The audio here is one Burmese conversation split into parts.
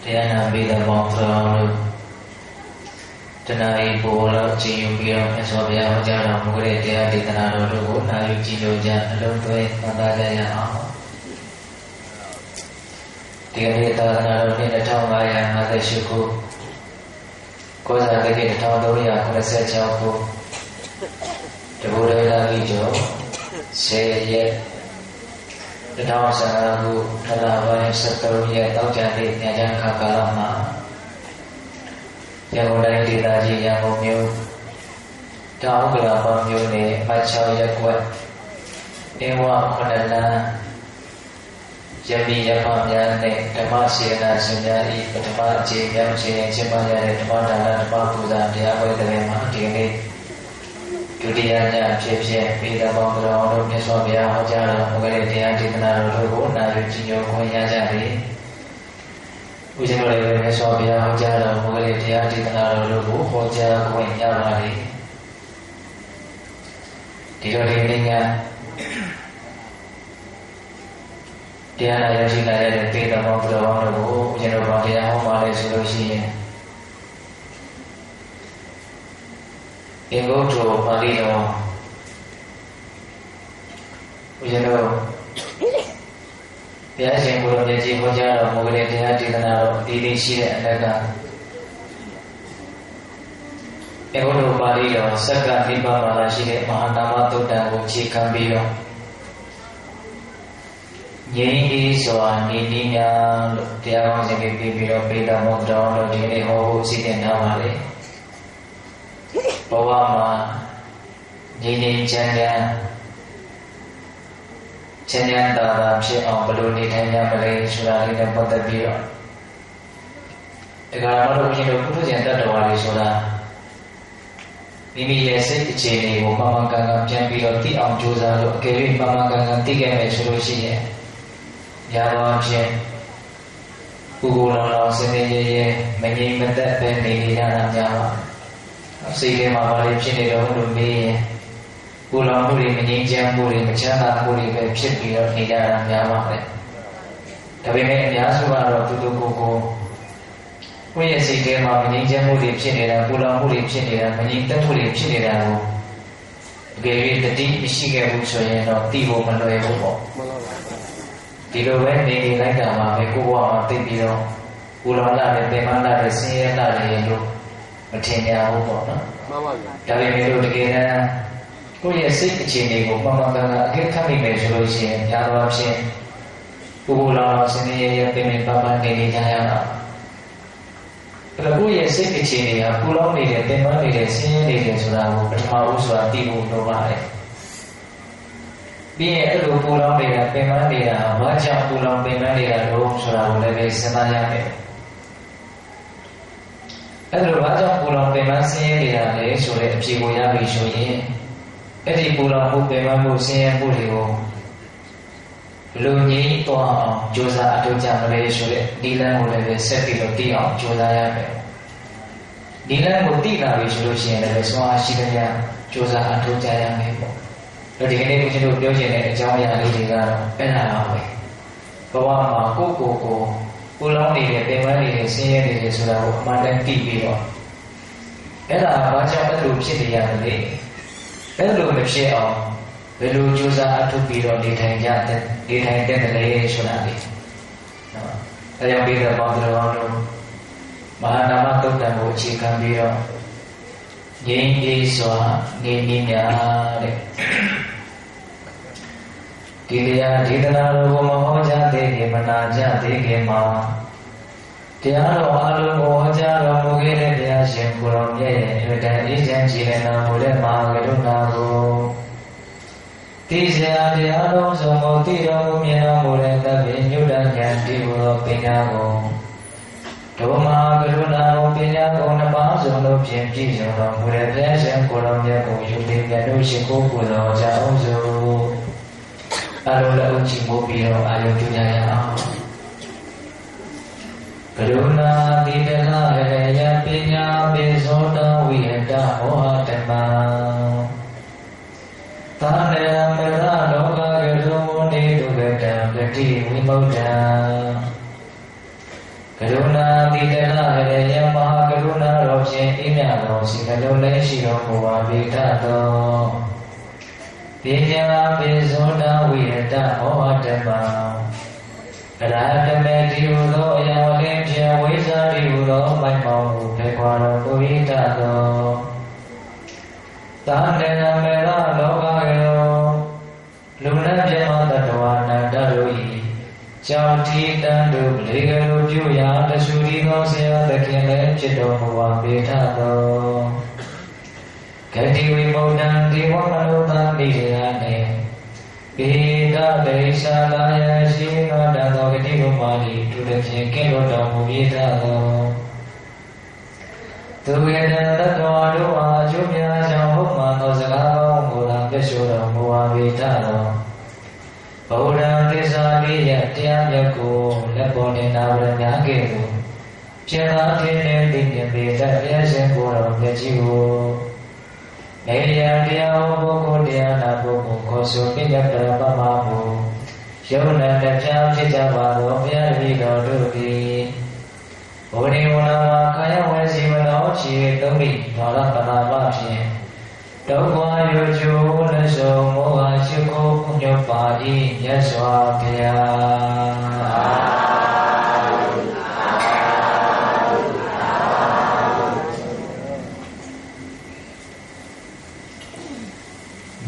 တရားနာပိသပေါင်းတော်တို့တဏှာဤပေါ်လောက်ကြည်ယူပြီးတော့မြတ်စွာဘုရားဟောကြားတော်မူတဲ့တရားဒေသနာတော်တို့ကိုနာယူကြည်ညိုကြအလုံးသွင်းမှတ်သားကြရအောင်ဒီကနေ့သာသနာတော်နှစ်2558ခုကောဇာတိ1386ခုတဘူရေလာကြီးကျော်10ရက်2015ခုထလပိုင်း73ရက်တောက်ကြတဲ့ညချမ်းခါကာလမှာရန်ကုန်တိုင်းဒေသကြီးရန်ကုန်မြို့တောင်ဥက္ကလာပေါင်းမြို့နယ်အမှတ်6ရပ်ကွက်အင်းဝ9လမ်းရမီရဖများနဲ့ဓမ္မစေနာရှင်များဤပထမအခြေမြောက်ခြင်းကျင်းပရတဲ့ဓမ္မဒါနဓမ္မပူဇာတရားပွဲတဲ့မှာဒီနေ့ဒုတိယညဖြစ်ဖြစ်ပိဋကပေါင်းတော်တို့မြတ်စွာဘုရားဟောကြားတော်မူတဲ့တရားဒေသနာတော်တို့ကိုနာယူကြည်ညိုခွင့်ရကြပြီ။ဦးဇင်းတို့လည်းမြတ်စွာဘုရားဟောကြားတော်မူတဲ့တရားဒေသနာတော်တို့ကိုဟောကြားခွင့်ရပါလေ။ဒီလိုဒီနေ့ညတရားနာရရှိလာရတဲ့ပိဋကပေါင်းတော်တို့ကိုဦးဇင်းတို့ဘာတရားဟောပါလဲဆိုလို့ရှိရင်အင်္ဂုတ္တပါဠိတော်ဦးဇင်းတို့ဘုရားရှင်ကိုယ်တော်မြတ်ကြီးဟောကြားတော်မူတဲ့တရားဒေသနာတော်အသေးသေးရှိတဲ့အလက်ကအင်္ဂုတ္တပါဠိတော်စက္ကနိဗ္ဗာန်မှာရှိတဲ့မဟာနာမသုတ်တံကိုခြေခံပြီးတော့ငြိမ်းအေးစွာနေနည်းများလို့တရားကောင်းစဉ်ပြီးပြီးတော့ပိဋကမောတော်တို့ဒီနေ့ဟောဖို့စီစဉ်ထားပါလေဘဝမှာငြိမ်းငြိမ်းချမ်းချမ်းချမ်းချမ်းသာသာဖြစ်အောင်ဘယ်လိုနေထိုင်ရမလဲဆိုတာလေးနဲ့ပတ်သက်ပြီးတော့ဒါကမှတော့ဦးဇင်းတို့ပုထုဇဉ်တ attva တွေဆိုတာမိမိရဲ့စိတ်အခြေအနေကိုမှန်မှန်ကန်ကန်ပြန်ပြီးတော့သိအောင်ကြိုးစားလို့အကယ်၍မှန်မှန်ကန်ကန်သိခဲ့မယ်ဆိုလို့ရှိရင်ညာတော်ဖြင့်ပုဂ္ဂိုလ်တော်စင်နေရဲမငြိမ်မသက်ပဲနေရတာများပါစိတ်ထဲမှာဘာတွေဖြစ်နေတော့လို့မေးရင်ကိုယ်တော်မှုတွေမငြိမ်းချမ်းမှုတွေမချမ်းသာမှုတွေပဲဖြစ်ပြီးတော့နေကြတာများပါတယ်။ဒါပေမဲ့အများစုကတော့တူတူကိုယ့်ရဲ့စိတ်ထဲမှာမငြိမ်းချမ်းမှုတွေဖြစ်နေတာကိုယ်တော်မှုတွေဖြစ်နေတာမငြိမ်သက်မှုတွေဖြစ်နေတာကိုအကယ်၍တတိမရှိခဲ့ဘူးဆိုရင်တော့သိဖို့မလွယ်ဘူးပေါ့။ဒီလိုပဲနေလိုက်တာမှာပဲကိုယ်ဘဝမှာသိပြီးတော့ကိုယ်တော်လာတဲ့ပင်မလာတဲ့ဆင်းရဲလာတဲ့လို့မထင်ကြဘူးပေါ့နော်မှန်ပါဗျာဒါပေမဲ့လို့တကယ်တမ်းကိုယ့်ရဲ့စိတ်အခြေအနေကိုမှန်မှန်ကန်ကန်အကဲခတ်မိမယ်ဆိုလို့ရှိရင်ညာတော်ဖြင့်ပုဂ္ဂိုလ်တော်စနေရဲ့ပင်ပန်းပန်းနေနေကြရတာအဲ့တော့ကိုယ့်ရဲ့စိတ်အခြေအနေဟာပူလောင်နေတဲ့ပင်ပန်းနေတဲ့ဆင်းရဲနေတယ်ဆိုတာကိုပထမဦးစွာသိဖို့လိုပါတယ်ပြီးရင်အဲ့လိုပူလောင်နေတာပင်ပန်းနေတာဘာကြောင့်ပူလောင်ပင်ပန်းနေတာလို့ဆိုတာကိုလည်းစဉ်းစားရမယ်အဲ့လိုဘာကြောင့်ပူလောင်ပင်ပန်းဆင်းရဲနေတာလဲဆိုတဲ့အဖြေကိုရပြီဆိုရင်အဲ့ဒီပူလောင်မှုပင်ပန်းမှုဆင်းရဲမှုတွေကိုလူငြိမ်းသွားအောင်ကြိုးစားအထောက်ကြမလဲဆိုတဲ့ဒီလမ်းကိုလည်းဆက်ပြီးတော့တည်အောင်ကြိုးစားရမယ်ဒီလမ်းကိုတည်လာပြီဆိုလို့ရှိရင်လည်းစွမ်းအားရှိတဲ့ကြကြိုးစားအထောက်ကြရမယ်ပေါ့ဒီကနေ့ဦးဇင်းတို့ပြောချင်တဲ့အကြောင်းအရာလေးတွေကတော့အဲ့ဒါပါပဲဘဝမှာကိုယ့်ကိုယ်ကိုပူလောင်နေတဲ့ပင်ပန်းနေတဲ့ဆင်းရဲနေတဲ့ဆိုတာကိုအမှန်တမ်းသိပြီးတော့အဲ့ဒါဘာကြောင့်အဲ့လိုဖြစ်နေရမလဲအဲ့လိုမဖြစ်အောင်ဘယ်လိုကြိုးစားအထောက်ပြီးတော့နေထိုင်ကြတဲ့နေထိုင်တဲ့လေဆိုတာလေနော်အဲကြောင့်ပြီးတော့ပေါင်းတော်တို့မဟာနာမသုတ်တံကိုအခြေခံပြီးတော့ငြိမ်းအေးစွာနေနည်းများတဲ့ဒီတရားဒေသနာတော်ကိုမဟောကြားသေးခင်မနာကြသေးခင်မှာတရားတော်အလုံးကိုဟောကြားတော်မူခဲ့တဲ့ဘုရားရှင်ကိုယ်တော်မြတ်ရဲ့အတန်အေးချမ်းကြည်လင်တော်မူတဲ့မဟာကရုဏာကိုသိစရာတရားတော်ဆုံးကိုသိတော်မူမြင်တော်မူတဲ့သဗ္ဗညုတဉာဏ်တိဘုရောပညာကိုဒုမဟာကရုဏာကိုပညာကိုနှစ်ပါးစုံလို့ဖြင့်ပြည့်စုံတော်မူတဲ့ဘုရားရှင်ကိုယ်တော်မြတ်ကိုယုံကြည်မြတ်တို့ရှိခိုးပူဇော်ကြအောင်စို့အလုံးလည်းအုပ်ချမိုးပြီးတော့အာယုပြုကြရအောင်ကရုဏာတိတလရေယပညာပိဇောတဝိဟတမောဟတမံသာနေမရလောကကရုဏေတုကတံပတိဝိမုဒ္ဒံက ရုဏာတိတနာရေယမဟာကရုဏာတော်ဖြင့်အင်းမြတ်သောစိတ်နှလုံးလေးရှိတော်မူပါပေတတ်သောပညာပိဇောတဝိရတဟောဓမ္မအရဟတမေတိဟုသောအယံဝလင်းဖြင့်ဝိဇ္ဇာတိဟုသောမိုက်မောင်ကိုဖေခွာတော်မူ၏တတ်သောသာတေနမေရလောကရောလူနတ်ပြမတ္တဝါနန္တတို့၏ကြောင့်တိတန်တို့လေကလူပြုရာတဆူဒီသောဆရာသခင်လည်းဖြစ်တော်မူပါပေထသောဂတိဝိမုဒ္ဒံဒီဝမနုဿာမိရာနေပေတဒေရှာလာယရှိနောတသောဂတိကိုမာတိသူတစ်ဖြင့်ကဲ့သို့တော်မူ၏ထသောသူဝေဒတတ္တဝါတို့အားအကျိုးများကြောင့်ဟုတ်မှန်သောစကားကောင်းကိုသာပြည့်စုံတော်မူပါပေထသောဗုဒ္ဓံသစ္စာလေးရတရားမြတ်ကိုလက်ပေါ်တင်နာဝရများကဲ့သို့ပြန်သာဖြစ်နေသိမြင်ပေတတ်တရားရှင်ကိုယ်တော်မြတ်ကြီးကိုနေရတရားဟောပုဂ္ဂိုလ်တရားနာပုဂ္ဂိုလ်ခေါ်ဆိုပြည့်ပရပမဘုယုံနာတရားဖြစ်ကြပါသောဘုရားတပည့်တော်တို့သည်ဘုရားဝနာမှာခါယဝဲစီမတော်ချီသုံးမိဒေါရပနာမဖြင့်ဒုက္ခရွကျိုးလက်ဆုံးမောဟရှိခိုးညွတ်ပါ၏မြတ်စွာဘုရား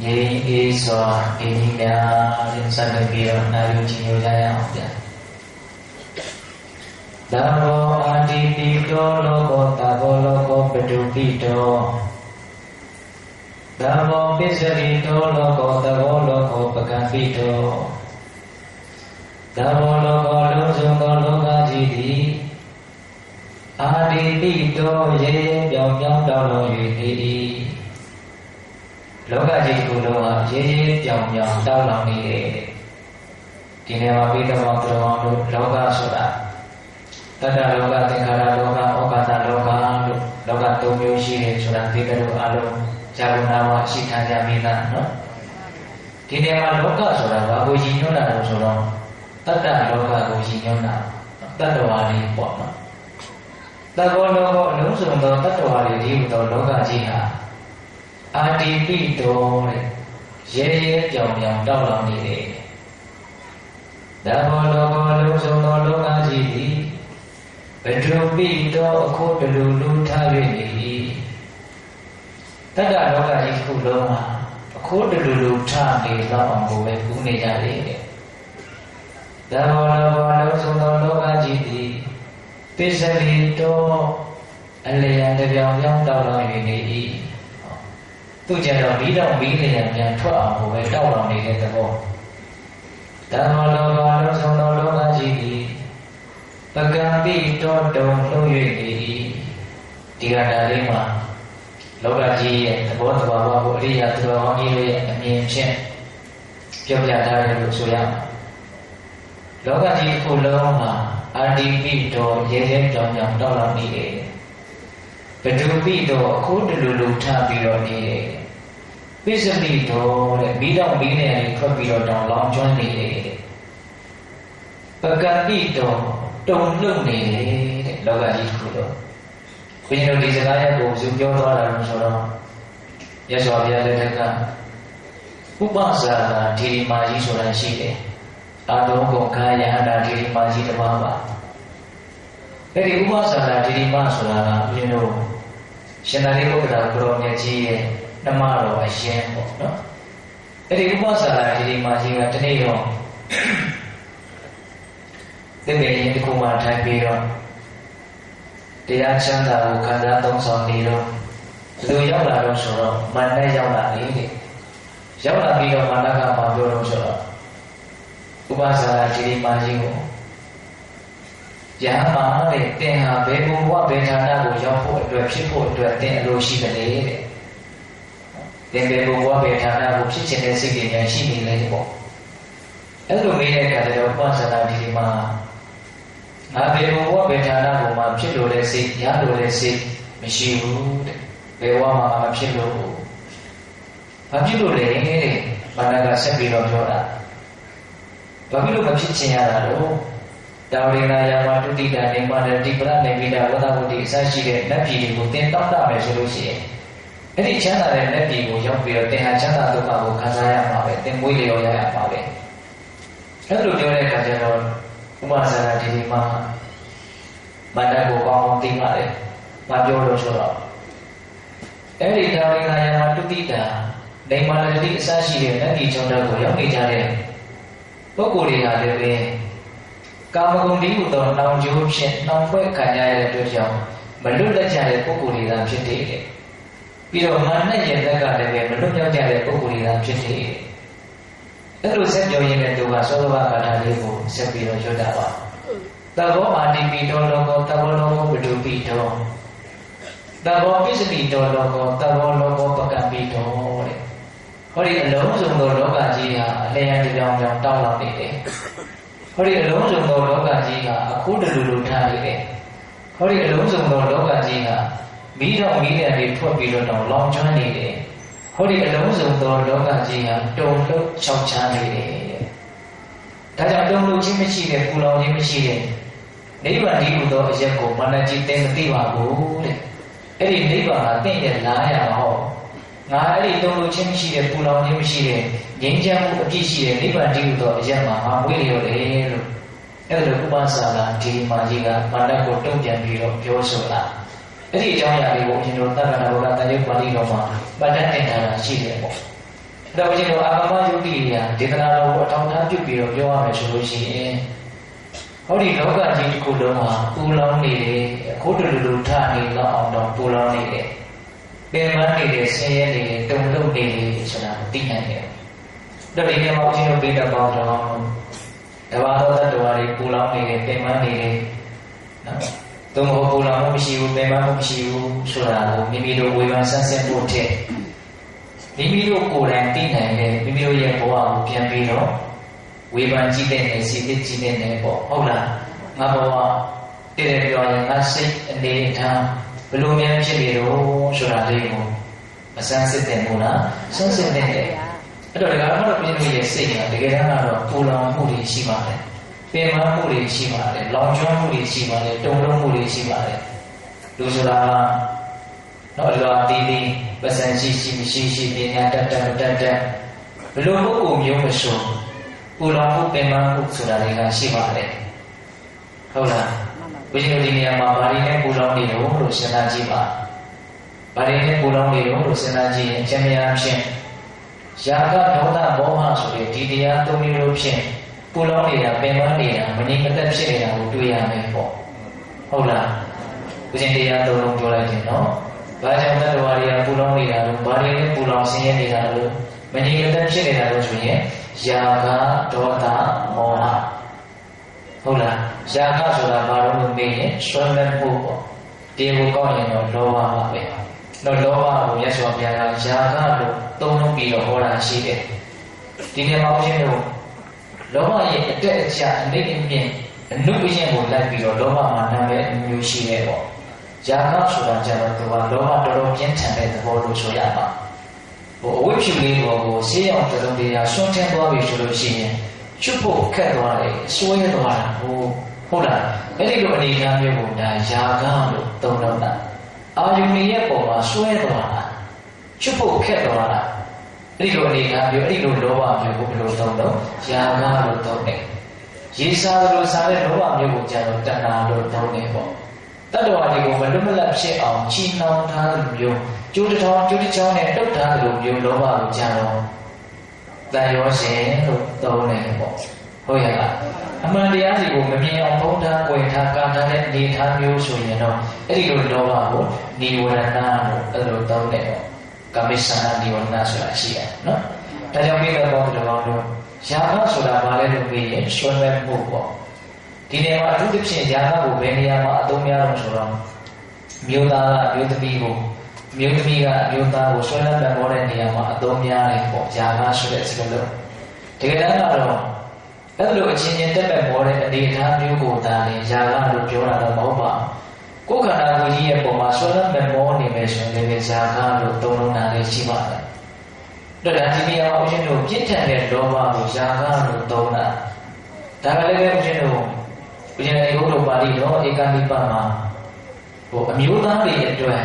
ငြိမ်းအေးစွာအင်းကြီးများရင်ဆက်လက်ပြီးတော့နာယူကြည့်ရကြရအောင်ဗျာသဘောအာတိတိတောလောကောတဘောလောကောပတုပိတောသဘောပစ္စရိတောလောကောတဘောလောကောပကံပိတောသဘောလောကောလုံးစုံသောလောကကြီးသည်အာတိတိတောရေရေပြောင်းပြောင်းတောင်းလော၍နေ၏လောကကြီးကိုယ်လုံးဟာရေရေပြောင်းပြောင်းတောင်းလောင်နေတယ်ဒီနေရာမှာပိဋကမောတော်တို့လောကဆိုတာတတ္တလောကသင်္ခါရလောကဩကာသလောကလို့လောက၃မျိုးရှိတယ်ဆိုတာပိဋကတို့အလုံးဇာဝနာဝရှိခံကြမိတာနော်ဒီနေရာမှာလောကဆိုတာဘာကိုရည်ညွှန်းတာလို့ဆိုတော့တတ္တလောကကိုရည်ညွှန်းတာတတ္တဝါလေးပေါ့နော်တဘောလောကအလုံးစုံသောတတ္တဝါတွေဒီဟူသောလောကကြီးဟာအာတိပိတောတဲ့ရဲရဲပြောင်ပြောင်တောက်လောင်နေတယ်တဘောလောကအလုံးစုံသောလောကကြီးသည်ဘဒုပိတောအခုတလူလူထား၍နေ၏တတ္တလောကကြီးခုလုံးမှာအခုတလူလူထားနေတော့အောင်ကိုပဲကူးနေကြတယ်တဲ့တဘောလောကအလုံးစုံသောလောကကြီးသည်ပစ္စရိတောအလျံတပြောင်ပြောင်တောက်လောင်၍နေ၏သူကြတော့ပြီးတော့ပြီးနေရပြန်ထွက်အောင်ကိုပဲတောက်လောင်နေတဲ့သဘောတဘောလောကအလုံးစုံသောလောကကြီးသည်ပကံပိတောတုံလှုပ်၍နေ၏ဒီကတာလေးမှာလောကကြီးရဲ့သဘောတဘာဝကိုအရိယာသူတော်ကောင်းကြီးရဲ့အမြင်ဖြင့်ပြောပြထားတယ်လို့ဆိုရမှာလောကကြီးခုလုံးမှာအာတိပိတောရဲရဲကြောင်ကြောင်တောက်လောင်နေတယ်ဘဒုပိတောအခုတလူလူထပြီးတော့နေတယ်ပိစပိတောတဲ့ပြီးတော့ပြီးနေရင်ထွက်ပြီးတော့တောင်လောင်ကျွမ်းနေတယ်ပကံပိတောတုံလှုပ်နေတယ်တဲ့လောကကြီးခုလုံးဘုရားတို့ဒီစကားရဲ့ပုံစုပြောသွားတာလို့ဆိုတော့ရသော်ဘုရားလက်ထက်ကဥပဇာတာဓိရိမာကြီးဆိုတာရှိတယ်အာတုံးကုန်ခါယဟန္တာဓိရိမာကြီးတစ်ပါးပါအဲ့ဒီဥပဇာတာဓိရိမာဆိုတာကဘုရားတို့ရှင်သာရိပုတ္တရာဘုရောမြတ်ကြီးရဲ့နှမတော်အရင်ပေါ့နော်အဲ့ဒီဥပဇာတာဓိရိမာကြီးကတနေ့တော့သင်္ကေတတစ်ခုမှထိုင်ပြီးတော့တရားချမ်းသာကိုခံစားသုံးဆောင်နေတော့လူရောက်လာတော့ဆိုတော့မန္တရောက်လာလေတဲ့ရောက်လာပြီးတော့မန္တကမှာပြောတော့ဆိုတော့ဥပဇာရာဒီမာကြီးကိုယဟမာတဲ့တင်ဟာဘယ်ဘဝဘယ်ဌာနကိုရောက်ဖို့အတွက်ဖြစ်ဖို့အတွက်တင်အလိုရှိတယ်တဲ့တင်ဘယ်ဘဝဘယ်ဌာနကိုဖြစ်ချင်တဲ့စိတ်တွေများရှိနေလေပေါ့အဲ့လိုမေးတဲ့အခါကျတော့ဥပဇာရာဒီမာငါဘယ်ဘဝဘယ်ဌာနကိုမှဖြစ်လို့တဲ့စိတ်ရလို့တဲ့စိတ်မရှိဘူးတဲ့ဘယ်ဘဝမှမဖြစ်လို့ဘာဖြစ်လို့လဲတဲ့ဘာနာကဆက်ပြီးတော့ပြောတာဘာဖြစ်လို့မဖြစ်ချင်ရတာလို့တ တာဝရိနာယာမတုတိတာနေမန္တတိပရနေမိတာဝတ္တဝတိအစရှိတဲ့လက်ပြည်တွေကိုသင်တောက်တာမယ်ဆိုလို့ရှိရင်အဲ့ဒီချမ်းသာတဲ့လက်ပြည်ကိုရောက်ပြီးတော့သင်ဟာချမ်းသာဒုက္ခကိုခံစားရမှာပဲသင်မွေးလျော်ရမှာပဲအဲ့လိုပြောတဲ့အခါကျတော့ဥပဇာနာဒီမှာမန္တကိုကောင်းအောင်သိပါတယ်။ဘာပြောလို့ဆိုတော့အဲ့ဒီတာဝရိနာယာမတုတိတာနေမန္တတိအစရှိတဲ့လက်ပြည်ကျောင်းတော်ကိုရောက်နေကြတဲ့ပုဂ္ဂိုလ်တွေဟာလည်းပဲကာမဂုဏ်ဒီဟုသောနှောင်ကြိုးဖြင့်နှောင်ဖွဲ့ခံရတဲ့အတွက်ကြောင့်မလွတ်လပ်ကြတဲ့ပုဂ္ဂိုလ်တွေကဖြစ်တယ်။ပြီးတော့မာနရဲ့လက်ကလည်းပဲမလွတ်မြောက်ကြတဲ့ပုဂ္ဂိုလ်တွေကဖြစ်တယ်။အဲ့လိုဆက်ပြောရင်းနဲ့သူကသောဘကာထာလေးကိုဆက်ပြီးတော့ရွတ်တာပါ။သဘောအာတိပိတောလောကောသဘောလောကောပတုပိတောသဘောပစ္စတိတောလောကောသဘောလောကောပကံပိတောတဲ့။ဟောဒီအလုံးစုံသောလောကကြီးဟာအလျံပြောင်းပြောင်းတောင်းလောင်နေတယ်။ဟောဒီအလုံးစုံသောလောကကြီးကအခုတလူလူထားနေတယ်။ဟောဒီအလုံးစုံသောလောကကြီးကမိတော့မိတဲ့တွေထွက်ပြီးတော့လောင်ကျွမ်းနေတယ်။ဟောဒီအလုံးစုံသောလောကကြီးကတုံ့လှုပ်ချောက်ချားနေတယ်။ဒါကြောင့်တုံ့လှုပ်ခြင်းမရှိတဲ့ပူလောင်ခြင်းမရှိတဲ့နိဗ္ဗာန်ဒီဟူသောအရက်ကိုမနကြီးသိမသိပါဘူးတဲ့။အဲ့ဒီနိဗ္ဗာန်ကတင့်ရဲ့လားရမှာဟောငါအဲ့ဒီတုံ့လှုပ်ခြင်းမရှိတဲ့ပူလောင်ခြင်းမရှိတဲ့ငြိမ်းချမ်းမှုအပြည့်ရှိတဲ့နိဗ္ဗာန်ဒီဟူသောအရက်မှာငါမွေးလျော်တယ်လို့အဲ့ဒါလိုဥပ္ပစာလာဒီမာကြီးကမန္တကိုတုံ့ပြန်ပြီးတော့ပြောဆိုတာအဲ့ဒီအကြောင်းအရာလေးကိုအရှင်တို့သက္ကနာဘုရားတန်ရုပ်ပါဠိတော်မှာပတ်တတ်တင်ထားတာရှိတယ်ပေါ့အဲ့တော့အရှင်တို့အာဂမယုတ်တိရာဒေသနာတော်ကိုအထောက်အထားပြုပြီးတော့ပြောရမယ်ဆိုလို့ရှိရင်ဟောဒီလောကကြီးတစ်ခုလုံးမှာပူလောင်နေတယ်အခုတလူလူထနေတော့အောင်တော့ပူလောင်နေတယ်ပင်မနေတယ်ဆင်းရဲနေတယ်တုံ့လှုပ်နေတယ်ဆိုတာသိနိုင်တယ်တော့ဒီနေရာမှာအရှင်တို့ပြတဲ့ပေါင်းတော့တဘာသောတ္တဝါတွေပူလောင်နေတယ်ပင်မနေတယ်နော်သူမဟုတ်ပူလောင်မှုမရှိဘူးပင်မမှုမရှိဘူးဆိုတာကိုမိမိတို့ဝေဖန်ဆန်းစစ်ဖို့ထက်မိမိတို့ကိုယ်တိုင်သိနိုင်တယ်မိမိတို့ရဲ့ဘဝကိုပြန်ပြီးတော့ဝေဖန်ကြည့်တဲ့နေစီသိကြည့်တဲ့နေပေါ့ဟုတ်လားငါဘဝတည်တယ်ပြောရင်ငါစိတ်အနေထားဘယ်လိုများဖြစ်နေတော့ဆိုတာလေးကိုမဆန်းစစ်တဲ့မို့လားဆန်းစစ်တဲ့အဲ့တော့ဒီကတော့ပြင်းပြရဲ့စိတ်ကတကယ်တမ်းကတော့ပူလောင်မှုတွေရှိပါတယ်ပင်မမှုတွေရှိပါတယ်လောင်ကျွမ်းမှုတွေရှိပါတယ်တုံ့လုံးမှုတွေရှိပါတယ်လူဆိုတာတော့လောတီးတီးပစံရှိမရှိပညာတတ်ဘလို့ပုဂ္ဂိုလ်မျိုးမဆိုပူလောင်မှုပင်မမှုဆိုတာတွေကရှိပါတယ်ဟုတ်လားဘုရားဒီနေရာမှာဗာရီနဲ့ပူလောင်နေလို့စဉ်းစားကြည့်ပါဗာရီနဲ့ပူလောင်နေလို့စဉ်းစားကြည့်ရင်အများအားဖြင့်ယာကဒေါသမောဟဆိုတဲ့ဒီတရားသုံးမျိုးဖြင့်ပူလောင်နေတာပင်မနေတာမငြိမ်မသက်ဖြစ်နေတာကိုတွေ့ရမယ်ပေါ့ဟုတ်လားဘုရားတရားသုံးလုံးပြောလိုက်တယ်နော်ဘာကြောင့်တတ္တဝါတွေကပူလောင်နေတာလို့ဘာတွေနဲ့ပူလောင်ဆင်းရဲနေတာလို့မငြိမ်မသက်ဖြစ်နေတာလို့ဆိုရင်ယာကဒေါသမောဟဟုတ်လားယာကဆိုတာဘာလို့မေးရင်ဆွမ်းမဲ့မှုပေါ့ဒီကိုကောက်ရင်တော့လောဘပါပဲတော့လောဘကိုမြတ်စွာဘုရားကယာကလို့သုံးလုံးပြီးတော့ဟောတာရှိတယ်ဒီနေ့မှာဘုရားတို့လောဘရဲ့အတက်အကျအနိမ့်အမြင့်အနုပညာကိုလိုက်ပြီးတော့လောဘမှာနာမည်အမျိုးရှိတယ်ပေါ့ယာကဆိုတာကျတော့သူကလောဘတော်တော်ပြင်းထန်တဲ့သဘောလို့ဆိုရမှာဟိုအဝိဖြူလေးပေါ်ကိုဆေးရောင်တုံးတရားဆွန့်ထင်းသွားပြီဆိုလို့ရှိရင်ချွတ်ဖို့ခက်သွားတယ်ဆွဲသွားတာဟုတ်လားအဲ့ဒီလိုအနေအထားမျိုးကိုဒါယာကလို့သုံးတော့တာအာယုန်ရဲ့ပုံမှာဆွဲသွားတာချွတ်ဖို့ခက်သွားတာအဲ့ဒီလိုအနေအထားမျိုးအဲ့ဒီလိုလောဘမျိုးကိုဘယ်လိုသုံးတော့ယာကလို့သုံးတယ်ရေစားလို့စားတဲ့လောဘမျိုးကိုကျတော့တဏှာလို့သုံးတယ်ပေါ့တတ္တဝါတွေကိုမလွတ်မလပ်ဖြစ်အောင်ချီနှောင်ထားတဲ့မျိုးကျိုးတစ်ချောင်းနဲ့တုတ်ထားတဲ့မျိုးလောဘကိုကျတော့တန်ရောရှင်လို့သုံးတယ်ပေါ့ဟုတ်ရဲ့လားအမှန်တရားစီကိုမမြင်အောင်ဖုံးထား၊ဝင်ထား၊ကာထားတဲ့အနေထားမျိုးဆိုရင်တော့အဲ့ဒီလိုလောဘကိုနိဝရဏလို့အဲ့လိုသုံးတယ်ပေါ့ကာမိသနာနိဝရဏဆိုတာရှိတယ်နော်ဒါကြောင့်မိဘပေါင်းတော်တို့ယာကဆိုတာဘာလဲလို့ပြီးရင်ဆွဲမဲ့မှုပေါ့ဒီနေရာမှာအထူးသဖြင့်ယာကကိုဘယ်နေရာမှာအသုံးများလို့ဆိုတော့မျိုးသားကမျိုးသမီးကိုမျိုးသမီးကမျိုးသားကိုဆွဲလန်းမဲ့မောတဲ့နေရာမှာအသုံးများတယ်ပေါ့ယာကဆိုတဲ့စကားလုံးတကယ်တမ်းကတော့အဲ့လိုအချင်းချင်းတက်မဲ့မောတဲ့အနေအထားမျိုးကိုဒါလည်းယာကလို့ပြောတာတော့မဟုတ်ပါဘူးကိုယ်ခန္ဓာကိုယ်ကြီးရဲ့ပုံမှာဆွဲလန်းမဲ့မောနေမယ်ဆိုရင်လည်းယာကလို့သုံးလုံးတာလည်းရှိပါတယ်တော့ဒါဒီနေရာမှာဦးဇင်းတို့ပြည့်ထန်တဲ့လောဘကိုယာကလို့သုံးတာဒါကလည်းပဲဦးဇင်းတို့ ဘုရားအေဟုတ်တော်ပါဠိတော်ဧကနိပမှာအမျိုးသားတွေအတွက်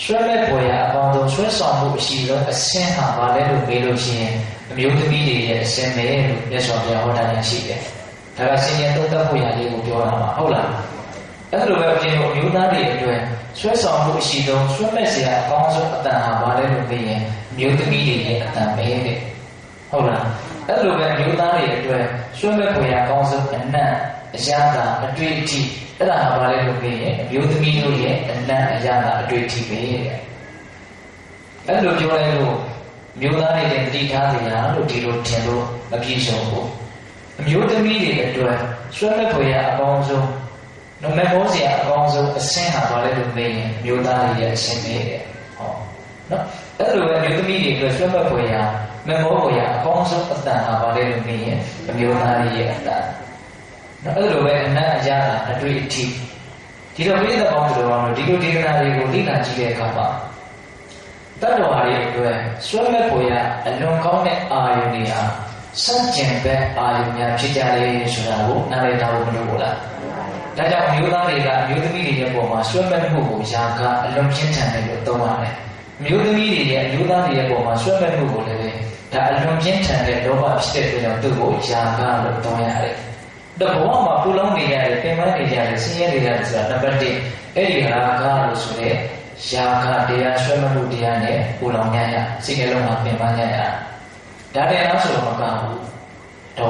ဆွဲမဲ့ဖွယ်ရာအပေါင်းဆုံးဆွဲဆောင်မှုအရှိဆုံးအစင်းဟာဘာလဲလို့မေးလို့ရှိရင်အမျိုးသမီးတွေရဲ့အစင်းပဲလို့မြတ်စွာဘုရားဟောတာလည်းရှိတယ်။ဒါကဆင်ញံသုံးသပ်ဖို့ရာလေးကိုပြောတာပါဟုတ်လား။အဲ့လိုပဲအမျိုးသားတွေအတွက်ဆွဲဆောင်မှုအရှိဆုံးဆွဲမဲ့စရာအကောင်းဆုံးအတန်ဟာဘာလဲလို့မေးရင်အမျိုးသမီးတွေရဲ့အတန်ပဲတဲ့ဟုတ်လား။အဲ့လိုပဲအမျိုးသားတွေအတွက်ဆွဲမဲ့ဖွယ်ရာအကောင်းဆုံးအနံ့အရာသာအတွေ့အထိအဲ့ဒါဟာဘာလဲလို့ပြောရင်အမျိုးသမီးတို့ရဲ့အနံ့အရာသာအတွေ့အထိပဲတဲ့အဲ့လိုပြောလိုက်လို့မျိုးသားတွေတတိထားကြရလို့ဒီလိုထင်လို့မပြည့်စုံဘူးအမျိုးသမီးတွေအတွက်ဆွဲမဲ့ဖွယ်ရာအကောင်းဆုံးနမေမောစရာအကောင်းဆုံးအဆင်းဟာဘာလဲလို့ပြောရင်မျိုးသားတွေရဲ့အဆင်းပဲတဲ့ဟောနော်အဲ့လိုပဲမျိုးသမီးတွေအတွက်ဆွဲမဲ့ဖွယ်ရာမေမောဖွယ်ရာအကောင်းဆုံးအတန်ဟာဘာလဲလို့ပြောရင်အမျိုးသားတွေရဲ့အတန်အဲ့လိုပဲအနံ့အရာအတွေ့အထိဒီတော့ပြည့်တဲ့ပေါင်းတို့အောင်ဒီလိုဒေသနာတွေကိုလေ့လာကြည့်တဲ့အခါမှာတတ္တဝါတွေအတွက်ဆွဲမဲ့ဖွယ်ရာအလွန်ကောင်းတဲ့အာယုန်တွေဟာစัจကျင်ဘက်အာယုန်များဖြစ်ကြလေဆိုတာကိုနားလည်ထားဖို့မလိုဘူးလားဒါကြောင့်မျိုးသားတွေကအမျိုးသမီးတွေရဲ့ပုံမှာဆွဲမဲ့မှုကိုယာကအလွန်ပြင်းထန်တယ်လို့သုံးရတယ်မျိုးသမီးတွေရဲ့အမျိုးသားတွေရဲ့ပုံမှာဆွဲမဲ့မှုကိုလည်းဒါအလွန်ပြင်းထန်တဲ့လောဘဖြစ်တဲ့အတွက်ကြောင့်သူ့ကိုယာကလို့သုံးရတယ်တော့ဘဝမှာပူလောင်နေရတယ်ပင်ပန်းနေရတယ်ဆင်းရဲနေရတယ်ဆိုတာနံပါတ်1အဲ့ဒီရာဂလို့ဆိုတဲ့ယာဂတရားဆွဲမမှုတရားနဲ့ပူလောင်ရရစိတ်နှလုံးမှာပင်ပန်းရရဒါတည်းအားဆိုတော့မကဘူးဒေါ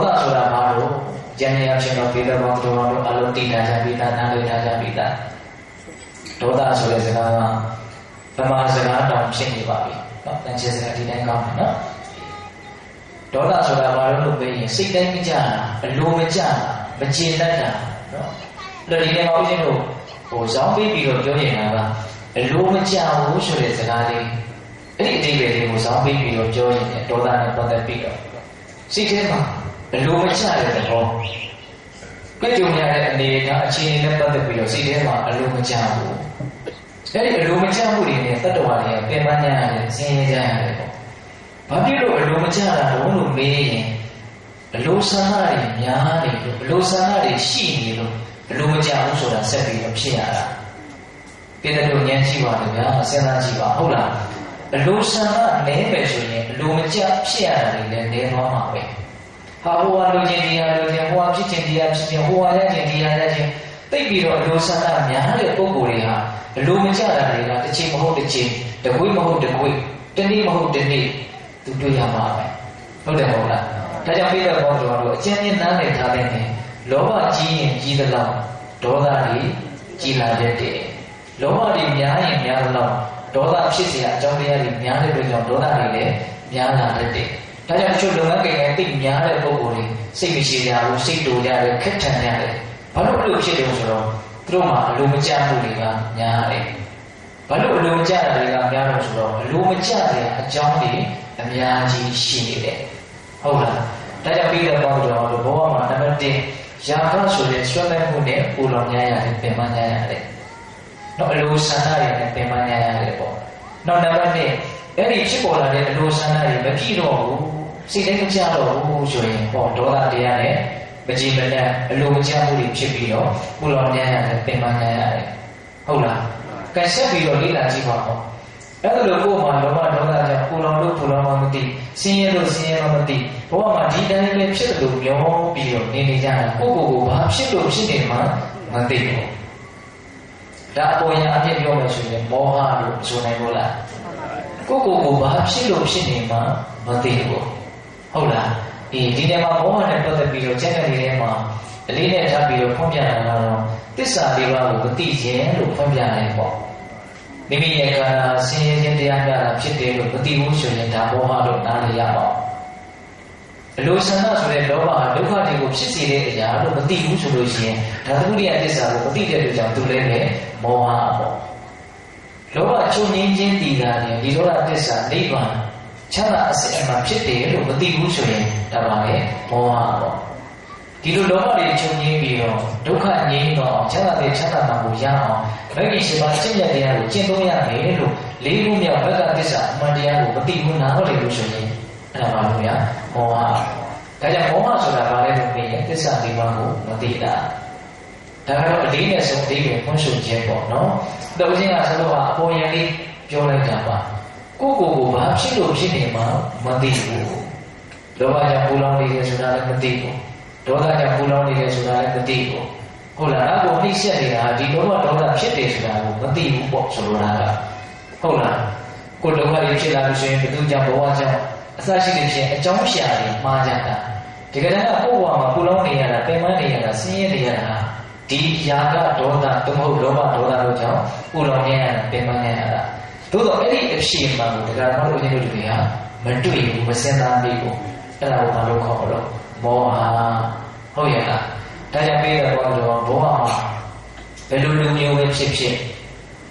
သဆိုတာဘာလို့ဉာဏ်ရဖြစ်တော့ဘေးဘောတော်တော်အလုံးတည်ထားကြပြီးသားနားလည်ထားကြပြီးသားဒေါသဆိုတဲ့စကားကဗမာစကားတောင်ဖြစ်နေပါပြီနော်တန်ချေစကားဒီတိုင်းကောင်းတယ်နော်ဒေါသဆိုတာဘာလို့လို့ပြောရင်စိတ်တိုင်းမကြတာအလိုမကြတာမကျေနပ်တာနော်အဲ့ဒီနေရာဦးဇင်းတို့ဇောင်းပေးပြီးတော့ပြောနေတာကအလိုမကြဘူးဆိုတဲ့စကားလေးအဲ့ဒီအတိတ်တွေကိုဇောင်းပေးပြီးတော့ပြောရင်ဒေါသနဲ့ပတ်သက်ပြီးတော့စိတ်ထဲမှာအလိုမကြတဲ့သဘောကြုံရတဲ့အနေအထားအခြေအနေနဲ့ပတ်သက်ပြီးတော့စိတ်ထဲမှာအလိုမကြဘူးအဲ့ဒီအလိုမကြမှုတွေနဲ့တတ္တဝါတွေကပြင်ပန်းကြရတယ်ဆင်းရဲကြရတယ်ပေါ့ဘာဖြစ်လို့အလိုမကြတာလို့မေးရင်အလိုဆန္ဒတွေများနေလို့အလိုဆန္ဒတွေရှိနေလို့အလိုမကြဘူးဆိုတာဆက်ပြီးတော့ဖြစ်ရတာပြတဲ့လူဉာဏ်ရှိပါလေဗျာစဉ်းစားကြည့်ပါဟုတ်လားအလိုဆန္ဒနည်းပဲဆိုရင်အလိုမကြဖြစ်ရတာလည်းနည်းသွားမှာပဲဟာဟိုဟာလိုချင်တရားလိုချင်ဟိုဟာဖြစ်ချင်တရားဖြစ်ချင်ဟိုဟာရချင်တရားရချင်သိပြီးတော့အလိုဆန္ဒများတဲ့ပုဂ္ဂိုလ်တွေဟာအလိုမကြတာတွေကတစ်ချိန်မဟုတ်တစ်ချိန်တစ်ခွေးမဟုတ်တစ်ခွေးတစ်နေ့မဟုတ်တစ်နေ့သူတွေ့ရမှာပဲဟုတ်တယ်မဟုတ်လားဒါကြောင့်ပြည့်တဲ့ဘောတော်တို့အချင်းချင်းနားလည်ထားတဲ့နေလောဘကြီးရင်ကြီးသလောက်ဒေါသတွေကြီးလာတတ်တယ်လောဘတွေများရင်များသလောက်ဒေါသဖြစ်เสียအကြောင်းတရားတွေများတဲ့အတွက်ကြောင့်ဒေါသတွေလည်းများလာတတ်တယ်ဒါကြောင့်တချို့လုပ်ငန်းကိန်းတွေသိများတဲ့ပုဂ္ဂိုလ်တွေစိတ်မရှိကြဘူးစိတ်တူကြတယ်ခက်ထန်ကြတယ်ဘာလို့အဲ့လိုဖြစ်တယ်ဆိုတော့သူတို့မှာအလိုမကျမှုတွေကများတယ်ဘာလို့အလိုမကျတာတွေကများလို့ဆိုတော့အလိုမကျတဲ့အကြောင်းတွေအများကြီးရှိနေတယ်ဟုတ်လားဒါကြောင့်ပြီးတဲ့ဘောတော်တို့ဘဝမှာနံပါတ်1ယာကဆိုတဲ့ဆွဲမဲ့မှုနဲ့ပူလောင်ရရတယ်ပင်ပန်းရရတယ်နောက်အလိုဆန္ဒတွေနဲ့ပင်ပန်းရရတယ်ပေါ့နောက်နံပါတ်2အဲ့ဒီဖြစ်ပေါ်လာတဲ့အလိုဆန္ဒတွေမကြည့်တော့ဘူးစိတ်တိုင်းမကြတော့ဘူးဆိုရင်ဒေါသတရားနဲ့မကြည်မနဲ့အလိုမကျမှုတွေဖြစ်ပြီးတော့ပူလောင်ရရတယ်ပင်ပန်းရရတယ်ဟုတ်လားကဲဆက်ပြီးတော့လေ့လာကြည့်ပါဦးအဲ့ဒါလိုကိုယ်မှာလောဘဒေါသကြောင့်ပူလောင်လို့ပူလောင်မှမသိဆင်းရဲလို့ဆင်းရဲမှမသိဘဝမှာဒီတိုင်းပဲဖြစ်တယ်လို့ပြောပြီးတော့နေနေကြတာကိုယ့်ကိုယ်ကိုဘာဖြစ်လို့ဖြစ်နေမှမသိဘူးဒါအပေါ်ရအပြည့်ပြောမယ်ဆိုရင်မောဟလို့ဆိုနိုင်လို့လားကိုယ့်ကိုယ်ကိုဘာဖြစ်လို့ဖြစ်နေမှမသိဘူးဟုတ်လားဒီနေရာမှာမောဟနဲ့ပတ်သက်ပြီးတော့ကျက်တဲ့နေရာမှာအလေးနဲ့ထားပြီးတော့ဖွင့်ပြတာကတော့သစ္စာလေးပါးကိုမသိခြင်းလို့ဖွင့်ပြတယ်ပေါ့မိမိရဲ့ခန္ဓာဆင်းရဲခြင်းတရားများတာဖြစ်တယ်လို့မသိဘူးဆိုရင်ဒါမောဟလို့နားလည်ရပါအလိုဆန္ဒဆိုတဲ့လောဘဟာဒုက္ခတွေကိုဖြစ်စေတဲ့အရာလို့မသိဘူးဆိုလို့ရှိရင်ဒါသမုဒိယသစ္စာကိုမသိတဲ့အတွက်ကြောင့်သူလည်းပဲမောဟပေါ့လောဘချုပ်ငြိမ်းခြင်းတည်တာနဲ့ဒီလောဘသစ္စာနိဗ္ဗာန်ချမ်းသာအစစ်အမှန်ဖြစ်တယ်လို့မသိဘူးဆိုရင်ဒါပါပဲမောဟပေါ့ဒီလိုလောဘတွေချုပ်ငြိမ်းပြီးတော့ဒုက္ခငြိမ်းတော့ချမ်းသာတဲ့ချမ်းသာမှကိုရအောင်မဂ္ဂင်၈ပါးကျင့်ရတရားကိုကျင့်သုံးရမယ်လို့လေးခုမြောက်ဘက်ကသစ္စာအမှန်တရားကိုမသိဘူးနားမလည်ဘူးဆိုရင်အဲ့ဒါပါလို့ဗျာမောဟ ဒါကြောင့်မောဟဆိုတာဘာလဲလို့ပြောရင်သစ္စာလေးပါးကိုမသိတာဒါကတော့အလေးနဲ့ဆုံးအသေးပဲဖွင့်ဆိုခြင်းပေါ့နော်တော်ချင်းကဆိုတော့အပေါ်ယံလေးပြောလိုက်တာပါကိုဘာဖြစ်လို့ဖြစ်နေမှမသိဘူးလောဘကြောင့်ပူလောင်နေတယ်ဆိုတာလည်းမသိဘူးဒေါသကြောင့်ပူလောင်နေတယ်ဆိုတာလည်းမသိဘူးဟုတ်လားအခုနှိမ့်ဆက်နေတာဒီလောဘဒေါသဖြစ်တယ်ဆိုတာကိုမသိဘူးပေါ့ဆိုလိုတာကဟုတ်လားကိုလောဘတွေဖြစ်လာလို့ရှိရင်ဘယ်သူကြောင့်ဘဝကြောင့်အစရှိတဲ့ဖြစ်အကြောင်းရှာတွေမှားကြတာဒီကတည်းကကိုယ့်ဘဝမှာပူလောင်နေရတာပင်ပန်းနေရတာဆင်းရဲနေရတာဒီယာကဒေါသသို့မဟုတ်လောဘဒေါသတို့ကြောင့်ပူလောင်နေရတာပင်ပန်းနေရတာသို့တော့အဲ့ဒီအဖြစ်မှန်ကိုတရားတော်တို့ဦးဇင်းတို့တွေကမတွေ့ဘူးမစင်စားမိဘူးအဲ့ဒါကိုဘာလို့ခေါ်လို့မောဟဟုတ်ရဲ့လားဒါကြောင့်ပြေးတဲ့ဘောတော်ဘောဟမှာဘယ်လိုလူမျိုးပဲဖြစ်ဖြစ်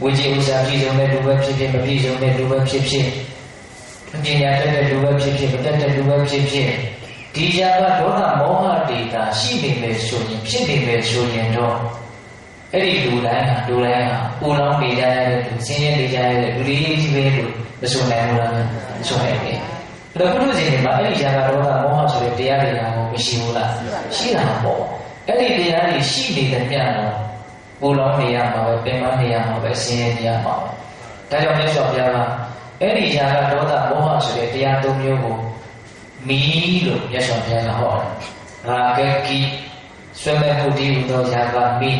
ဝိဇ္ဇဥစ္စာပြည့်စုံတဲ့လူပဲဖြစ်ဖြစ်မပြည့်စုံတဲ့လူပဲဖြစ်ဖြစ်ပညာတတ်တဲ့လူပဲဖြစ်ဖြစ်မတတ်တဲ့လူပဲဖြစ်ဖြစ်ဒီယာကဒေါသမောဟတေတာရှိနေမယ်ဆိုရင်ဖြစ်နေမယ်ဆိုရင်တော့အဲ့ဒီလူတိုင်းဟာပူလောင်နေကြရတဲ့လူဆင်းရဲနေကြရတဲ့လူတွေကြီးပဲလို့မဆိုနိုင်ဘူးလားမဆိုနိုင်ဘူး။ဒါကုသိုလ်ရှင်တွေမှာအဲ့ဒီယာကဒေါသမောဟဆိုတဲ့တရားတွေဟာမရှိဘူးလားရှိတာပေါ့အဲ့ဒီတရားတွေရှိနေတဲ့မြတ်တော့ပူလောင်နေရမှာပဲပင်ပန်းနေရမှာပဲဆင်းရဲနေရမှာပဲဒါကြောင့်မြတ်စွာဘုရားကအဲ့ဒီယာကဒေါသမောဟဆိုတဲ့တရားသုံးမျိုးကိုမီးလို့မြတ်စွာဘုရားကဟောတယ်။ရာဂကိဆွေမဲ့မှုတည်ဟူသောယာကမီး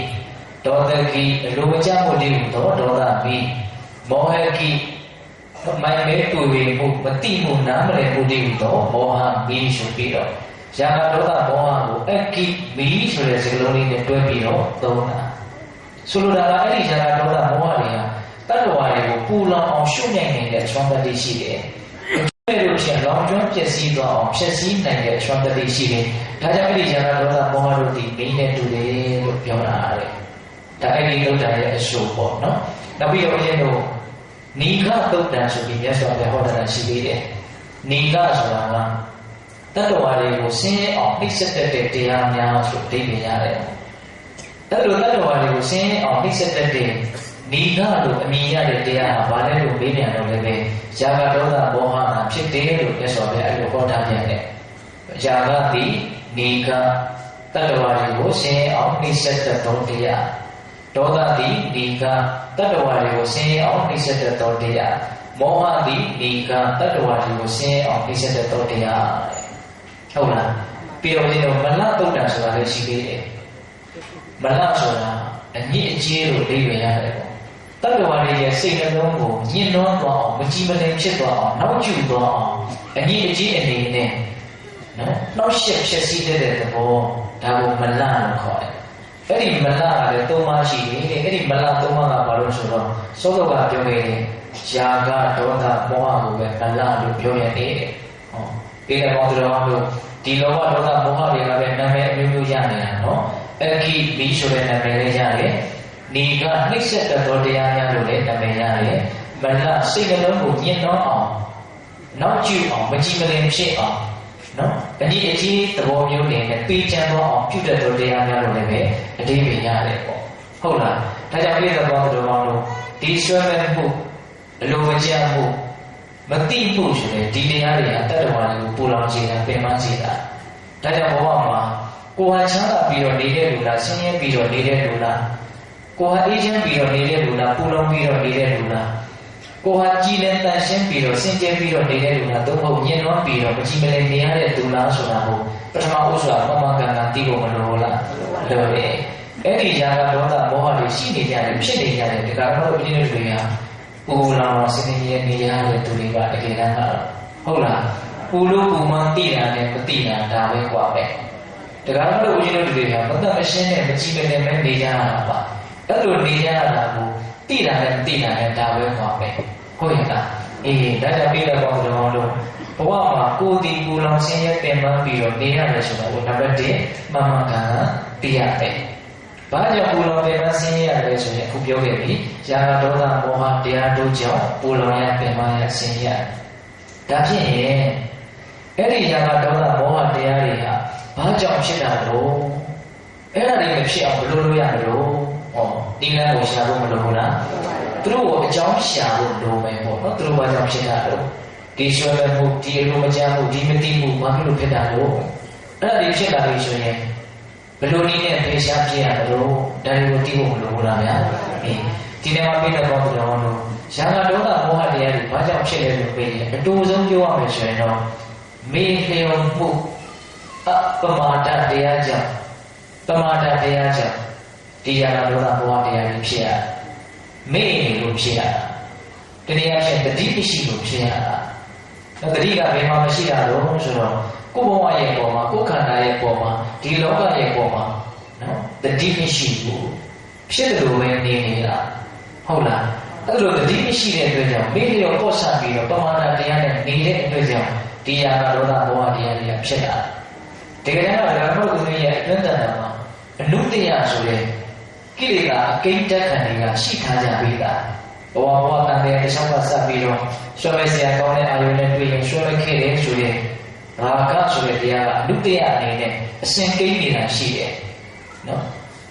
ဒေါသကိအလိုမကျမှုတည်ဟူသောဒေါသမီးမောဟကိမိုင်မဲတူဝေမှုမတိမှုနားမလည်မှုတည်ဟူသောမောဟမီးဆိုပြီးတော့ယာကဒေါသမောဟကိုအကိမီးဆိုတဲ့စကားလုံးလေးနဲ့တွဲပြီးတော့သုံးတာဆိုလိုတာကအဲ့ဒီယာကဒေါသမောဟတွေကတတ္တဝါတွေကိုပူလောင်အောင်ရှုမြင်နေတဲ့အစွမ်းတတ္တိရှိတယ်အဲ့လိုချင်းလောင်ကျွမ်းပျက်စီးသွားအောင်ဖြည့်ဆည်းနိုင်တဲ့အစွမ်းတတ္တိရှိတယ်ဒါကြောင့်အဲ့ဒီယာကဒေါသမောဟတို့ဒီမင်းနဲ့တူတယ်လို့ပြောတာတဲ့ဒါအဲ့ဒီသုတ်တန်ရဲ့အဆိုပေါ့နော်နောက်ပြီးတော့ဦးဇင်းတို့နိဂသုတ်တန်ဆိုပြီးမြတ်စွာဘုရားဟောတာရှိသေးတယ်နိဂဆိုတာကတတ္တဝါတွေကိုဆင်းရဲအောင်နှိစ္စတတ်တဲ့တရားများဆိုအဓိပ္ပာယ်ရတယ်အဲ့လိုတတ္တဝါတွေကိုဆင်းရဲအောင်နှိစ္စတတ်တဲ့နိဂလို့အမည်ရတဲ့တရားဟာဘာလဲလို့မေးပြန်တော့လည်းပဲယာကဒေါသမောဟနာဖြစ်တယ်လို့မြတ်စွာဘုရားအဲ့လိုဟောထားပြန်တယ်ယာကတိနိဂတတ္တဝါတွေကိုဆင်းရဲအောင်နှိစ္စတတ်သောတရားဒေါသတိနိဂတတ္တဝါတွေကိုဆင်းရဲအောင်နှိစ္စတတ်သောတရားမောဟတိနိဂတတ္တဝါတွေကိုဆင်းရဲအောင်နှိစ္စတတ်သောတရားဟုတ်လားပြီးတော့ဒီတော့မလတုတ်တန်ဆိုတာလည်းရှိသေးတယ်မလဆိုတာအညစ်အကြေးလို့သိရရတယ်တတ္တဝါတွေရဲ့စိတ်နှလုံးကိုညှဉ်းနှွမ်းသွားအောင်မကြည်မလင်ဖြစ်သွားအောင်နောက်ကျသွားအောင်အညစ်အကြေးအနေနဲ့နော်နောက်ရှက်ဖြစ်စီတဲ့သဘောဒါကိုမလလို့ခေါ်တယ်အဲ့ဒီမလကလည်းသုံးပါးရှိတယ်အဲ့ဒီမလသုံးပါးကဘာလို့ဆိုတော့စောစောကပြောခဲ့တဲ့ယာကဒေါသမောဟကိုပဲမလလို့ပြောရတယ်ဟောဒီတော့တို့ဒီလောဘဒေါသမောဟတွေကလည်းနာမည်အမျိုးမျိုးရနေတာနော်အခိဘီဆိုတဲ့နာမည်လေးရတယ်နေကနှိစ္စတတ်သောတရားများလို့လည်းနာမည်ရတယ်မလစိတ်နှလုံးကိုညှဉ်းနှောအောင်နောက်ကျအောင်မကြည်မလင်ဖြစ်အောင်နော်အဒီအကြီးသဘောမျိုးနဲ့ပေးချမ်းသွားအောင်ပြုတတ်သောတရားများလို့လည်းပဲအဓိပ္ပာယ်ရတယ်ပေါ့ဟုတ်လားဒါကြောင့်ပြည့်စုံသောတော်တော်တို့ဒီဆွဲမဲ့မှုအလိုမကျမှုမတိမှုဆိုတဲ့ဒီတရားတွေကတတ္တဝါတွေကိုပူလောင်စေတာပင်ပန်းစေတာဒါကြောင့်ဘဝမှာကိုယ်ဟာချမ်းသာပြီးတော့နေတဲ့လူလားဆင်းရဲပြီးတော့နေတဲ့လူလားကိုယ်ဟာအေးချမ်းပြီးတော့နေတဲ့လူလားပူလောင်ပြီးတော့နေတဲ့လူလားကိုယ်ဟာကြည်လင်တန်ရှင်းပြီးတော့စင်ကြယ်ပြီးတော့နေတဲ့လူလားသို့မဟုတ်ညှဉ်းနှွမ်းပြီးတော့မကြည်မလင်နေရတဲ့သူလားဆိုတာကိုပထမဥစ္စာမမကန်ကန်သိဖို့မလိုလားလိုတယ်အဲ့ဒီယာကဒေါသမောဟတွေရှိနေကြတယ်ဖြစ်နေကြတယ်ဒီကတော့ပြင်းနေတွေကပူလောင်စင်ကြယ်နေရတဲ့သူတွေကတကယ်တမ်းကတော့ဟုတ်လားပူလို့ပူမှသိတာနဲ့မသိတာဒါပဲกว่าပဲဒါကတော့ဦးဇင်းတို့တွေကမသက်မရှင်းနဲ့မကြည်မလင်ပဲနေကြရတာပါအဲ့လိုနေကြရတာကိုသိတာနဲ့မသိတာနဲ့ဒါပဲกว่าပဲဟုတ်ရဲ့လားအေးဒါကြောင့်ပြည်တော်ကောင်းတော်တို့ဘဝမှာကိုယ်တည်ကိုယ်လောင်ဆင်းရဲပင်ပန်းပြီးတော့နေရတယ်ဆိုတာကိုနံပါတ်1မှန်မှန်ကန်ကန်သိရတယ်။ဘာကြောင့်ကိုယ်လောင်ပင်ပန်းဆင်းရဲရလဲဆိုရင်အခုပြောခဲ့ပြီ။ယာဒေါသမောဟတရားတို့ကြောင့်ကိုယ်လောင်ရပင်ပန်းရဆင်းရဲ။ဒါဖြစ်ရင်အဲ့ဒီယာဒေါသမောဟတရားတွေဟာဘာကြောင့်ဖြစ်တာလို့အဲ့ဒါတွေမဖြစ်အောင်ဘယ်လိုလုပ်ရမလို့ဟောဒီလမ်းကိုရှာဖို့မလိုဘူးလားသူတို့ကိုအကြောင်းရှာဖို့လိုမယ်ပေါ့နော်သူတို့ဘာကြောင့်ဖြစ်တာလို့ဒီဆွဲမဲ့မှုဒီအလိုမကျမှုဒီမတိမှုဘာဖြစ်လို့ဖြစ်တာလို့ အဲ့ဒါဒီဖြစ်လာပြီဆိုရင်ဘယ်လိုနည်းနဲ့ဖေရှားပြရမလို့ဒါတွေကိုသိဖို့မလိုဘူးလားဗျာဒီနေ့မှာပြတဲ့ကောင်းတဲ့တော်တို့ရာဂဒေါသမောဟတရားတွေဘာကြောင့်ဖြစ်လဲလို့ပြောရင်အတူဆုံးပြောရမယ်ဆိုရင်တော့မေ့လျော်မှုပမာဒတရားကြောင့်ပမာဒတရားကြောင့်ဒီရာဂဒေါသမောဟတရားတွေဖြစ်ရမေ့နေလို့ဖြစ်ရတနည်းအားဖြင့်တတိမရှိလို့ဖြစ်ရတာတတိကဘယ်မှာမရှိတာလို့ဆိုတော့ကိုယ်ဘဝရဲ့ပေါ်မှာကိုယ်ခန္ဓာရဲ့ပေါ်မှာဒီလောကရဲ့ပေါ်မှာနော်တတိမရှိဘူးဖြစ်တယ်လို့ပဲနေနေတာဟုတ်လားအဲ့လိုတတိမရှိတဲ့အတွက်ကြောင့်မိလျော်ပေါ့ဆပြီးတော့ပမာဏတရားနဲ့နေတဲ့အတွက်ကြောင့်ဒီရာဂဒေါသမောဟတရားတွေကဖြစ်တာတကယ်တော့ဓမ္မဥဒ္ဒရဲ့အတွင်းတန်တာမှာအနုတ္တယဆိုတဲ့ကိလေသာအကိဋ္ဌခံတွေကရှိထားကြပြီးသားဘဝဘဝတန်တဲ့တစ်ချောင်းကစပြီးတော့ရွှေမဲ့စရာကောင်းတဲ့အာယုန်နဲ့တွေ့ရင်ရွှေမဲ့ခဲ့တယ်ဆိုရင်ရာဂဆိုတဲ့တရားကအနုတ္တယအနေနဲ့အစဉ်ကိန်းနေတာရှိတယ်နော်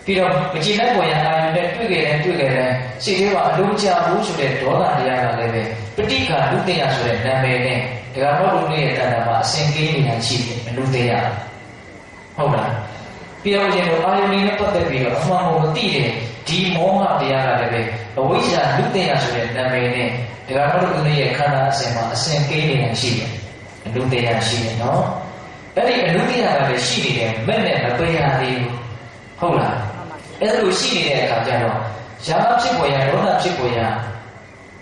ပြီးတော့မကြည်တဲ့ပေါ်ရအာယုန်နဲ့တွေ့ခဲ့တဲ့စိတ်ထဲမှာအလုံးချဘူးဆိုတဲ့ဒေါသတရားကလည်းပဲပဋိက္ခာနုတ္တယဆိုတဲ့နာမည်နဲ့ဒကာမောတို့ရဲ့တဏ္ဍာမှာအစဉ်ကိန်းနေတာရှိတယ်အနုတ္တယဟုတ်လားပြီးတော့ကျွန်တော်အာယုန်နဲ့ပတ်သက်ပြီးတော့အမှန်ကိုမသိတဲ့ဒီမောဟတရားကလည်းပဲအဝိဇ္ဇာနုတ္တယဆိုတဲ့နာမည်နဲ့ဒကာမောတို့ရဲ့ခန္ဓာအစဉ်မှာအစဉ်ကိန်းနေတာရှိတယ်အနုတ္တယရှိတယ်နော်အဲ့ဒီအနုတ္တယကလည်းရှိနေတယ်မဲ့နဲ့မပယ်ရသေးဘူးဟုတ်လားအဲ့လိုရှိနေတဲ့အခါကျတော့ရာဂဖြစ်ပေါ်ရဒေါသဖြစ်ပေါ်ရ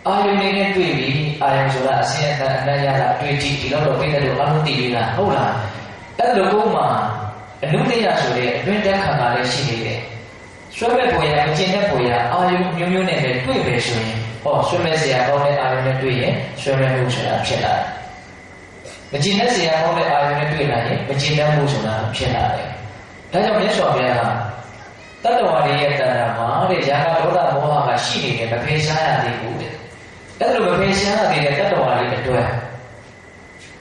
အာယုန်နဲ့တွေ့ပြီးအာယုန်ဆိုတာအစဉ်အတန်အနရတာအတွေ့အထိဒီတော့ပြည့်တဲ့လို့အလုံးသိပြီလားဟုတ်လားအဲ့လိုကိုမှအနုတ္တယဆိုတဲ့အတွင်းတန်းခန္ဓာလည်းရှိနေတယ်ဆွဲမဲ့ပေါ်ရအကျဉ်းတဲ့ပေါ်ရအာယုန်မျိုးမျိုးနဲ့လည်းတွေ့ပဲဆိုရင်ဟောဆွဲမဲ့စရာကောင်းတဲ့အာယုန်နဲ့တွေ့ရင်ဆွဲမဲ့မှုဆိုတာဖြစ်လာတယ်မကျင်တဲ့စရာကောင်းတဲ့အာယုန်နဲ့တွေ့လာရင်မကျင်တဲ့မှုဆိုတာဖြစ်လာတယ်ဒါကြောင့်မြတ်စွာဘုရားကတတ္တဝါတွေရဲ့တဏ္ဍာမှာတဲ့ရာဂဒေါသမောဟကရှိနေတယ်မဖယ်ရှားရသေးဘူးတဲ့အဲ့လိုမဖယ်ရှားရသေးတဲ့တတ္တဝါတွေအတွက်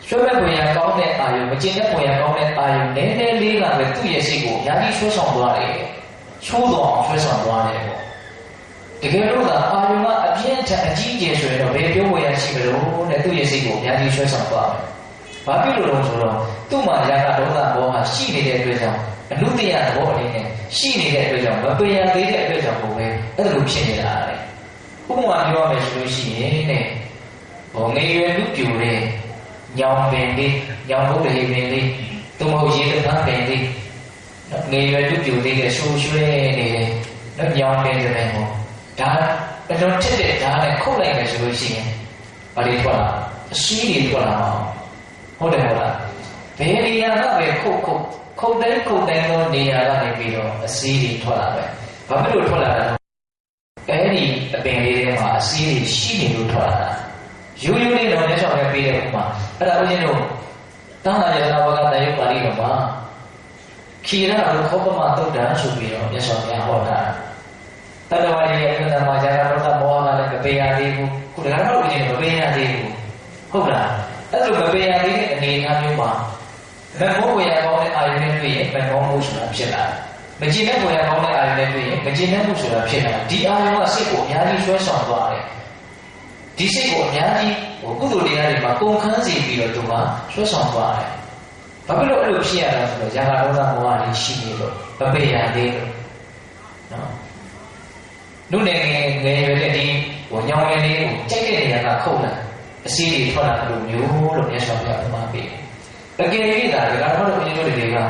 ဆွဲမဲ့ပွင့်ရကောင်းတဲ့အာယုမကျင်တဲ့ပွင့်ရကောင်းတဲ့အာယုနည်းနည်းလေးကပဲသူ့ရဲ့စိတ်ကိုယာတိဆွဲဆောင်သွားတယ်ချိုးတော်ဆွဲဆောင်သွားတယ်ပေါ့တကယ်လို့သာအာယုကအပြင်းထန်အကြီးကျယ်ဆိုရင်တော့ဘယ်ပြောဝရရှိမလို့တဲ့သူ့ရဲ့စိတ်ကိုယာတိဆွဲဆောင်သွားတယ်ဘာဖြစ်လို့လဲဆိုတော့သူ့မှာရာဂဒေါသမောဟရှိနေတဲ့အတွက်ကြောင့်အနုတ္တယသဘောအနေနဲ့ရှိနေတဲ့အတွက်ကြောင့်မပယ်ရသေးတဲ့အတွက်ကြောင့်ကိုပဲအဲ့လိုဖြစ်နေတာလေဥပမာပြောရမယ်ဆိုလို့ရှိရင်တဲ့ဟောငယ်ရွယ်လူပြိုတဲ့ညောင်ပင်လေးညောင်ဘုဒ္ဓဟိပင်လေးသူမဟုတ်ရေတပန်းပင်လေးငယ်ရွယ်လူပြိုသေးတဲ့ရှူရွှဲနေတဲ့ညောင်ပင်တွေပဲဟောဒါအလုံးထက်တဲ့ဓာတ်နဲ့ခုတ်လိုက်မယ်ဆိုလို့ရှိရင်ဘာတွေထွက်လာအရှိတွေထွက်လာမှာဟုတ်တယ်ဟုတ်လားဘယ်နေရာကပဲခုတ်တိုင်းသောနေရာကနေပြီးတော့အစီးတွေထွက်လာပဲဘာဖြစ်လို့ထွက်လာတာလဲအဲ့ဒီအပင်လေးထဲမှာအစီးတွေရှိနေလို့ထွက်လာတာရိုးရိုးလေးတော့လက်ဆောင်ပဲပေးတဲ့ဥမာအဲ့ဒါဦးဇင်းတို့တန်ခါရတာဝကတယုတ်ပါဠိတော်မှာခိရလို့ခောပမသုတ်တံဆိုပြီးတော့လက်ဆောင်ပြန်ဟောတာတတ္တဝါရဲ့အမှန်မှာဇာတာဒေါသမောဟကလည်းမပေးရသေးဘူးခုတခါတော့ဦးဇင်းမပေးရသေးဘူးဟုတ်လားအဲ့လိုမပေးရသေးတဲ့အနေအထားမျိုးမှာမမောဝေယကောင်းတဲ့အာယုန်နဲ့တွေ့ရင်မမောမှုဆိုတာဖြစ်လာတယ်။မကျင်တဲ့ဝေယကောင်းတဲ့အာယုန်နဲ့တွေ့ရင်မကျင်တဲ့မှုဆိုတာဖြစ်လာတယ်။ဒီအာယုန်ကစိတ်ကိုအများကြီးဆွဲဆောင်သွားတယ်။ဒီစိတ်ကိုအများကြီးကုသိုလ်တရားတွေမှာကုန်ခန်းစီပြီးတော့သူကဆွဲဆောင်သွားတယ်။ဘာဖြစ်လို့အဲ့လိုဖြစ်ရလဲဆိုတော့ဇာတာဒေါသမောဟတွေရှိနေလို့မပေရသေးလို့နော်။နုနယ်ငယ်ရွယ်တဲ့ဒီညောင်ငယ်လေးကိုကြိုက်တဲ့နေရာကခုတ်လာအစီးတွေထွက်လာလို့မျိုးလို့မြတ်စွာဘုရားဥပမာပေးတယ်တကယ်ကြီးတာဒီကတော့ဘုရားတို့တွေကရာ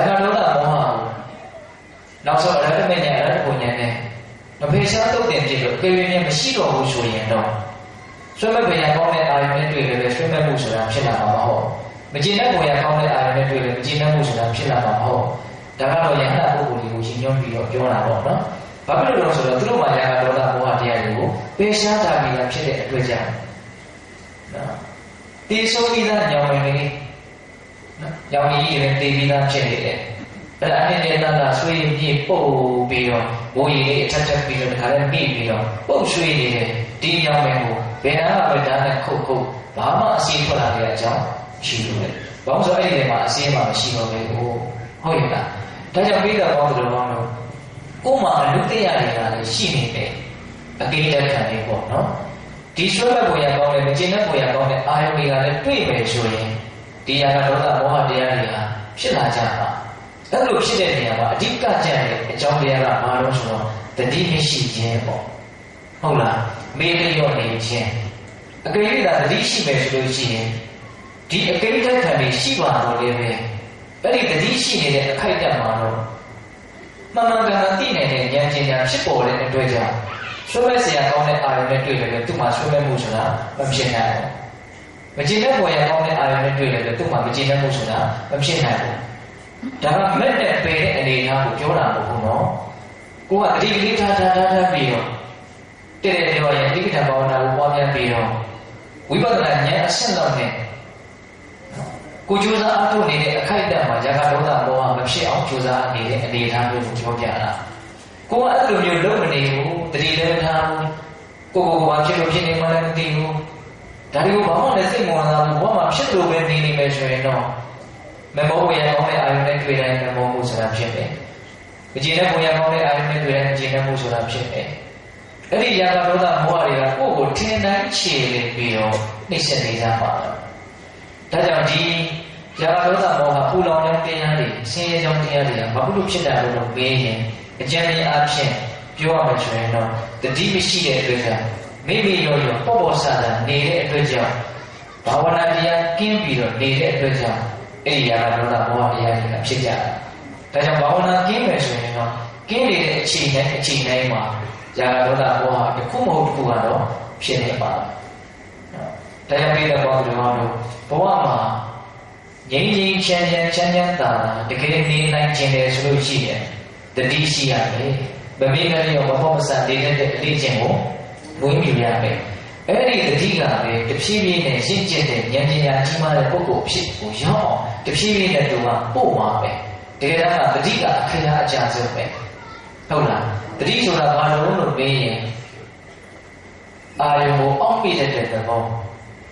ဂဒေါသမောဟကိုနောက်ဆုံးအရဟတမေညာအရဟတဘုံညာနဲ့မဖေရှားတုတ်တင်ဖြစ်လို့ပေရင်းနဲ့မရှိတော့ဘူးဆိုရင်တော့ဆွေးမဲ့ဘုရားကောင်းတဲ့အာယုန်နဲ့တွေ့တယ်ပဲဆွေးမဲ့မှုဆိုတာဖြစ်လာမှာမဟုတ်မကျင်တဲ့ဘုရားကောင်းတဲ့အာယုန်နဲ့တွေ့တယ်မကျင်တဲ့မှုဆိုတာဖြစ်လာမှာမဟုတ်ဒါကတော့ယဟန္တာပုဂ္ဂိုလ်တွေကိုရှင်းညွှန်းပြီးတော့ပြောတာပေါ့နော်ဘာဖြစ်လို့လဲဆိုတော့သူတို့မှာရာဂဒေါသမောဟတရားတွေကိုပေရှားတာပြီးတာဖြစ်တဲ့အတွက်ကြောင့်နော်တေဆုံးပြီးသားညောင်ဝင်လေးညောင်ကြီးတွေတေးပြီးသားဖြစ်နေတယ်အဲ့ဒါအနေနဲ့သာဆွေးပြေပုတ်ပြီးတော့ဘိုးကြီးလေးအထက်ထပ်ပြီးတော့တခါလည်းပြီးပြီးတော့ပုတ်ဆွေးနေတယ်ဒီညောင်ဝင်ကိုဘယ်နာကပဲဓာတ်နဲ့ခုတ်ဘာမှအစီထွက်လာတဲ့အကြောင်းရှိလို့လေဘာလို့ဆိုအဲ့ဒီမှာအစီမှမရှိတော့ဘူးဟုတ်ရဲ့လားဒါကြောင့်ပြီးတော့ဘောတော်ကောင်းလို့ကို့မှာအလုတရားတွေကလည်းရှိနေတယ်အကိဋ္ဌခံနေပေါ့နော်ဒီဆွဲမဲ့ပုံရကောင်းတယ်မကျင်တဲ့ပုံရကောင်းတဲ့အာယုန်တွေကလည်းတွေ့မယ်ဆိုရင်ဒီရာဂဒေါသမောဟတရားတွေက ဖြစ်လာကြပါအဲ့လိုဖြစ်တဲ့နေရာမှာအဓိကကြတဲ့အကြောင်းတရားကဘာလို့ဆိုတော့တတိမရှိခြင်းပေါ့ဟုတ်လားမေ့လျော့နေခြင်းအကယ်၍သာတတိရှိမယ်ဆိုလို့ရှိရင်ဒီအကိဋ္ဌခံတွေရှိပါတော့လေပဲအဲ့ဒီတတိရှိနေတဲ့အခိုက်အတန့်မှာတော့မှန်မှန်ကန်ကန်သိနိုင်တဲ့ဉာဏ်ပညာဖြစ်ပေါ်တဲ့အတွက်ကြောင့်ဆွေးမဲ့ဆရာကောင်းတဲ့အာရုံနဲ့တွေ့တယ်လေသူ့မှာဆွေးမဲ့မှုဆိုတာမဖြစ်နိုင်ဘူးမကျင်တဲ့ပေါ်ရကောင်းတဲ့အာရုံနဲ့တွေ့တယ်လေသူ့မှာမကျင်တဲ့မှုဆိုတာမဖြစ်နိုင်ဘူးဒါကမဲ့နဲ့ပယ်တဲ့အနေအထားကိုပြောတာမဟုတ်ဘူးနော်ကိုကတတိကိဋ္ဌထားပြီးတော့တဲ့ပြောရင်တိဋ္ဌဘာဝနာကိုပွားများပြီးတော့ဝိပဿနာဉာဏ်အဆင့်လောက်နဲ့ကိုကြိုးစားအထုတ်နေတဲ့အခိုက်အတန့်မှာဇာကဒေါသမောဟမဖြစ်အောင်ကြိုးစားနေတဲ့အနေအထားမျိုးကိုပြောပြတာကိုကအဲ့လိုမျိုးလုပ်မနေဘူးတတိလည်းမထားဘူးကိုဘာဖြစ်လို့ဖြစ်နေမှလည်းမသိဘူးဒါတွေကိုဘာမှလည်းသိမှမလာဘူးဘာမှဖြစ်လို့ပဲနေနေမယ်ဆိုရင်တော့မမောဝေယကောင်းတဲ့အာယုန်နဲ့တွေ့တိုင်းမမောမှုဆိုတာဖြစ်တယ်မကျေနပ်ဝေယကောင်းတဲ့အာယုန်နဲ့တွေ့တိုင်းမကျေနပ်မှုဆိုတာဖြစ်တယ်အဲ့ဒီဇာကဒေါသမောဟတွေကကိုယ့်ကိုထင်တိုင်းခြေလေပြီးတော့နှိမ့်ဆက်နေကြပါတော့ဒါကြောင့်ဒီဇာကဒေါသမောဟပူလောင်တဲ့တရားတွေဆင်းရဲကြောင်းတရားတွေကဘာလို့ဖြစ်တာလို့မေးရင်အကျဉ်းချင်းအဖြစ်ပြောရမယ်ဆိုရင်တော့တတိမရှိတဲ့အတွက်ကြောင့်မိမိရောပေါ့ဆာနေတဲ့အတွက်ကြောင့်ဘာဝနာတရားကင်းပြီးတော့နေတဲ့အတွက်ကြောင့်အဲ့ဒီဇာကဒေါသမောဟတရားတွေဖြစ်ကြတာဒါကြောင့်ဘာဝနာကင်းမယ်ဆိုရင်တော့ကင်းနေတဲ့အချိန်တိုင်းမှာဇာကဒေါသမောဟတစ်ခုမဟုတ်တစ်ခုကတော့ဖြစ်နေပါဒါကြောင့်ဒီတော့ဘုရားတို့ဘဝမှာငြိမ်းချမ်းသာတကယ်နေနိုင်ခြင်းလေဆိုလို့ရှိရင်တတိရှိရတယ်ဗမေကလေးရောမဟုတ်မဆန်တဲ့အလေးချင်းကိုဝင်းမြူရမယ်အဲ့ဒီတတိကပဲတဖြည်းဖြည်းနဲ့ရှင်းကျက်တဲ့ဉာဏ်ပညာကြီးမားတဲ့ပုဂ္ဂိုလ်ဖြစ်ကိုရောက်အောင်တဖြည်းဖြည်းနဲ့သူကပို့မှာပဲတကယ်တော့တတိကအခရာအကျဆုံးပဲဟုတ်လားတတိဆိုတာဘာလို့မေးရင်အာယုံကိုအောက်ပြတဲ့သဘော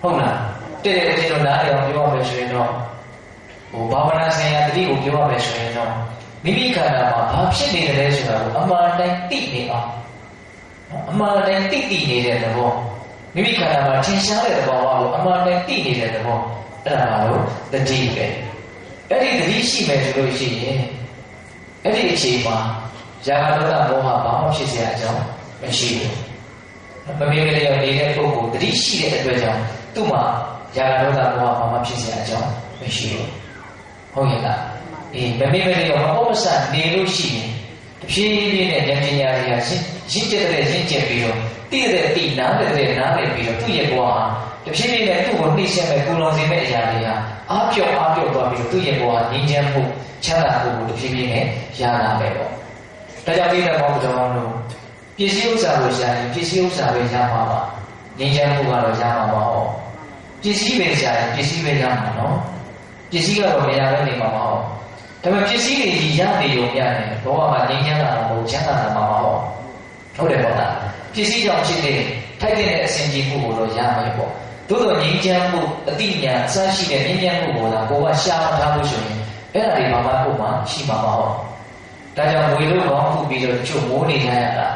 ဟုတ်လားတဲ့တဲ့ကျွန်တော်နားရအောင်ပြောရမယ်ဆိုရင်တော့ဘာဝနာဆိုင်ရာတတိကိုပြောရမယ်ဆိုရင်တော့မိမိခန္ဓာမှာဘာဖြစ်နေတယ်လဲဆိုတာကိုအမှန်တိုင်းသိနေအောင်အမှန်တိုင်းသိနေတဲ့သဘောမိမိခန္ဓာမှာထင်ရှားတဲ့သဘောကိုအမှန်တိုင်းသိနေတဲ့သဘောအဲ့ဒါကတော့တတိပဲအဲ့ဒီတတိရှိမယ်ဆိုလို့ရှိရင်အဲ့ဒီအချိန်မှာဇာကဒေါသမောဟဘာမှဖြစ်เสียအကြောင်းမရှိဘူးမမေကလေးရောနေတဲ့ပုဂ္ဂိုလ်တတိရှိတဲ့အတွက်ကြောင့်သူ့မှာဇာကဒေါသမောဟဘာမှဖြစ်เสียအကြောင်းမရှိဘူးဟုတ်ရဲ့လားမမေကလေးရောမဟုတ်မဆန်နေလို့ရှိရင်တဖြည်းဖြည်းနဲ့ဉာဏ်ပညာတွေကရှင်းကျက်ပြီးတော့တည်တဲ့တိနားတဲ့ပြီးတော့သူ့ရဲ့ဘဝဟာတဖြည်းဖြည်းနဲ့သူ့ကိုနှိမ့်ဆက်မဲ့ကုလွန်စေမဲ့အရာတွေကအားပြော့သွားပြီးတော့သူ့ရဲ့ဘဝငြိမ်းချမ်းမှုချမ်းသာမှုကိုတဖြည်းဖြည်းနဲ့ရလာမယ်ပေါ့ဒါကြောင့်ဒီတဲ့ဘောင်းတော်တို့ပစ္စည်းဥစ္စာကိုရှာရင်ပစ္စည်းဥစ္စာပဲရမှာပါငြိမ်းချမ်းမှုကတော့ရမှာပါဟောပစ္စည်းပဲရှာရင်ပစ္စည်းပဲရမှာနော်ပစ္စည်းကတော့မရဘဲနေမှာပါဟောဒါပေမဲ့ပစ္စည်းတွေကြီးရနေုံရတယ်ဘောကငြိမ်းချမ်းတာမဟုတ်ချမ်းသာတာမှာပါဟောဟုတ်တယ်ပေါ့လားပစ္စည်းကြောင့်ဖြစ်တဲ့ထိုက်တဲ့အစဉ်ကြီးမှုကိုတော့ရမယ်ပေါ့သို့တော်ငြိမ်းချမ်းမှုအတိညာအစရှိတဲ့ဉာဏ်မှုကိုသာကိုကရှားထားလို့ဆိုရင်အဲ့ဒါတွေဘာမှပုံမှန်ရှိမှာမဟုတ်ဒါကြောင့်ဝေလို့ကောင်းခုပြီးတော့ချုပ်မိုးနေကြရတာ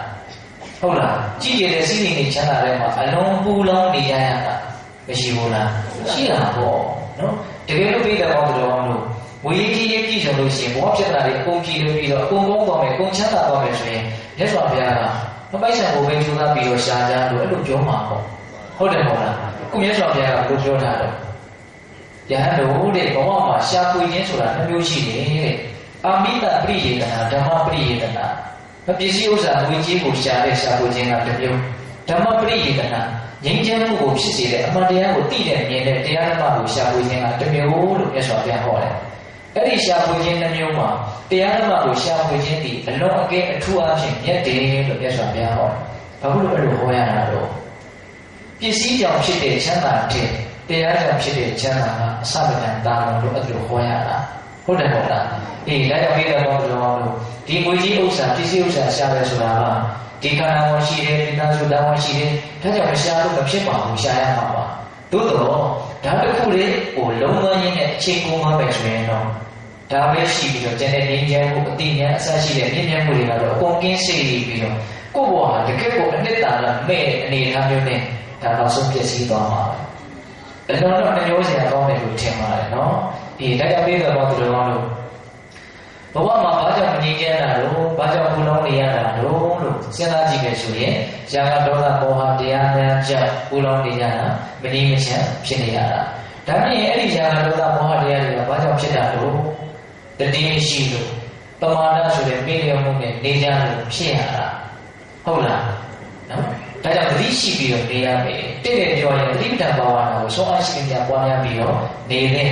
ဟုတ်လားကြည့်ရတဲ့စိတ်နေချမ်းသာတဲ့မှာအလုံးပူလောင်နေရတာမရှိဘူးလားရှိတာပေါ့နော်တကယ်လို့ပြီးတဲ့ဘောင်းတော်တို့ဝေကြီးရေးကြည့်ကြလို့ရှိရင်ဘောဖြစ်တာတွေအကုန်ကြည့်လို့ပြီးတော့အကုန်ကောင်းသွားမယ်အကုန်ချမ်းသာသွားမယ်ဆိုရင်မြတ်စွာဘုရားကမပိုက်ဆံကိုပဲကျိုးသားပြီးတော့ရှားကြလို့အဲ့လိုပြောမှာပေါ့ဟုတ်တယ်မဟုတ်လားခုမြတ်စွာဘုရားကဘယ်လိုပြောထားတော့ယဟန်တို့တဲ့ဘဝမှာရှားပွေခြင်းဆိုတာနှမျိုးရှိတယ်တဲ့အာမိတပရိယေတနာဓမ္မပရိယေတနာမပစ္စည်းဥစ္စာဝေကြီးကိုရှားတဲ့ရှားပွေခြင်းကတစ်မျိုးဓမ္မပရိယေတနာငြိမ်းချမ်းမှုကိုဖြစ်စေတဲ့အမှန်တရားကိုသိတဲ့မြင်တဲ့တရားဓမ္မကိုရှားပွေခြင်းကတစ်မျိုးလို့မြတ်စွာဘုရားဟောတယ်အဲ့ဒီရှားပွေခြင်းတစ်မျိုးမှာတရားဓမ္မကိုရှားပွေခြင်းဒီအလုံးအကဲအထူးအဖြစ်မြတ်တယ်လို့မြတ်စွာဘုရားဟောတယ်ဘာလို့အဲ့လိုဟောရတာတော့ပစ္စည်းကြောင့်ဖြစ်တဲ့ချမ်းသာတဲ့တရားကြောင့်ဖြစ်တဲ့ချမ်းသာကအစပဒံတာလို့အဲ့လိုဟောရတာဟုတ်တယ်ပေါ့လားအေးဒါကြောင့်ပြီးတော့လို့ဒီငွေကြီးဥစ္စာပစ္စည်းဥစ္စာရှားပဲဆိုတာကဒီခန္ဓာဝင်ရှိတယ်ဒီနာစုတာဝင်ရှိတယ်ဒါကြောင့်မရှားလို့မဖြစ်ပါဘူးရှားရမှာပါသို့တော့ဒါတစ်ခုလေးဟိုလုံးဝရင်းနဲ့အချိန်ကုန်မှပဲဆိုရင်တော့ဒါပဲရှိပြီးတော့ကျန်တဲ့ဉာဏ်ဉာဏ်ကိုအတိညာအစရှိတဲ့ဉာဏ်ဉာဏ်မှုတွေကတော့အကုန်ကင်းစိတ်ပြီးတော့ကိုယ့်ဘဝဟာတကယ့်ကိုအနှစ်သာရမဲ့အနေအထားမျိုးနဲ့ဒါတော့ဆုံးပြည့်စည်သွားမှာပဲအလုံးတော့နှမျိုးစရာကောင်းတယ်လို့ထင်ပါတယ်နော် ဒါကြောင့်ပြီးတော့သူတော်လို့ဘဝမှာဘာကြောင့်မငြိမ်းချမ်းတာလို့ဘာကြောင့်ပူလောင်နေရတာလို့စဉ်းစားကြည့်မယ်ဆိုရင်ဇာကဒေါသမောဟတရားများကြောင့်ပူလောင်နေရတာမငြိမ်းမချမ်းဖြစ်နေရတာဒါပြင်အဲ့ဒီဇာကဒေါသမောဟတရားတွေကဘာကြောင့်ဖြစ်တာလို့တတိရှိလို့ပမာဒဆိုတဲ့မိလျော်မှုနဲ့နေကြလို့ဖြစ်ရတာဟုတ်လားနော်ဒါကြောင့်တတိရှိပြီးတော့နေရမယ်တည့်တည့်ပြောရင်တတိပဋ္ဌာန်ဘာဝနာကိုဆုံးအားရှိနေပွားများပြီးတော့နေတဲ့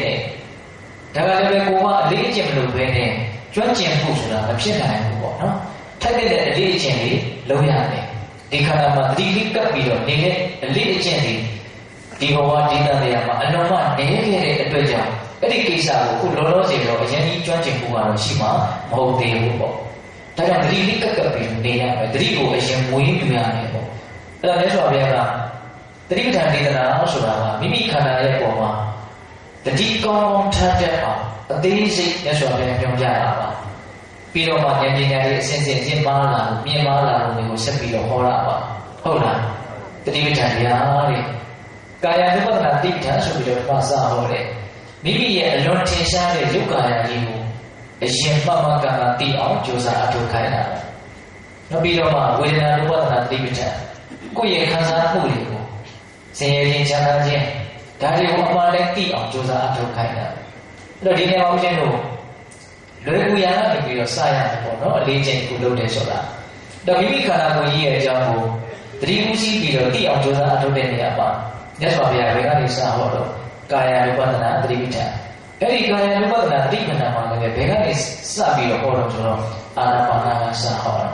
ဒါကလည်းကိုကအလေးအကျင့်မလုပ်ဘဲနဲ့ကျွမ်းကျင်မှုဆိုတာမဖြစ်နိုင်ဘူးပေါ့နော်ထိုက်တဲ့အလေးအကျင့်လေးလုံးရတယ်ဒီခန္ဓာမှာတတိလေးကပ်ပြီးတော့နေတဲ့အလေးအကျင့်လေးဒီဘဝဒီတန်တရားမှာအလုံးမနေခဲ့တဲ့အတွက်ကြောင့်အဲ့ဒီကိစ္စကိုခုလောလောဆယ်တော့အရင်ကြီးကျွမ်းကျင်မှုကတော့ရှိမှာမဟုတ်သေးဘူးပေါ့ဒါကြောင့်တတိလေးကပ်ပြီးနေရမယ်တတိကိုအရင်မွေးယူရမယ်ပေါ့အဲ့ဒါလည်းဆိုပါဗျာကတတိပဋ္ဌာန်ဒေသနာဆိုတာကမိမိခန္ဓာရဲ့ပုံမှာတတိကောင်းထားတတ်အောင်အသေးစိတ်နဲ့ဆိုပြန်ပြောကြတာပါပြီးတော့မှဉာဏ်ပညာရေးအစဉ်စဉ်ကျင့်ပါလာမြင်ပါလာလို့ကိုဆက်ပြီးတော့ဟောတာပါဟုတ်လားတတိပဋ္ဌာန်တရားတဲ့ကာယ ानु ပဒနာတိဋ္ဌာန်ဆိုပြီးတော့ပါစဟောတယ်မိမိရဲ့အလွန်ထင်ရှားတဲ့ယုတ်ကာယကြီးကိုအရင်မှတ်မှတ်ကသိအောင်ကြိုးစားအထောက်ခိုင်းတာနောက်ပြီးတော့မှဝေဒနာ ानु ပဒနာတိဋ္ဌာန်ကိုယ့်ရဲ့ခံစားမှုတွေကိုဆင်းရဲခြင်းချမ်းသာခြင်းဒါတွေကိုအမှန်တည်းသိအောင်ကြိုးစားအထောက်ခိုင်းတာအဲ့တော့ဒီနေရာမှာဦးဇင်းတို့လွယ်ကူရလာပြီးတော့စရတယ်ပေါ့နော်အလေးချိန်ကိုလုပ်တယ်ဆိုတာတော့မိမိခန္ဓာကိုယ်ကြီးရဲ့အကြောင်းကိုသတိဥစည်းပြီးတော့သိအောင်ကြိုးစားအထောက်တဲ့နေရာမှာမြတ်စွာဘုရားဘယ်ကနေစဟောတော့ကာယ ानु ပဒနာသတိပဋ္ဌာန်အဲ့ဒီကာယ ानु ပဒနာသတိပဋ္ဌာန်မှာလည်းဘယ်ကနေစပြီးတော့ဟောတော့ဆိုတော့အာနာပါနာကစဟောတာ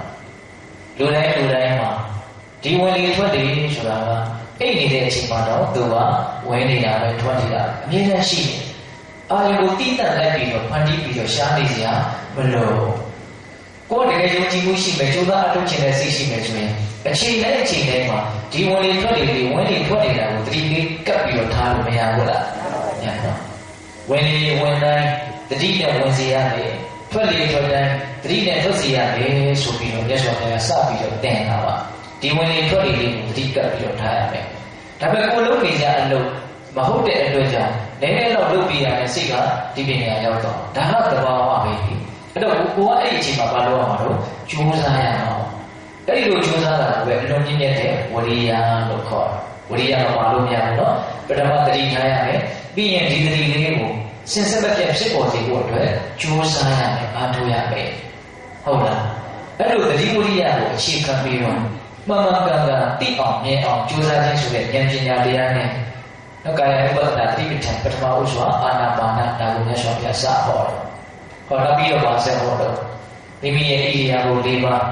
လူတိုင်းမှာဒီဝင်လေထွက်တယ်ဆိုတာကအဲ့ဒီတဲ့အချိန်မှာတော့သူကဝင်နေတာပဲထွက်နေတာအမြဲတမ်းရှိတယ်အာရုံကိုတိတတ်လိုက်ပြီးတော့ဖန်တီးပြီးတော့ရှားနေစရာမလိုကိုယ်တကယ်ယုံကြည်မှုရှိမယ်ကြိုးစားအထောက်ချင်တဲ့စိတ်ရှိမယ်ဆိုရင်အချိန်တိုင်းမှာဒီဝင်လေထွက်တယ်ဝင်လေထွက်နေတာကိုတတိလေးကပ်ပြီးတော့ထားလို့မရဘူးလားညတော့ဝင်လေဝင်တိုင်းတတိနဲ့ဝင်စီရတယ်ထွက်လေထွက်တိုင်းတတိနဲ့ထွက်စီရတယ်ဆိုပြီးတော့မြတ်စွာဘုရားစပြီးတော့တင်တာပါဒီဝင်လေထွက်လေလေးကိုတတိကပ်ပြီးတော့ထားရမယ်ဒါပေမဲ့ကိုလုံးနေကြအလုပ်မဟုတ်တဲ့အတွက်ကြောင့်နည်းနည်းတော့လုပ်ပြရမယ်စိတ်ကဒီပညာရောက်တော့ဒါကသဘာဝပဲအဲ့တော့ကိုကအဲ့ဒီအချိန်မှာဘာလုပ်ရမှာတော့ကြိုးစားရအောင်အဲ့ဒီလိုကြိုးစားတာပဲအလုံးပြည့်တဲ့ဝရိယလို့ခေါ်တယ်ဝရိယကဘာလို့မရဘူးเนาะပထမသတိထားရမယ်ပြီးရင်ဒီသတိလေးကိုစဉ်ဆက်မပြတ်ဖြစ်ပေါ်စေဖို့အတွက်ကြိုးစားရမယ်အားထုတ်ရမယ်ဟုတ်လားအဲ့လိုသတိဝရိယကိုအခြေခံပြီးတော့မှန်မှန်ကန်ကန်သိအောင်မြင်အောင်ကြိုးစားခြင်းဆိုတဲ့ဉာဏ်ပညာတရားနဲ့ကာယ ानु ပဒနာတိပဋ္ဌာန်ပထမဥစွာအာနာပါနဒါကိုမြတ်စွာဘုရားစဟောတယ်ဟောတော့ပြီးတော့ပါဆက်ဟောတော့မိမိရဲ့ဣရိယာပု၄ပါး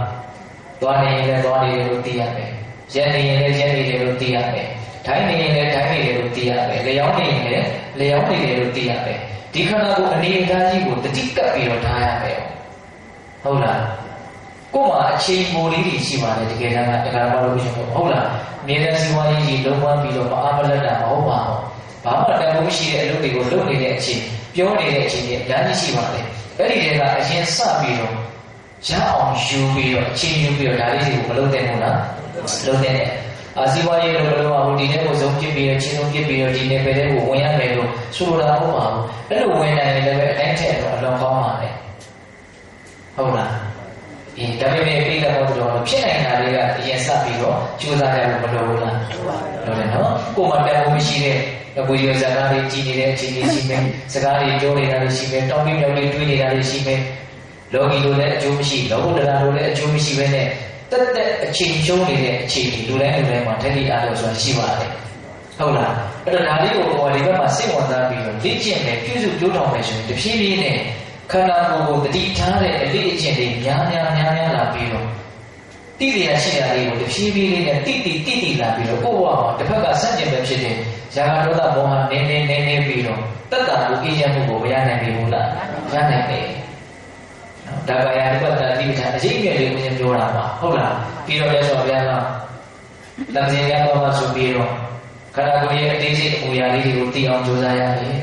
သွားနေရင်လည်းသွားနေတယ်လို့သိရမယ်ရက်နေရင်လည်းရက်နေတယ်လို့သိရမယ်ထိုင်နေရင်လည်းထိုင်နေတယ်လို့သိရမယ်လျောင်းနေရင်လည်းလျောင်းနေတယ်လို့သိရမယ်ဒီခန္ဓာကိုအနေအထားကြီးကိုတတိကပ်ပြီးတော့ထားရမယ်ဟုတ်လားကိုယ်မှာအချိန်ပိုလေးကြီးရှိပါတယ်တကယ်တမ်းကတရားဘာလို့ရှိမဟုတ်လားမြေတန်းစီဝါးကြီးလုံးဝပြီးတော့မအားမလက်တာမဟုတ်ပါဘူးဘာမှတန်ဖိုးရှိတဲ့အလုပ်တွေကိုလုပ်နေတဲ့အချိန်ပြောနေတဲ့အချိန်ကြီးအများကြီးရှိပါတယ်အဲ့ဒီတည်းကအရင်စပြီးတော့ရအောင်ယူပြီးတော့အချိန်ယူပြီးတော့ဒါလေးတွေကိုမလုပ်တဲ့ဘူးလားလုပ်တဲ့အာစီဝါးရေးလို့မလုပ်အောင်ဒီနေ့ကိုစုံပြစ်ပြီးတော့ချင်းဆုံးပြစ်ပြီးတော့ဒီနေ့ပဲတဲ့ကိုဝင်ရမယ်လို့ဆိုလိုတာမဟုတ်ပါဘူးအဲ့လိုဝင်နိုင်ရင်လည်းအတိုင်းထက်တော့အလွန်ကောင်းပါလေဟုတ်လားဒါပေမဲ့ပြိတ္တဘောတော်ဖြစ်နိုင်တာလေးကအရင်စပြီးတော့ကြိုးစားရလို့မလိုဘူးလားလိုတယ်နော်ကိုယ်မှတန်ဖိုးမရှိတဲ့ကိုယ်ရစကားလေးကြည်နေတဲ့အချိန်လေးရှိမယ်စကားလေးပြောနေတာလေးရှိမယ်တောင်းပြီးမြောက်လေးတွေးနေတာလေးရှိမယ်လောကီလိုလည်းအကျိုးမရှိလောကုတ္တရာလိုလည်းအကျိုးမရှိပဲနဲ့တက်တက်အချိန်ရှုံးနေတဲ့အချိန်ဒီလူတိုင်းမှာတတိအားလို့ဆိုတာရှိပါတယ်ဟုတ်လားအဲ့တော့ဒါလေးကိုဟောဒီဘက်မှာစိတ်ဝင်စားပြီးတော့လေ့ကျင့်မယ်ပြုစုပြောထောင်မယ်ဆိုရင်တဖြည်းဖြည်းနဲ့ခန္ဓာကိုယ်ကိုတတိထားတဲ့အလေးအကျင့်တွေများလာပြီးတော့တိတိရရှိတာလေးကိုတဖြည်းဖြည်းလေးနဲ့တိတိလာပြီးတော့ကိုယ့်ဘဝမှာတစ်ဖက်ကစัจကျင်ပဲဖြစ်တဲ့ဇာကဒေါသမောဟနည်းပြီးတော့တတ္တကိုအေးချမ်းမှုကိုမရနိုင်ဘူးလားရနိုင်တယ်နော်ဒါကရာပတ္တတိပဋ္ဌာန်အကျိအမြတ်လေးကိုသင်ပြောတာပါဟုတ်လားပြီးတော့မြတ်စွာဘုရားကတန်ဆင်းရတော်မှာဆိုပြီးတော့ခန္ဓာကိုယ်ရဲ့အသေးစိတ်အမူအရာလေးတွေကိုသိအောင်ကြိုးစားရတယ်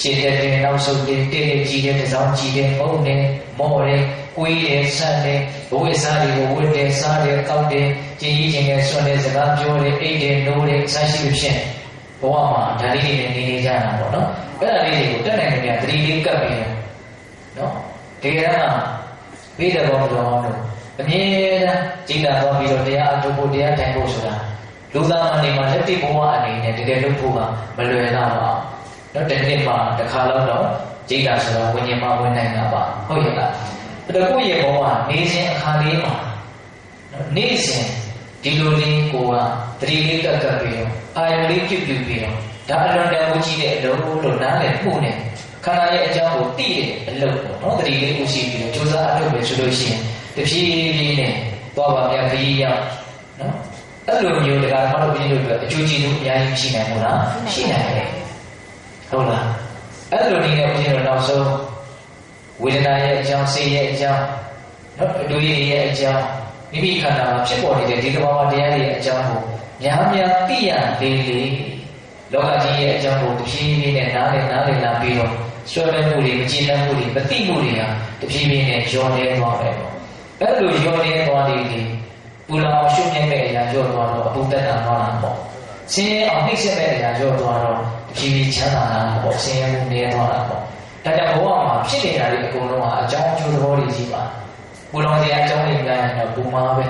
ရှင်းတဲ့နောက်ဆုံးတဲ့ကြည့်တဲ့တစ်စောင်းကြည့်တဲ့မုန်းတယ်မော့တယ်ကိုယ်ရဲ့ဆန့်တယ်ဘဝစားတွေကိုဝတ်တယ်စားတယ်တောက်တယ်ကြည်ကြီးခြင်းနဲ့ဆွတဲ့စကားပြောတယ်အိတ်တယ်နိုးတယ်အစရှိဖြစ် ဘဝမှာဒါလေးတွေနဲ့နေနေကြတာပေါ့နော်အဲ့ဒါလေးတွေကိုတက်နိုင်နေတယ်သတိလေးကပ်ပြီးနော်ဒီကနေ့ဘိဓဘောတော်အောင်လို့အမြဲတမ်းကြည်တာသွားပြီးတော့တရားအထုပ်ဖို့တရားထိုင်ဖို့ဆိုတာလူသားအနေမှာလက်တွေ့ဘဝအနေနဲ့တကယ်လုပ်ဖို့ကမလွယ်တော့ပါဘူးနော်တစ်နှစ်မှာတစ်ခါလောက်တော့ကြည်တာဆိုတော့ဝิญဉ်မှာဝင်နိုင်တာပါဟုတ်ရဲ့လားအဲ့တော့ကိုယ့်ရဲ့ဘဝနေစဉ်အခါလေးမှာနေ့စဉ်ဒီလိုလေးကိုကသတိလေးကပ်ပြီးတော့အာရုံလေးပြုတ်ပြီးတော့ဒါအလွန်တန်ဖိုးကြီးတဲ့အလုပ်လို့နားလည်မှုနဲ့ခန္ဓာရဲ့အကြောင်းကိုသိတဲ့အလုပ်ပေါ့နော်သတိလေးဦးရှိပြီးတော့ကြိုးစားအလုပ်ပဲဆိုလို့ရှိရင်တဖြည်းဖြည်းနဲ့သွားပါဗျာခရီးရောက်နော်အဲ့လိုမျိုးတရားမှတော့ပြင်းလို့အတွက်အကျိုးကျေးဇူးအများကြီးရှိနိုင်မို့လားရှိနိုင်တယ်ဟုတ်လားအဲ့လိုနည်းနဲ့ဦးဇင်းတို့နောက်ဆုံးဝေဒနာရဲ့အကြောင်းစိတ်ရဲ့အကြောင်းနော်အတွေ့အကြုံရဲ့အကြောင်းမိမိခန္ဓာမှာဖြစ်ပေါ်နေတဲ့ဒီသဘာဝတရားတွေရဲ့အကြောင်းကိုများများသိရလေးလေးလောကကြီးရဲ့အကြောင်းကိုတဖြည်းဖြည်းနဲ့နားလည်လာပြီးတော့ဆွဲလန်းမှုတွေမကျေနပ်မှုတွေမသိမှုတွေဟာတဖြည်းဖြည်းနဲ့ညှော်နေသွားတယ်ပေါ့အဲ့လိုညှော်နေသွားတဲ့ဒီပူလောင်ရှုမြဲတဲ့အရာညှော့သွားတော့အပူတက်တာသွားတာပေါ့ဆင်းရဲအောင်နှိမ့်ဆက်တဲ့အရာညှော့သွားတော့တဖြည်းဖြည်းချမ်းသာတာပေါ့ဆင်းရဲမှုနည်းသွားတာပေါ့ဒါကြောင့်ဘဝမှာဖြစ်နေတာတွေအကုန်လုံးဟာအကြောင်းအကျိုးသဘောတွေကြီးပါပူလောင်စရာအကြောင်းတွေများရင်တော့ပူမှာပဲ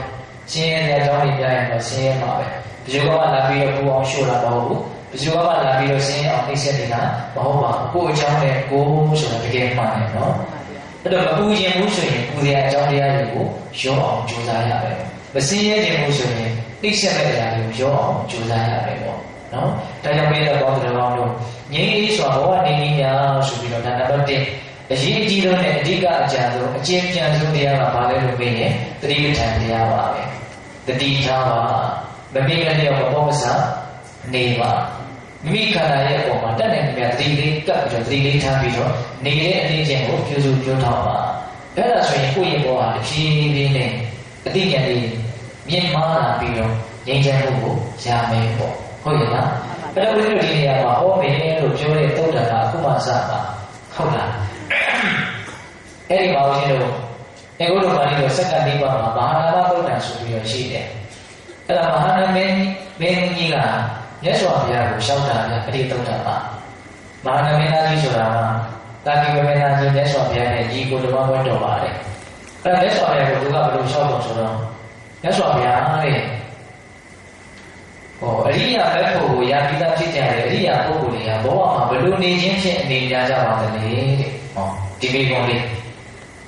ဆင်းရဲစရာအကြောင်းတွေများရင်တော့ဆင်းရဲမှာပဲဒီလိုကလာပြီးတော့ပူအောင်ရှို့တာမဟုတ်ဘူးဒီလိုကလာပြီးတော့ဆင်းရဲအောင်နှိမ့်ဆက်နေတာမဟုတ်ပါဘူးကိုယ်အကြောင်းနဲ့ကိုယ်ဆိုတာတကယ်မှန်တယ်နော်အဲ့တော့မပူရင်ဘူးဆိုရင်ပူစရာအကြောင်းတရားတွေကိုရောအောင်ကြိုးစားရမယ်မဆင်းရဲခြင်းဘူးဆိုရင်နှိမ့်ဆက်တဲ့အရာတွေကိုရောအောင်ကြိုးစားရမယ်ပေါ့နော်ဒါကြောင့်ပြည့်တဲ့ကောင်းတဲ့ကောင်းတို့ငြိမ်းအေးစွာဘဝနေနေညာဆိုပြီးတော့ဒါနံပါတ်1အရေးအကြီးဆုံးနဲ့အဓိကအကြံဆုံးအကျဉ်းပြန်ဆုံးတရားကဘာလဲလို့မေးရင်သတိပဋ္ဌာန်တရားပါပဲတတိထားပါမမေ့တဲ့ရောက်ဘောမစားနေပါမိမိခန္ဓာရဲ့အပေါ်မှာတက်နေမြတ်သတိလေးကပ်ပြီးတော့သတိလေးထားပြီးတော့နေတဲ့အနေချင်းကိုပြုစုပြောထားပါအဲ့ဒါဆိုရင်ကိုယ့်ရဲ့ဘောဟာတဖြည်းဖြည်းနဲ့အတိအကျလေးမြင့်မားလာပြီးတော့ငြိမ်းချမ်းမှုကိုရမယ်ပေါ့ဟုတ်ရဲ့လားအဲ့တော့ဒီနေရာမှာဟောမယ်လို့ပြောတဲ့သုတ္တရာအခုမှစပါဟုတ်လားအဲ့ဒီမှာဦးဇင်းတို့အေဂုတ္တပါဠိတော်စက္ကန့်၄ပါးမှာမဟာနာမသုတ္တန်ဆိုပြီးတော့ရှိတယ်အဲ့ဒါမဟာနာမင်းကြီးကမြတ်စွာဘုရားကိုရှောက်တာဗျပရိသုတ္တပါမဟာနာမင်းသားကြီးဆိုတာကတာကိဝေနကြီးမြတ်စွာဘုရားနဲ့ညီကိုတမန်ဝတ်တော်ပါတယ်အဲ့ဒါမြတ်စွာဘုရားကိုသူကဘယ်လိုရှောက်တော်ဆိုတော့မြတ်စွာဘုရားတဲ့အရိယာဘက်ကိုရပြီးသားဖြစ်ကြတယ်အရိယာပုဂ္ဂိုလ်တွေကဘဝမှာဘယ်လိုနေခြင်းဖြင့်အနေကြကြပါသလဲတဲ့ဒီမိကုံလေး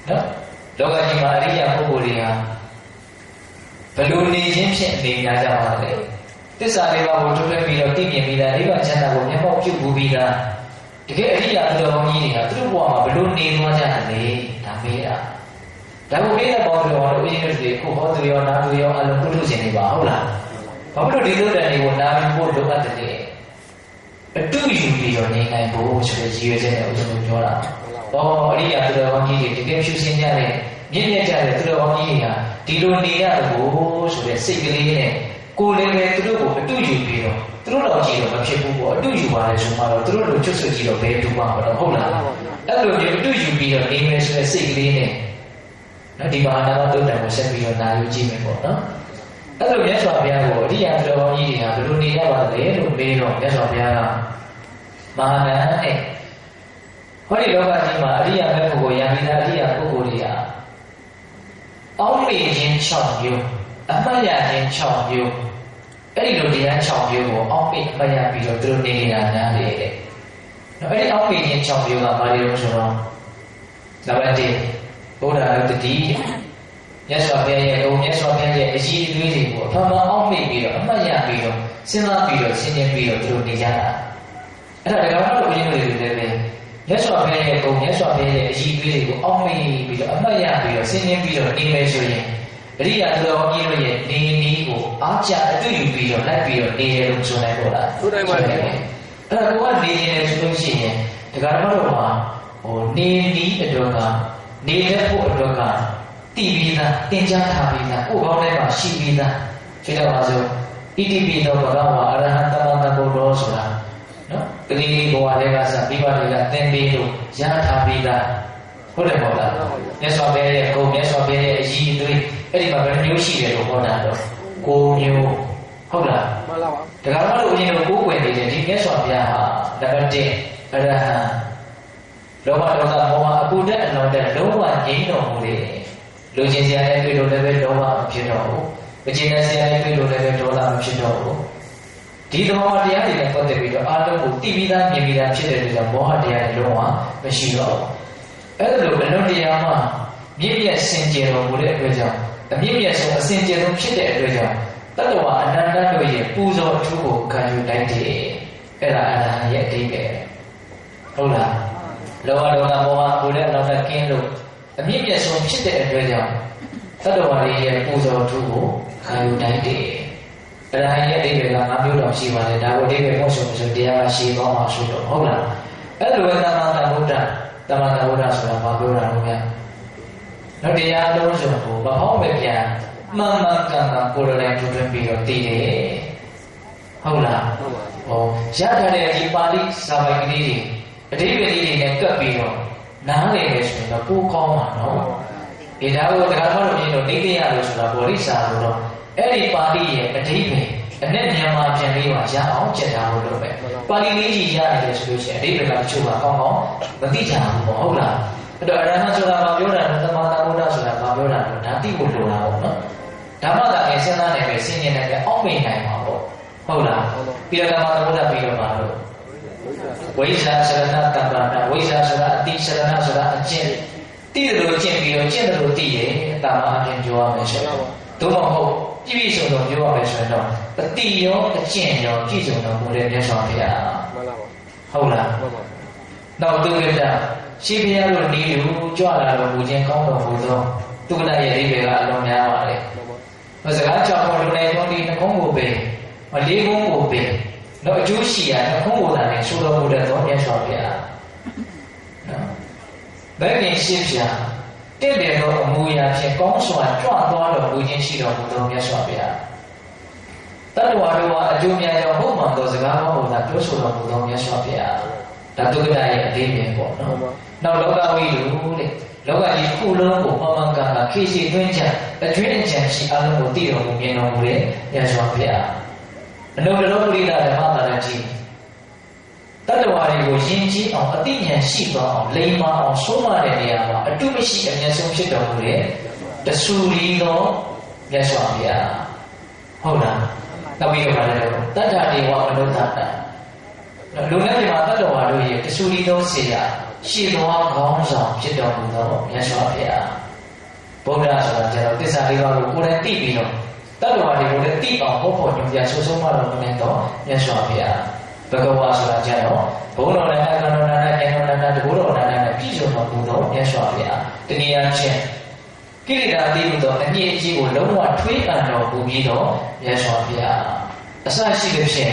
နော်လောကကြီးမှာအရိယာပုဂ္ဂိုလ်တွေကဘယ်လိုနေခြင်းဖြင့်အနေကြကြပါသလဲသစ္စာလေးပါးကိုထုတ်လွှင့်ပြီးတော့သိမြင်ပြီးသားနိဗ္ဗာန်ချမ်းသာကိုမျက်မှောက်ပြုပြီးသားတကယ်အရိယာသူတော်ကောင်းကြီးတွေကသူတို့ဘဝမှာဘယ်လိုနေသွားကြသလဲဒါမေးတာဒါကိုမေးတဲ့ဘောတော်တော်ဦးဇင်းတို့တွေကိုဟောသူရောနာသူရောအလုံးကုထုရှင်တွေပါဟုတ်လားဘာလို့ဒီလိုတန်တွေကိုနားပြီးဖို့လိုအပ်တယ်အတူယူပြီးတော့နေနိုင်ဖို့ဆိုတဲ့ရည်ရွယ်ချက်နဲ့ဦးဇင်းတို့ပြောတာ။အရိယာသူတော်ကောင်းကြီးတွေတကယ်ဖြူစင်ကြတဲ့မြင့်မြတ်ကြတဲ့သူတော်ကောင်းကြီးတွေကဒီလိုနေရတယ်ကိုဆိုတဲ့စိတ်ကလေးနဲ့ကိုယ်လည်းပဲသူတို့ကိုအတူယူပြီးတော့သူတို့တော်ကြီးတော့မဖြစ်ဘူးပေါ့အတူယူပါလေဆိုမှတော့သူတို့လိုချွတ်ဆွတ်ကြီးတော့ဘယ်တူမှာမတော့ဟုတ်လား။အဲ့လိုမျိုးအတူယူပြီးတော့နေမယ်ဆိုတဲ့စိတ်ကလေးနဲ့နော်ဒီမဟာနာမသုတ္တန်ကိုဆက်ပြီးတော့နာယူကြည့်မယ်ပေါ့နော်။အဲ့လိုမြတ်စွာဘုရားကိုအရိယာတော်ကောင်းကြီးတွေကဘယ်လိုနေရပါလဲလို့မေးတော့မြတ်စွာဘုရားကမဟာနန္တဲ့ဟောဒီလောကကြီးမှာအရိယာဘက်ကိုရံပြီးသားအရိယာပုဂ္ဂိုလ်တွေကအောက်မေ့ခြင်း6မျိုးအမှတ်ရခြင်း6မျိုးအဲ့ဒီလိုတရား6မျိုးကိုအောက်မေ့မှတ်ရပြီးတော့သူတို့နေနေတာနားလေတဲ့။နော်အဲ့ဒီအောက်မေ့ခြင်း6မျိုးကဘာတွေလဲဆိုတော့နံပါတ်1ဘုရားတတိမြတ်စွာဘုရားရဲ့မြတ်စွာဘုရားရဲ့အကြီးအသေးတွေကိုအမှန်မှန်အောက်မေ့ပြီးတော့အမှတ်ရပြီးတော့စဉ်းစားပြီးတော့ရှင်းရှင်းပြီးတော့သူတို့နေကြတာအဲ့ဒါတရားတော်ဘုရားတွေလည်းပဲမြတ်စွာဘုရားရဲ့မြတ်စွာဘုရားရဲ့အကြီးအသေးတွေကိုအောက်မေ့ပြီးတော့အမှတ်ရပြီးတော့ရှင်းရှင်းပြီးတော့နေမယ်ဆိုရင်အရိယာသူတော်ကြီးတို့ရဲ့နေနည်းကိုအားကျအတွေ့ယူပြီးတော့လိုက်ပြီးတော့နေတယ်လို့ဆိုနိုင်ပေါ့လားဆိုနိုင်ပါတယ်အဲ့ဒါကနေနေတယ်ဆိုလို့ရှိရင်တရားတော်တော်မှာနေနည်းအတွက်ကနေတတ်ဖို့အတွက်ကတည်ပြီးသားသင်ကြားထားပြီးသားကိုယ်ကောင်းထဲမှာရှိပြီးသားဖြစ်တော့ပါစို့ဣတိပိသောဘဂဝါအရဟံသမ္မာသမ္ဗုဒ္ဓောဆိုတာနော်ကလေးလေးဘဝလေးကစပြီးပါတွေကသင်ပြီးလို့ရထားပြီးသားဟုတ်တယ်မဟုတ်လားမြတ်စွာဘုရားရဲ့မြတ်စွာဘုရားရဲ့အကြီးအသေးအဲ့ဒီမှာဘယ်နှမျိုးရှိတယ်လို့ဟောတာတော့9မျိုး ဟုတ်လားမှန်ပါပါဒါကမှလို့ဦးဇင်းတို့ကိုးကွယ်နေတဲ့ဒီမြတ်စွာဘုရားဟာနံပါတ်1အရဟံလောဘဒေါသမောဟအပူဓာတ်အလွန်တဲ့လုံးဝငြိမ်းတော်မူတယ်လူချင်းစရာနဲ့တွေ့လို့လည်းပဲလောဘမဖြစ်တော့ဘူးမကျေနပ်စရာနဲ့တွေ့လို့လည်းပဲဒေါသမဖြစ်တော့ဘူးဒီသဘောတရားတွေနဲ့ပတ်သက်ပြီးတော့အားလုံးကိုသိပြီးသားမြင်ပြီးသားဖြစ်တဲ့အတွက်ကြောင့်မောဟတရားတွေလုံးဝမရှိတော့ဘူးအဲ့ဒါလိုအလုံးတရားမှာမြင့်မြတ်စင်ကြယ်တော်မူတဲ့အတွက်ကြောင့်အမြင့်မြတ်ဆုံးအစင်ကြယ်ဆုံးဖြစ်တဲ့အတွက်ကြောင့်တတ္တဝါအနန္တတို့ရဲ့ပူဇော်အထူးကိုခံယူလိုက်တယ်အဲ့ဒါအရဟံရဲ့အဓိပ္ပာယ်ဟုတ်လားလောဘဒေါသမောဟကိုလည်းနောက်ကကင်းလို့အမြင့်မြတ်ဆုံးဖြစ်တဲ့အတွက်ကြောင့်တတ္တဝါတွေရဲ့ပူဇော်အထူးကိုခံယူလိုက်တယ်အရဟံရဲ့အဓိပ္ပာယ်က၅မျိုးတော့ရှိပါတယ်ဒါကိုအဓိပ္ပာယ်မို့ဆိုတရားရှိသွားမှာဆိုတော့ဟုတ်လားအဲ့လိုပဲသမ္မာသမ္ဗုဒ္ဓဆိုတာဘာပြောတာလဲများနောက်တရားလုံးစုံကိုမဟုတ်မပြန်မှန်မှန်ကန်ကန်ကိုယ်တော်တိုင်ထွန်းပြီးတော့သိတယ်ဟုတ်လားဟောရထားတဲ့ဒီပါဠိစာပိုင်ကလေးတွေအဓိပ္ပာယ်လေးတွေနဲ့ကပ်ပြီးတော့နားလည်တယ်ဆိုရင်တော့ပိုကောင်းမှာနော်ဒီဒါကိုတရားတော်မြင်တော့နေတရားလို့ဆိုတာဗောဓိစာလို့တော့အဲ့ဒီပါဠိရဲ့အဓိပ္ပာယ်အနဲ့မြန်မာပြန်လေးပါရအောင်ကျက်ထားလို့လုပ်မယ်ပါဠိလေးကြီးရတယ်ဆိုလို့ရှိရင်အဓိပ္ပာယ်ကတချို့ကကောင်းကောင်းမသိကြဘူးပေါ့ဟုတ်လားအဲ့တော့အရဟံဆိုတာဘာပြောတာလဲသမ္မာသမ္ဗုဒ္ဓဆိုတာဘာပြောတာလဲဒါသိဖို့လိုတာပေါ့နော်ဓမ္မကလည်းစဉ်းစားနိုင်ပဲစဉ်းကျင်နိုင်ပဲအောက်မေ့နိုင်မှာပေါ့ဟုတ်လားပြီးတော့သမ္မာသမ္ဗုဒ္ဓပြီးတော့ပါလို့ဝိဇ္ဇာစရဏတမ္ပဏဝိဇ္ဇာဆိုတာအတိစရဏဆိုတာအကျင့်သိတယ်လို့ကျင့်ပြီးတော့ကျင့်တယ်လို့သိရင်တာမအပြင်ပြောရမယ်ဆိုတော့သို့မဟုတ်ပြည့်စုံတော့ပြောရမယ်ဆိုရင်တော့အတိရောအကျင့်ရောပြည့်စုံတော့ဘုရားမြတ်စွာဘုရားမှန်ပါပါဟုတ်လားမှန်ပါနောက်သူကရှိဘုရားတို့နေလူကြွလာတော်မူခြင်းကောင်းတော်မူသောသူကရဲ့အိဗေကအလုံးများပါလေ။စကားကြောင့်ဘုရားနဲ့တော်ဒီနှခုံးကိုပဲလေးကုန်းကိုပဲတော့အကျိုးရှိရနှခုံးကိုသာနဲ့ဆိုတော်မူတဲ့သောမြတ်စွာဘုရား။နော်။ဘယ်ပြင်ရှိပြတင့်တယ်သောအမူအရာဖြင့်ကောင်းစွာကြွသွားတော်မူခြင်းရှိတော်မူသောမြတ်စွာဘုရား။တတ္တဝါတို့ဟာအကျိုးများသောဟုတ်မှန်သောစကားဟောဖို့သာပြောဆိုတော်မူသောမြတ်စွာဘုရား။ဒါတုက္ကတာရဲ့အသေးပဲပေါ့နော်။နောက်လောကဝိတုတဲ့လောကကြီးခုလုံးကိုမှန်မှန်ကန်ကန်ခေစီသွင်းချအတွင်းအကြံရှိအလုံးကိုသိတော်မူမြင်တော်မူတဲ့မြတ်စွာဘုရားအနုတ္တရပုရိသဓမ္မတာရကြီးတတ္တဝါတွေကိုယဉ်ကျေးအောင်အသိဉာဏ်ရှိသွားအောင်လိမ္မာအောင်ဆုံးမတဲ့နေရာမှာအတုမရှိအမျက်ဆုံးဖြစ်တော်မူတဲ့တဆူရီသောမြတ်စွာဘုရားဟုတ်လားနောက်ပြီးတော့ဗါလဲတတ္တဒေဝမနုဿတလူငယ်တွေမှာတတ္တဝါတို့ရဲ့တဆူရီသောစေရာရှိသောခေါင်းဆောင်ဖြစ်တော်မူသောမြတ်စွာဘုရားဗုဒ္ဓဆိုတာကျတော့သစ္စာလေးပါးကိုကိုယ်တိုင်သိပြီးတော့တတ္တဝါတွေကိုလည်းသိအောင်ဟောဖို့ညွှန်ပြဆိုဆုံးမတော်မူသောမြတ်စွာဘုရားဘဂဝါဆိုတာကျတော့ဘုန်းတော်နဲ့အကန္တနာနဲ့ဉာဏ်တော်နဲ့တဘုတော်နဲ့ပြည့်စုံတော်မူသောမြတ်စွာဘုရားတနည်းအားဖြင့်ကိရိတာတိဟုသောအမြင့်အကြီးကိုလုံးဝထွေးအံ့တော်မူပြီးတော့မြတ်စွာဘုရားအစရှိသဖြင့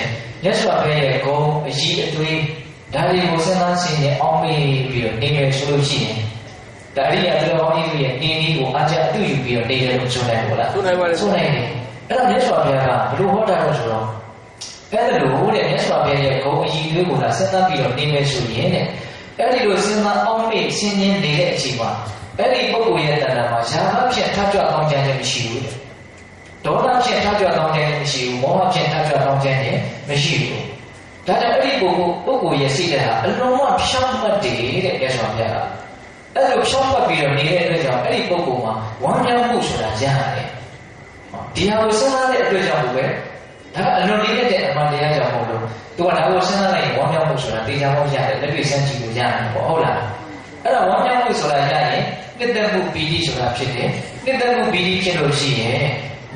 ်မြတ်စွာဘုရားရဲ့ဂုဏ်အကြီးအသွေးဒါတွေကိုစဉ်းစားဆင်ခြင်အောင်မေးပြီးတော့နေမယ်ဆိုလို့ရှိရင်ဒါရိယသူတော်ကောင်းကြီးရဲ့နေနည်းကိုအကြအတူယူပြီးတော့နေတယ်လို့ဆိုနိုင်ဘူးလားဆိုနိုင်ပါတယ်ဆိုနိုင်တယ်အဲ့တော့မြတ်စွာဘုရားကဘလို့ဟောတာလို့ဆိုတော့အဲ့ဒါလို့တဲ့မြတ်စွာဘုရားရဲ့ဂုဏ်အကြီးတွေးကိုသာစဉ်းစားပြီးတော့နေမယ်ဆိုရင်တဲ့အဲ့ဒီလိုစဉ်းစားအောင်မေးဆင်ခြင်နေတဲ့အချိန်မှာအဲ့ဒီပုဂ္ဂိုလ်ရဲ့တဏ္ဍာမှာယာဘဖြင့်ထကြွကောင်းခြင်းလည်းမရှိဘူးဒေါသဖြင့်ထကြွကောင်းခြင်းလည်းမရှိဘူးမောဟဖြင့်ထကြွကောင်းခြင်းလည်းမရှိဘူးဒါကြောင့်အဲ့ဒီပုဂ္ဂိုလ်ရဲ့စိတ်ဓာတ်ဟာအလုံးဝဖြောင်းမှတ်တယ်တဲ့မြတ်စွာဘုရားကအဲ့လိုဖြောင်းမှတ်ပြီးတော့နေတဲ့အတွက်ကြောင့်အဲ့ဒီပုဂ္ဂိုလ်မှာဝမ်းမြောက်မှုဆိုတာရတယ်ဒီဟာကိုစဉ်းစားတဲ့အတွက်ကြောင့်ပဲဒါကအလွန်လေးတဲ့အမှန်တရားကြောင့်မဟုတ်လို့သူကဒါကိုစဉ်းစားလိုက်ဝမ်းမြောက်မှုဆိုတာတေချာဖို့ရတယ်လက်တွေ့စမ်းကြည့်လို့ရတယ်ပေါ့ဟုတ်လားအဲ့တော့ဝမ်းမြောက်မှုဆိုတာရရင်နှစ်သက်မှုပီတိဆိုတာဖြစ်တယ်နှစ်သက်မှုပီတိဖြစ်လို့ရှိရင်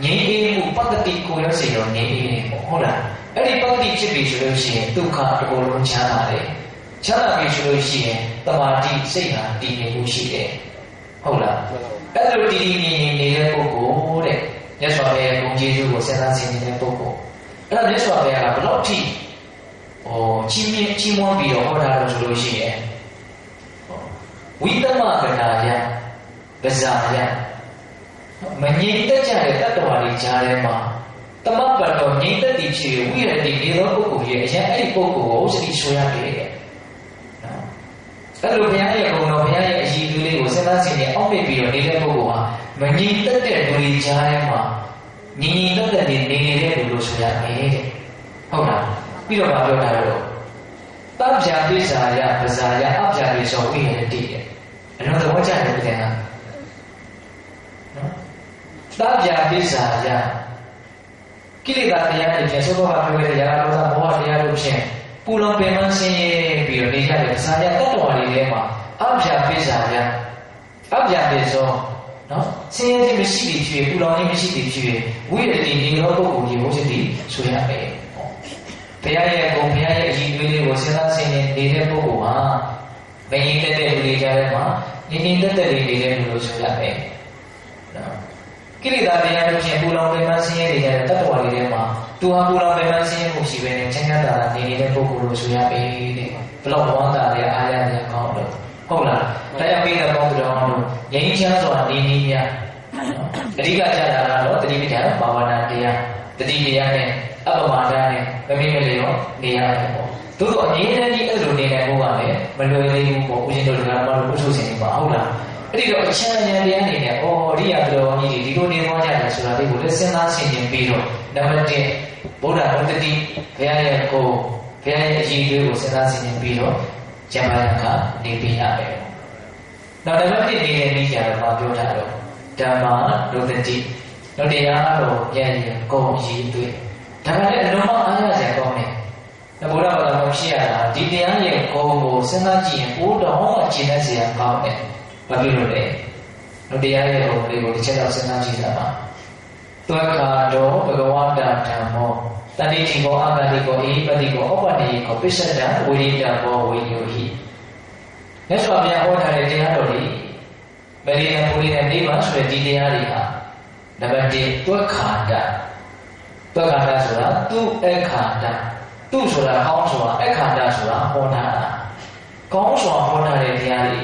ငြိမ်းအေးမှုပတ္တိကိုရောက်စေတော့ငြိမ်းအေးနေပေါ့ဟုတ်လားအဲ့ဒီပတ္တိဖြစ်ပြီဆိုလို့ရှိရင်ဒုက္ခအကုန်လုံးချမ်းသာတယ်ချမ်းသာပြီဆိုလို့ရှိရင်တမာတိစိတ်ဟာတည်ငြိမ်မှုရှိတယ်ဟုတ်လားအဲ့လိုတည်ငြိမ်နေတဲ့ပုဂ္ဂိုလ်တဲ့မြတ်စွာဘုရားရဲ့ဂုဏ်ကျေးဇူးကိုစဉ်းစားဆင်ခြင်တဲ့ပုဂ္ဂိုလ်အဲ့ဒါမြတ်စွာဘုရားကဘယ်လောက်ထိချီးမွမ်းပြီးတော့ဟောတာလို့ဆိုလို့ရှိရင်ဝိသမကနာယပဇာယမငြိမ်သက်ကြတဲ့တတ္တဝါတွေကြားထဲမှာတမတ်ပတ်တော်ငြိမ်သက်တည်ဖြစ်ဝိရတိနေသောပုဂ္ဂိုလ်ရဲ့အရင်အဲ့ဒီပုဂ္ဂိုလ်ကိုစတိဆိုရတယ်တဲ့နော်အဲ့လိုဘုရားရဲ့ဂုဏ်တော်ဘုရားရဲ့အည်သူလေးကိုစဉ်းစားဆင်ခြင်အောက်မေ့ပြီးတော့နေတဲ့ပုဂ္ဂိုလ်ဟာမငြိမ်သက်တဲ့လူတွေကြားထဲမှာငြိမ်သက်တဲ့နေနေတဲ့လူလို့ ဆိုရမယ်တဲ့ဟုတ်လားပြီးတော့ပြောတာတော့တပ်ပြပိစာယပဇာယအပြပိသောဝိရတိတဲ့အလုံးသဘောကျတယ်ပြန်လားနော်တပ်ပြပိစာယကိလေသာတရားတွေဖြင့်သုဘဘာပြောခဲ့တဲ့ရာဂဒေါသမောဟတရားတို့ဖြင့်ပူလောင်ပင်ပန်းဆင်းရဲပြီးတော့နေကြတဲ့ပဇာယတတ္တဝါတွေထဲမှာအပြပိစာယအပြပိသောနော်ဆင်းရဲခြင်းမရှိသည်ဖြစ်ပူလောင်ခြင်းမရှိသည်ဖြစ်ဝိရတိနေရောပုဂ္ဂိုလ်ကြီးဘုရားတိဆိုရမယ်ဘုရားရဲ့ဂုဏ်ဘုရားရဲ့အကြီးအသေးလေးကိုစဉ်းစားဆင်ခြင်နေတဲ့ပုဂ္ဂိုလ်ဟာမငြိမ်သက်တဲ့လူတွေကြားထဲမှာငြိမ်သက်တဲ့လူနေတဲ့လူလို့ဆိုရမယ်နော်ကိလေသာတရားတို့ဖြင့်ပူလောင်ပင်ပန်းဆင်းရဲနေတဲ့တတ္တဝါတွေထဲမှာသူဟာပူလောင်ပင်ပန်းဆင်းရဲမှုရှိပဲနဲ့ချမ်းသာတာနေနေတဲ့ပုဂ္ဂိုလ်လို့ဆိုရမယ်တဲ့ဘလောက်ဝမ်းသာတဲ့အာရတဲ့ကောင်းတော့ဟုတ်လားတရားပေးတဲ့ကောင်းတော်တို့ငြိမ်းချမ်းစွာနေနည်းများအဓိကကြတာကတော့တတိပဋ္ဌာန်ဘာဝနာတရားတတိတရားနဲ့အပမာဒနဲ့မမေ့မလျော့နေရတယ်ပေါ့သို့တော့အငြင်းတည်းကြီးအဲ့လိုနေနိုင်ဖို့ကလည်းမလွယ်သေးဘူးပေါ့ဦးဇင်းတို့ကမှလို့ဥထုစင်နေပါဟုတ်လားအဲ့ဒီတော့အချမ်းဉာဏ်တရားနေနဲ့ဩရိယတော်ကြီးဒီလိုနေသွားကြတယ်ဆိုတာလေးကိုလည်းစဉ်းစားဆင်ခြင်ပြီးတော့နံပါတ်1ဗုဒ္ဓဘုဒ္ဓတိဘုရားရဲ့ကိုယ်ဘုရားရဲ့အကြီးအကျယ်ကိုစဉ်းစားဆင်ခြင်ပြီးတော့ကျမ်းမာကနေပြရမယ်နောက်နံပါတ်2နေတဲ့နည်းကြတော့ပြောတာတော့ဓမ္မဒုတတိတို့တရားတော်ပြန်ရင်ကိုယ်ရည်တွေ့ဒါကလည်းအလုံးမအားရစရာကောင်းတယ်ဘုရားဘာသာဖြစ်ရတာဒီတရားရဲ့ကိုယ်ကိုစဉ်းစားကြည့်ရင်ဘိုးတော်ဟောကျင့်တဲ့စရာကောင်းတယ်ဘာဖြစ်လို့လဲတို့တရားရဲ့ကိုယ်လေးကိုတစ်ချက်တော့စဉ်းစားကြည့်တာပါသွက်ခါတော်ဘဂဝတာဓမ္မောတတိတိကောအာဂတိကောအေပတိကောဩပတိကောပိစ္ဆဒဝိရိယဘောဝိညုဟိမြတ်စွာဘုရားဟောထားတဲ့တရားတော်တွေပရိယပူရိယနိဗ္ဗာန်ဆိုတဲ့ဒီတရားတွေဟာနံပါတ်1သွက်ခါတာသွက်ခါတာဆိုတာသူအခါတာသူဆိုတာကောင်းဆိုတာအခါတာဆိုတာဟောတာကောင်းစွာဟောထားတဲ့တရားတွေ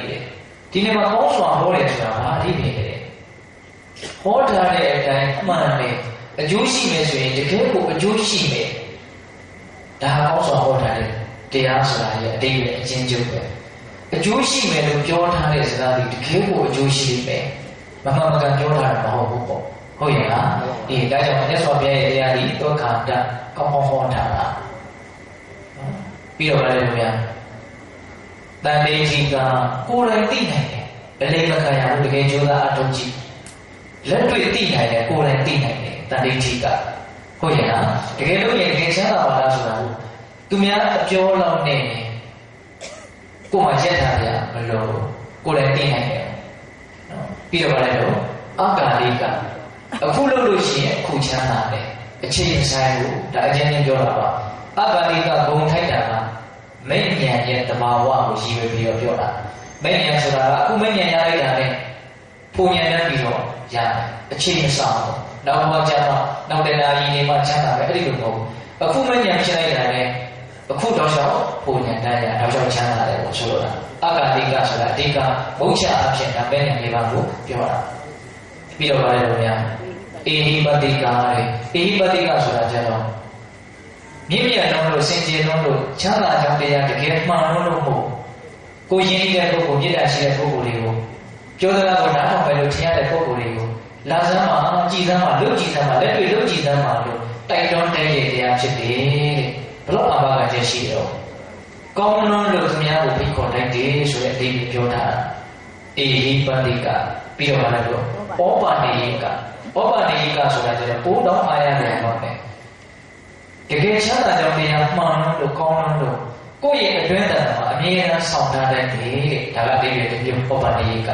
ဒီနေ့မှာကောင်းစွာဟောတယ်ဆိုတာဘာအဓိပ္ပာယ်လဲဟောထားတဲ့အတိုင်းအမှန်ပဲအကျိုးရှိမယ်ဆိုရင်တကယ်ကိုအကျိုးရှိမယ်ဒါကောင်းစွာဟောထားတဲ့တရားဆိုတာရဲ့အဓိပ္ပာယ်အချင်းချုပ်ပဲအကျိုးရှိမယ်လို့ပြောထားတဲ့စကားတွေတကယ်ကိုအကျိုးရှိမယ်မမှန်မကန်ပြောထားတာမဟုတ်ဘူးပေါ့ဟုတ်ရဲ့လားအေးဒါကြောင့်မြတ်စွာဘုရားရဲ့တရားဒီသောခါတကောင်းကောင်းဟောထားတာပြီးတော့လည်းဘုရားတန်လေးကြီးကကိုယ်တိုင်သိနိုင်တယ်အလေးမခံရဘူးတကယ်ကြိုးစားအထောက်ကြည့်လက်တွေ့သိနိုင်တယ်ကိုယ်တိုင်သိနိုင်တယ်တန်လေးကြီးကဟုတ်ရဲ့လားတကယ်လို့ရင်တကယ်ချမ်းသာပါလားဆိုတာကိုသူများအပြောလောက်နဲ့ကိုယ်မှရက်ထားကြမလို့ကိုယ်တိုင်သိနိုင်တယ်နော်ပြီးတော့လည်းတော့အကာလိကအခုလုပ်လို့ရှိရင်အခုချမ်းသာတယ်အချိန်ဆိုင်ကိုဒါအချင်းချင်းပြောတာပါအကာလိကဂုံထိုက်တာကမိဉ္ဇဉ်ရဲ့တဘာဝကိုရည်ရွယ်ပြီးတော့ပြောတာမိဉ္ဇဉ်ဆိုတာကအခုမိဉ္ဇဉ်ရလိုက်တာနဲ့ပုံဉာဏ်နဲ့ပြီးတော့ရတယ်အချိန်မဆောင်ဘူးနောက်မှကျတော့နောက်တနာရီနေမှချမ်းသာပဲအဲ့ဒီလိုမဟုတ်ဘူးအခုမိဉ္ဇဉ်ဖြစ်လိုက်တာနဲ့အခုတော့ရှောက်ပုံဉာဏ်တန်းရတော့ရှောက်ချမ်းသာတယ်ကိုဆိုလိုတာအကာလိကဆိုတာအဓိကဘုရားအဖြစ်ဒါပဲဉာဏ်လေးပါကိုပြောတာပြီးတော့ပါတယ်လို့များအေဟိပတိကာတဲ့အေဟိပတိကဆိုတာကျတော့မြင့်မြတ်လုံးလို့စင်ကြယ်လုံးလို့ချမ်းသာကြောင်းတရားတကယ်မှန်လို့မဟုတ်ကိုရင်းတဲ့ပုဂ္ဂိုလ်မြတ်တာရှိတဲ့ပုဂ္ဂိုလ်တွေကိုပြောသလားကိုနားထောင်ပဲလို့ထင်ရတဲ့ပုဂ္ဂိုလ်တွေကိုလာစမ်းမှာကြည်စမ်းမှာလုပ်ကြည်စမ်းမှာလက်တွေ့လုပ်ကြည်စမ်းမှာလို့တိုက်တွန်းတဲ့တရားဖြစ်တယ်တဲ့ဘလို့အဘာကကျရှိတော့ကောင်းလုံးလို့သူများကိုဖိခေါ်တိုက်တယ်ဆိုတဲ့အတိတ်ပြောတာအေဟိပတိကပြီးတော့လည်းတော့ဩပါနေကဩပါနေကဆိုတာကျတော့ပိုးတော်အားရတယ်ပေါ့ပဲတကယ်ချမ်းသာကြောင်းတရားမှန်လို့ကောင်းလို့ကိုယ့်ရဲ့အတွင်းတန်မှာအမြဲတမ်းဆောင်ထားတဲ့တဲ့ဒါကတည်းကဒီဩပါနေက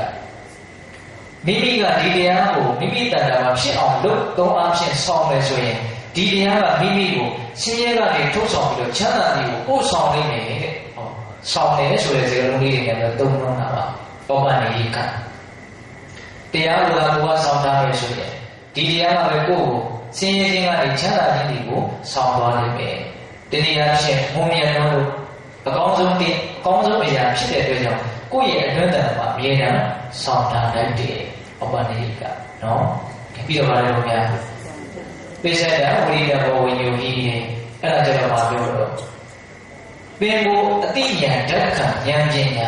မိမိကဒီတရားကိုမိမိတန်တာမှာဖြစ်အောင်လုပ်သုံးအားဖြင့်ဆောင်မယ်ဆိုရင်ဒီတရားကမိမိကိုဆင်းရဲကနေထုတ်ဆောင်ပြီးတော့ချမ်းသာခြင်းကိုပို့ဆောင်နိုင်တယ်တဲ့ဟောဆောင်တယ်ဆိုတဲ့စကားလုံးလေးတွေနဲ့တော့သုံးလုံးတာပါဩပါနေကတရားကိုယ်ကဆောင်ထားမယ်ဆိုရင်ဒီတရားကပဲကိုယ့်ကိုဆင်းရဲခြင်းကနေချမ်းသာခြင်းတွေကိုဆောင်သွားနိုင်မယ်တနည်းအားဖြင့်ဘုံမြန်လို့အကောင်းဆုံးအရာဖြစ်တဲ့အတွက်ကြောင့်ကိုယ့်ရဲ့အတွင်းတန်မှာအမြဲတမ်းဆောင်ထားနိုင်တယ်ဩပါနေကနော်ပြီးတော့လည်းဘုရားပိဿဒဝိရိယဘောဝိညုဟိအဲ့ဒါကြတော့မှာပြောတော့ပင်ကိုအတိညာဓက္ခဉာဏ်ပညာ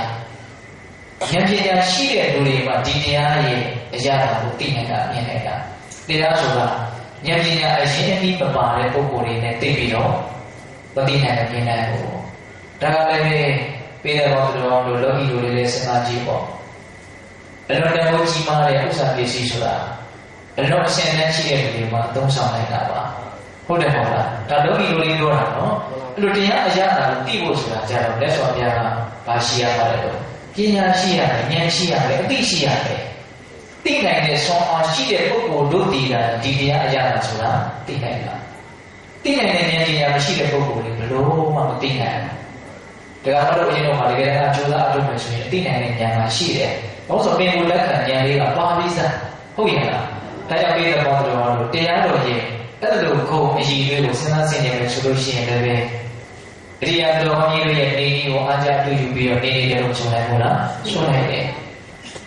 ရှိတဲ့လူတွေမှာဒီတရားရဲ့အရာကိုသိနိုင်တာမြင်နိုင်တာတရားဆိုတာ ဉာဏ်ပညာအရင်အပြီးမပါတဲ့ပုဂ္ဂိုလ်တွေနဲ့သိပြီးတော့မသိနိုင်တဲ့ဉာဏ်နဲ့ကိုဒါကလည်းပေးတဲ့ဘောတော်တို့လောကီတို့လည်းစဉ်းစားကြည့်ပေါ့အလွန်တန်ဖိုးကြီးမားတဲ့ဥစ္စာပစ္စည်းဆိုတာအလွန်အရှင်နဲ့ရှိတဲ့လူတွေမှာအသုံးဆောင်လိုက်တာပါဟုတ်တယ်မဟုတ်လားဒါလောကီတို့လေးပြောတာနော်အဲ့လိုတရားအရာတာကိုသိဖို့ဆိုတာကြတော့လက်စွာဘုရားကဘာရှိရပါလဲတော့ပညာရှိရတယ်ဉာဏ်ရှိရတယ်အသိရှိရတယ်သိနိုင်တဲ့ဆွမ်းအားရှိတဲ့ပုဂ္ဂိုလ်တို့ဒီကဒီတရားအရာတာဆိုတာသိနိုင်လားသိနိုင်တဲ့ဉာဏ်ပညာမရှိတဲ့ပုဂ္ဂိုလ်တွေဘယ်လိုမှမသိနိုင်ဘူးဒါကတော့အရင်တော့တကယ်တမ်းကြိုးစားအထုတ်မယ်ဆိုရင်သိနိုင်တဲ့ဉာဏ်ကရှိတယ်ဘာလို့ဆိုပင်ကိုလက်ခံဉာဏ်လေးကပါပြီးသားဟုတ်ရဲ့လားဒါကြောင့်ပေးတဲ့ဘောတော်တို့တရားတော်ရဲ့အဲ့လိုခုံအည်လေးကိုစဉ်းစားဆင်ခြင်မယ်ဆိုလို့ရှိရင်လည်းအရိယာတော်ကြီးရဲ့နေကြီးကိုအားကြပြုယူပြီးတော့နေနေတယ်လို့ဆိုနိုင်မို့လားဆိုနိုင်တယ်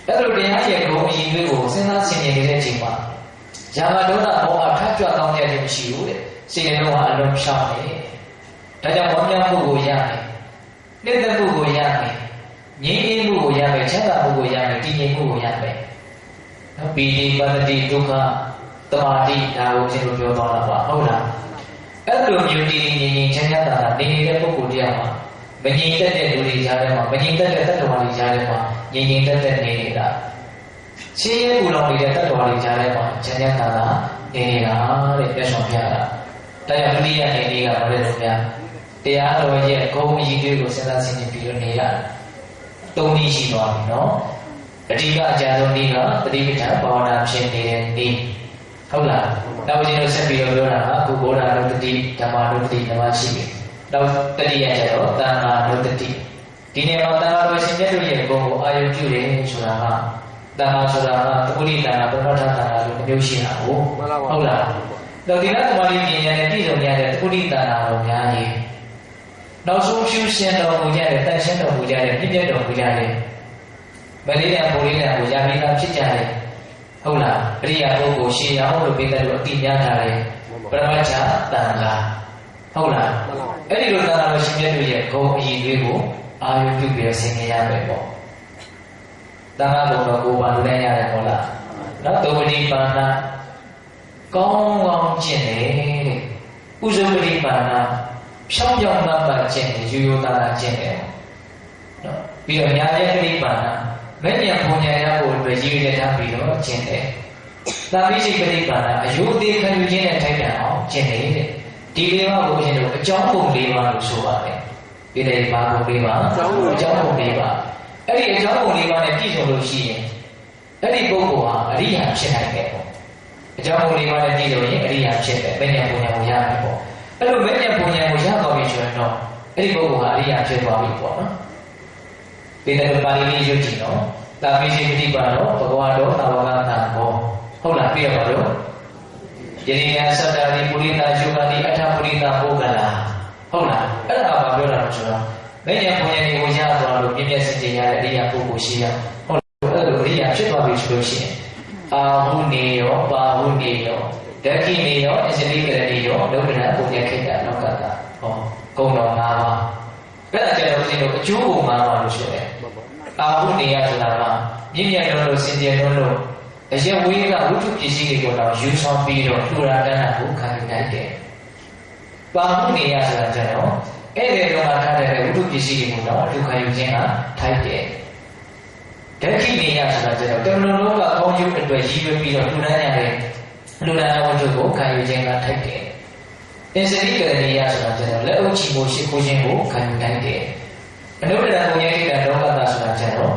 အဲ့လိုတရားရဲ့ခုံအည်လေးကိုစဉ်းစားဆင်ခြင်နေတဲ့အချိန်မှာဇာမဒေါသမောဟထပ်ကြွတောင်းတဲ့ခြင်းမရှိဘူးတဲ့စိတ်လုံးကအလုံးရှောင်တယ်ဒါကြောင့်ဝမ်းမြောက်မှုကိုရမယ်နှိမ့်သက်မှုကိုရမယ်ငြိမ်းအေးမှုကိုရမယ်ချမ်းသာမှုကိုရမယ်တည်ငြိမ်မှုကိုရမယ်နော်ပီတိပတ္တိဒုက္ခသမာဓိဒါကိုကျွန်တော်ပြောသွားတာပါဟုတ်လားအဲ့လိုမျိုးတည်ငြိမ်ချမ်းသာတာနေနေတဲ့ပုဂ္ဂိုလ်တရားမှာမငြိမ်သက်တဲ့လူတွေကြားထဲမှာမငြိမ်သက်တဲ့တတ္တဝါတွေကြားထဲမှာငြိမ်သက်တဲ့နေနေတာရှင်းရဲပူလောင်နေတဲ့တတ္တဝါတွေကြားထဲမှာချမ်းသာတာနေနေတာတဲ့ပြည့်စုံပြတာတရားဒုတိယနေလေးကဘာလဲလို့များတရားတော်ရဲ့ဂုဏ်အည်တွေကိုစဉ်းစားဆင်ခြင်ပြီးတော့နေရသုံးနည်းရှိသွားပြီနော်အဓိကအကြဆုံးနည်းကပฏิပဋ္ဌာန်ဘာဝနာဖြစ်နေတဲ့နည်းဟုတ်လားနောက်ကျွန်တော်ဆက်ပြီးတော့ပြောတာကအခုဘုရားနုတ္တိဓမ္မနုတ္တိဓမ္မရှိပြီနောက်တတိယကျတော့သံဃာနုတ္တိဒီနေ့မှာသံဃာတော်ရှင်မြတ်တို့ရဲ့ဂုဏ်ကိုအာရုံပြုတယ်ဆိုတာကသံဃာဆိုတာကသကုဋ္ဌိသံဃာပရမတ္ထသံဃာလို့မျိုးရှိတာကိုဟုတ်လားတော့ဒီနေ့သမာဓိပညာနဲ့ပြည့်စုံရတဲ့သကုဋ္ဌိသံဃာတော်များကြီးနောက်ဆုံးဖြူရှင်တော်မူကြတဲ့တန်ရှင်းတော်မူကြတဲ့ပြည့်ပြည့်တော်မူကြတဲ့မလေးရန်ဘုလေးရန်ကိုယာမိတာဖြစ်ကြတယ်ဟုတ်လားအရိယာပုဂ္ဂိုလ်ရှေးအောင်လို့ပေးတဲ့လူအတိများတာလေပရမတ္ထသံဃာဟုတ်လားအဲ့ဒီလိုသံဃာတော်ရှင်မြတ်တို့ရဲ့ဂုဏ်အည်တွေကိုအာရုံပြုပြီးဆင်ခြင်ရမယ်ပေါ့သံဃာဘုံတော်ကိုပါလို့လည်းရတယ်ဟုတ်လားနောက်သုပတိပါဏကောင်းကောင်းကျင့်တယ်တဲ့ဥဇုပတိပါဏဖြောင်းဖြောင်းမှတ်မှတ်ကျင့်တယ်ရိုးရိုးသားသားကျင့်တယ်နော်ပြီးတော့ညာရဲ့ပရိပါဏမဲ့ဉာဏ်ပုံဉာဏ်ရဖို့အတွက်ရည်ရွယ်ထားပြီးတော့ကျင့်တယ်သာပိစိတ်ပရိပါဏအယုသေးခံယူခြင်းနဲ့ထိုက်တန်အောင်ကျင့်တယ်တဲ့ဒီလေးပါးကိုရှင်တို့အကြောင်းပုံလေးပါလို့ဆိုပါတယ်ဒီလေးပါးကိုလေးပါအကြောင်းပုံလေးပါအဲ့ဒီအကြောင်းပုံလေးပါနဲ့ပြည့်စုံလို့ရှိရင်အဲ့ဒီပုဂ္ဂိုလ်ဟာအရိယာဖြစ်နိုင်တယ်ပေါ့အကြောင်းပုံလေးပါနဲ့ပြည့်စုံရင်အရိယာဖြစ်တယ်မဲ့ဉာဏ်ပုံဉာဏ်ကိုရမယ်ပေါ့အဲ့လိုမဲ့ဉာဏ်ပုံဉာဏ်ကိုရသွားပြီဆိုရင်တော့အဲ့ဒီပုဂ္ဂိုလ်ဟာအရိယာဖြစ်သွားပြီပေါ့နော်ဒီနေ့ပါဠိလေးရွတ်ကြည့်နော်သာပိစိပတိပါတော့ဘဂဝါတော်သာဝကသံဘောဟုတ်လားပြရပါလို့ယရိယသတ္တရိပုရိသယုဂတိအထပုရိသပုဂ္ဂလာဟုတ်လားအဲ့ဒါကဘာပြောတာလဲဆိုတော့မဲ့ဉာဏ်ပုံဉာဏ်ကိုရသွားလို့ပြည့်ပြည့်စင်ကြယ်ရတဲ့အရိယာပုဂ္ဂိုလ်ရှိရဟုတ်အဲ့လိုအရိယာဖြစ်သွားပြီဆိုလို့ရှိရင်အာဟုနေရောပါဟုနေရောဓက္ခိနေရောအစတိကရဏီရောလောကဓာတ်ပုံဉာဏ်ခိတ္တလောကတာဟောဂုဏ်တော်၅ပါးအဲ့ဒါကျတော့ဦးဇင်းတို့အကျိုးကို၅ပါးလို့ဆိုတယ်အာဟုနေရဆိုတာကမြင့်မြတ်လို့စင်ကြယ်လို့အရင်ဝေးကဝိတုပစ္စည်းတွေကိုတော့ယူဆောင်ပြီးတော့ထူရာတန်းတာကိုခံယူနိုင်တယ်ပါဟုနေရဆိုတာကျတော့အဲ့ဒီတော့ထားတဲ့ဝိတုပစ္စည်းတွေကိုတော့လူခံယူခြင်းကထိုက်တယ်ဓက္ခိနေရဆိုတာကျတော့တမန်တော်ကကောင်းကျိုးအတွက်ရည်ရွယ်ပြီးတော့ထူရန်ရတဲ့လူနာဝတ္ထုကိုခံယူခြင်းကထိုက်တယ်အစ္စရိကရဏီယဆိုတာကျတော့လက်အုပ်ချီမှုရှိခိုးခြင်းကိုခံယူနိုင်တယ်အနုတ္တရဘုရားတိတလောကတာဆိုတာကျတော့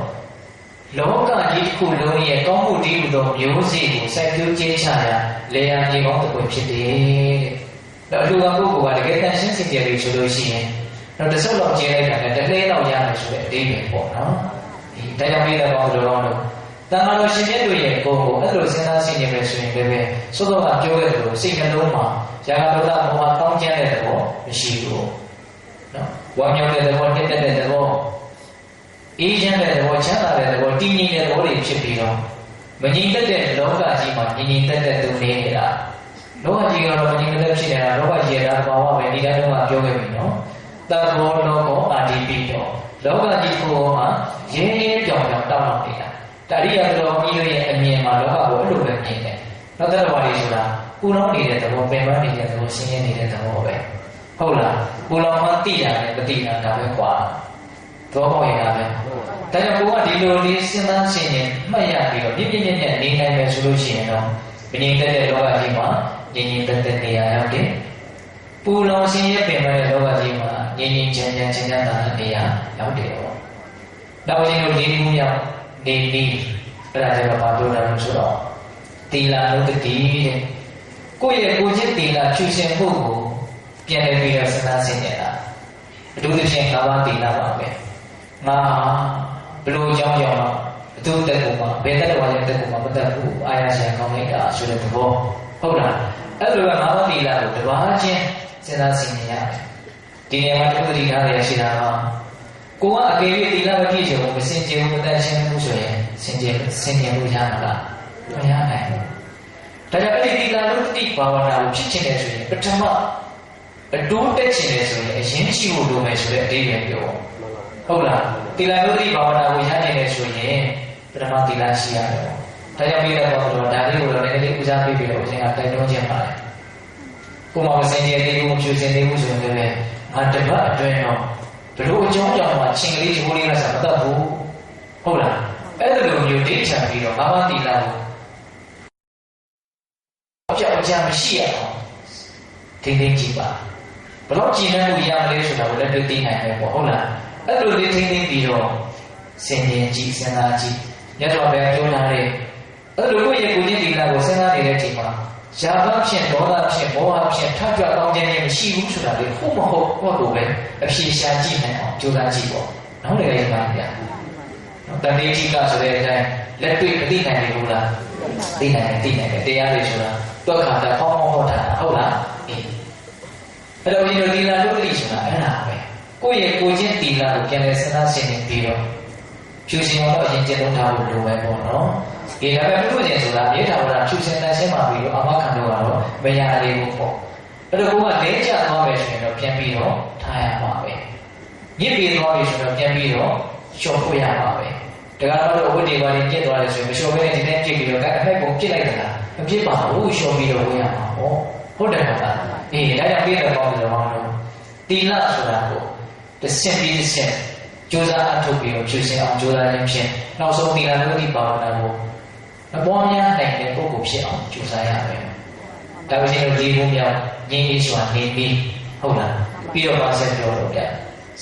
လောကကြီးတစ်ခုလုံးရဲ့ကောင်းမှုတည်ဟူသောမျိုးစေ့ကိုစိုက်ပျိုးခြင်းချရာလေယာမြေကောင်းတစ်ခုဖြစ်တယ်တဲ့။လူကပုဂ္ဂိုလ်ကတကယ်တန်ရှင်းစင်ကြယ်ပြီဆိုလို့ရှိရင်တော့တစ်စုံလောက်ကျင်းလိုက်တာနဲ့တစ်လဲလောက်ရမယ်ဆိုတဲ့အဓိပ္ပာယ်ပေါ့နော်။ဒီတရားပေးတဲ့ကောင်းတော်တော်တန်ခါတော်ရှင်မြတ်တို့ရဲ့ကိုယ်ကိုအဲ့လိုစဉ်းစားဆင်ခြင်မယ်ဆိုရင်လည်းပဲသို့တော်ကပြောခဲ့တယ်လို့စိတ်နှလုံးမှာဇာကဒေါသမောဟတောင်းကျမ်းတဲ့သဘောမရှိဘူးနော်ဝမ်းမြောက်တဲ့သဘောတက်တဲ့သဘောအေးချမ်းတဲ့သဘောချမ်းသာတဲ့သဘောတည်ငြိမ်တဲ့သဘောတွေဖြစ်ပြီးတော့မငြိမ်သက်တဲ့လောကကြီးမှာငြိမ်သက်တဲ့သူနေနေတာလောကကြီးကတော့မငြိမ်သက်ဖြစ်နေတာလောကကြီးရဲ့ဘာဝပဲဒီတိုင်းတော့ပြောခဲ့ပြီနော်တဘောလောကောအာဒီပိတောလောကကြီးကိုမှရင်းရင်းကြောင်ကြောင်တောင်းနေတာတရိယာတော်ကြီးရဲ့အမြင်မှာလောကကိုအဲ့လိုပဲမြင်တယ်။နောက်တဲ့ဘာတွေဆိုတာ ပူလောင်နေတဲ့သဘောပင်ပန်းနေတဲ့သဘောဆင်းရဲနေတဲ့သဘောပဲဟုတ်လားပူလောင်မှသိတာနဲ့မသိတာဒါပဲကွာသဘောပေါက်ရတာပဲဒါကြောင့်ကိုကဒီလိုလေးစဉ်းစားဆင်ခြင်မှတ်ရပြီးတော့ပြည့်ပြည့်မြတ်မြတ်နေနိုင်မယ်ဆိုလို့ရှိရင်တော့မငြိမ်သက်တဲ့လောကကြီးမှာငြိမ်ငြိမ်သက်သက်နေရရောက်တယ်ပူလောင်ဆင်းရဲပင်ပန်းတဲ့လောကကြီးမှာငြိမ်ငြိမ်ချမ်းချမ်းချမ်းသာသာနေရရောက်တယ်ပေါ့နောက်ရင်တို့ဒီမှုရောက်နေပြီးအဲ့ဒါကြတော့ဘာပြောတာလဲဆိုတော့သီလနုတ္တိတဲ့ကိုယ့်ရဲ့ကိုယ်ချင်းသီလဖြူစင်ဖို့ကိုပြန်လည်ပြီးတော့စဉ်းစားဆင်ခြင်တာအထူးသဖြင့်၅ပါးသီလပါပဲငါဘလို့အကြောင်းကြောင့်အတူတက်ကိုမှဘယ်တက်တော်ရဲ့တက်ကိုမှမတက်ဘူးအာရဆရာကောင်းလိုက်တာဆိုတဲ့သဘောဟုတ်လားအဲ့လိုက၅ပါးသီလကိုတစ်ပါးချင်းစဉ်းစားဆင်ခြင်ရတယ်ဒီနေရာမှာတစ်ခုတည်းထားရရှိတာကကိုကအကယ်၍သီလမပြည့်စုံဘူးမစင်ကြယ်ဘူးမတန်ရှင်းဘူးဆိုရင်စင်ကြယ်လို့ရမှာလားမရနိုင်ဘူးဒါကြောင့်အဲ့ဒီသီလနုတ္တိဘာဝနာကိုဖြစ်ချင်တယ်ဆိုရင်ပထမအတိုးတက်ချင်တယ်ဆိုရင်အရင်ရှိဖို့လိုမယ်ဆိုတဲ့အဓိပ္ပာယ်ပြောဟုတ်လားသီလနုတ္တိဘာဝနာကိုရနိုင်တယ်ဆိုရင်ပထမသီလရှိရတယ်ဒါကြောင့်ပြီးတော့ဒါလေးကိုတော့လည်းနည်းနည်းဦးစားပေးပြီးတော့ဦးဇင်းကတိုက်တွန်းခြင်းပါတယ်ကိုမမစင်ကြယ်သေးဘူးမဖြူစင်သေးဘူးဆိုရင်လည်းငါတပတ်အတွင်းတော့ဘလို့အကြောင်းကြောင့်မှချင်းကလေးချိုးလေးကစားမတတ်ဘူးဟုတ်လားအဲ့ဒါလိုမျိုးဒိဋ္ဌံပြီးတော့ဘာမှသီလကိုအပြောင်းအကြမ်းမရှိရအောင်ထိန်းသိမ်းကြည့်ပါဘလို့ကြည်နှံ့လို့ရမလဲဆိုတာကိုလည်းသိနိုင်မယ်ပေါ့ဟုတ်လားအဲ့လိုလေးထိန်းသိမ်းပြီးတော့စင်ကြယ်ကြည့်စဉ်းစားကြည့်ညတော်ပဲပြောထားတဲ့အဲ့လိုကိုယ့်ရဲ့ကိုယ်ချင်းသီလကိုစဉ်းစားနေတဲ့အချိန်မှာရာဂဖြင့်ဒေါသဖြင့်မောဟဖြင့်ထပ်ကြွကောင်းခြင်းမရှိဘူးဆိုတာလေဟုတ်မဟုတ်ဟောလို့ပဲအဖြေရှာကြည့်နိုင်အောင်ကြိုးစားကြည့်ပေါ့နောက်လည်းပါဗျာတဏှိတိကဆိုတဲ့အတိုင်းလက်တွေ့မသိနိုင်ဘူးလားသိနိုင်တယ်တရားတွေဆိုတာတွက်ခါတာဟောတာဟုတ်လားအဲ့တော့ဒီလိုသီလလုတိဆိုတာအဲ့ဒါပဲကိုယ့်ရဲ့ကိုယ်ချင်းသီလကိုပြန်လဲစဉ်းစားဆင်ခြင်ပြီးတော့ဖြူစင်တော့အရင်ကျင့်သုံးထားဖို့လိုပဲပေါ့နော်ဒီဒါပဲပြုလို့ရင်ဆိုတာမြေထာဝရဖြူစင်တန်ရှင်းမှပြီးတော့အမခံတော့ကတော့မရသေးဘူးပေါ့အဲ့တော့ကိုကလဲကျသွားမယ်ဆိုရင်တော့ပြန်ပြီးတော့ထားရမှာပဲညစ်ပြီးသွားပြီဆိုတော့ပြန်ပြီးတော့လျှော်ဖို့ရမှာပဲဒါကတော့ဝိတ္တိပါရင်ပြစ်သွားတယ်ဆိုရင်မလျှော်ဘဲနဲ့ဒီတိုင်းပြစ်ပြီးတော့အဖိုက်ပုံပြစ်လိုက်တာလားမပြစ်ပါဘူးလျှော်ပြီးတော့ဝင်ရမှာပေါ့ဟုတ်တယ်မဟုတ်လားအေးဒါကြောင့်ပြည့်တယ်ပေါ့လို့ပြောတော့သီလဆိုတာကိုတစ်ဆင့်ပြီးတစ်ဆင့်ကြိုးစားအထုတ်ပြီးတော့ဖြူစင်အောင်ကြိုးစားခြင်းဖြင့်နောက်ဆုံးသီလနုတ္တိဘာဝနာကိုမပွားများနိုင်တဲ့ပုဂ္ဂိုလ်ဖြစ်အောင်ကြိုးစားရမယ်။ဒါပေမဲ့ဒီဘုံမြောက်ငြိမ်းအေးစွာနေပြီးဟုတ်လားပြီးတော့ပါဆက်ပြောတော့ပြ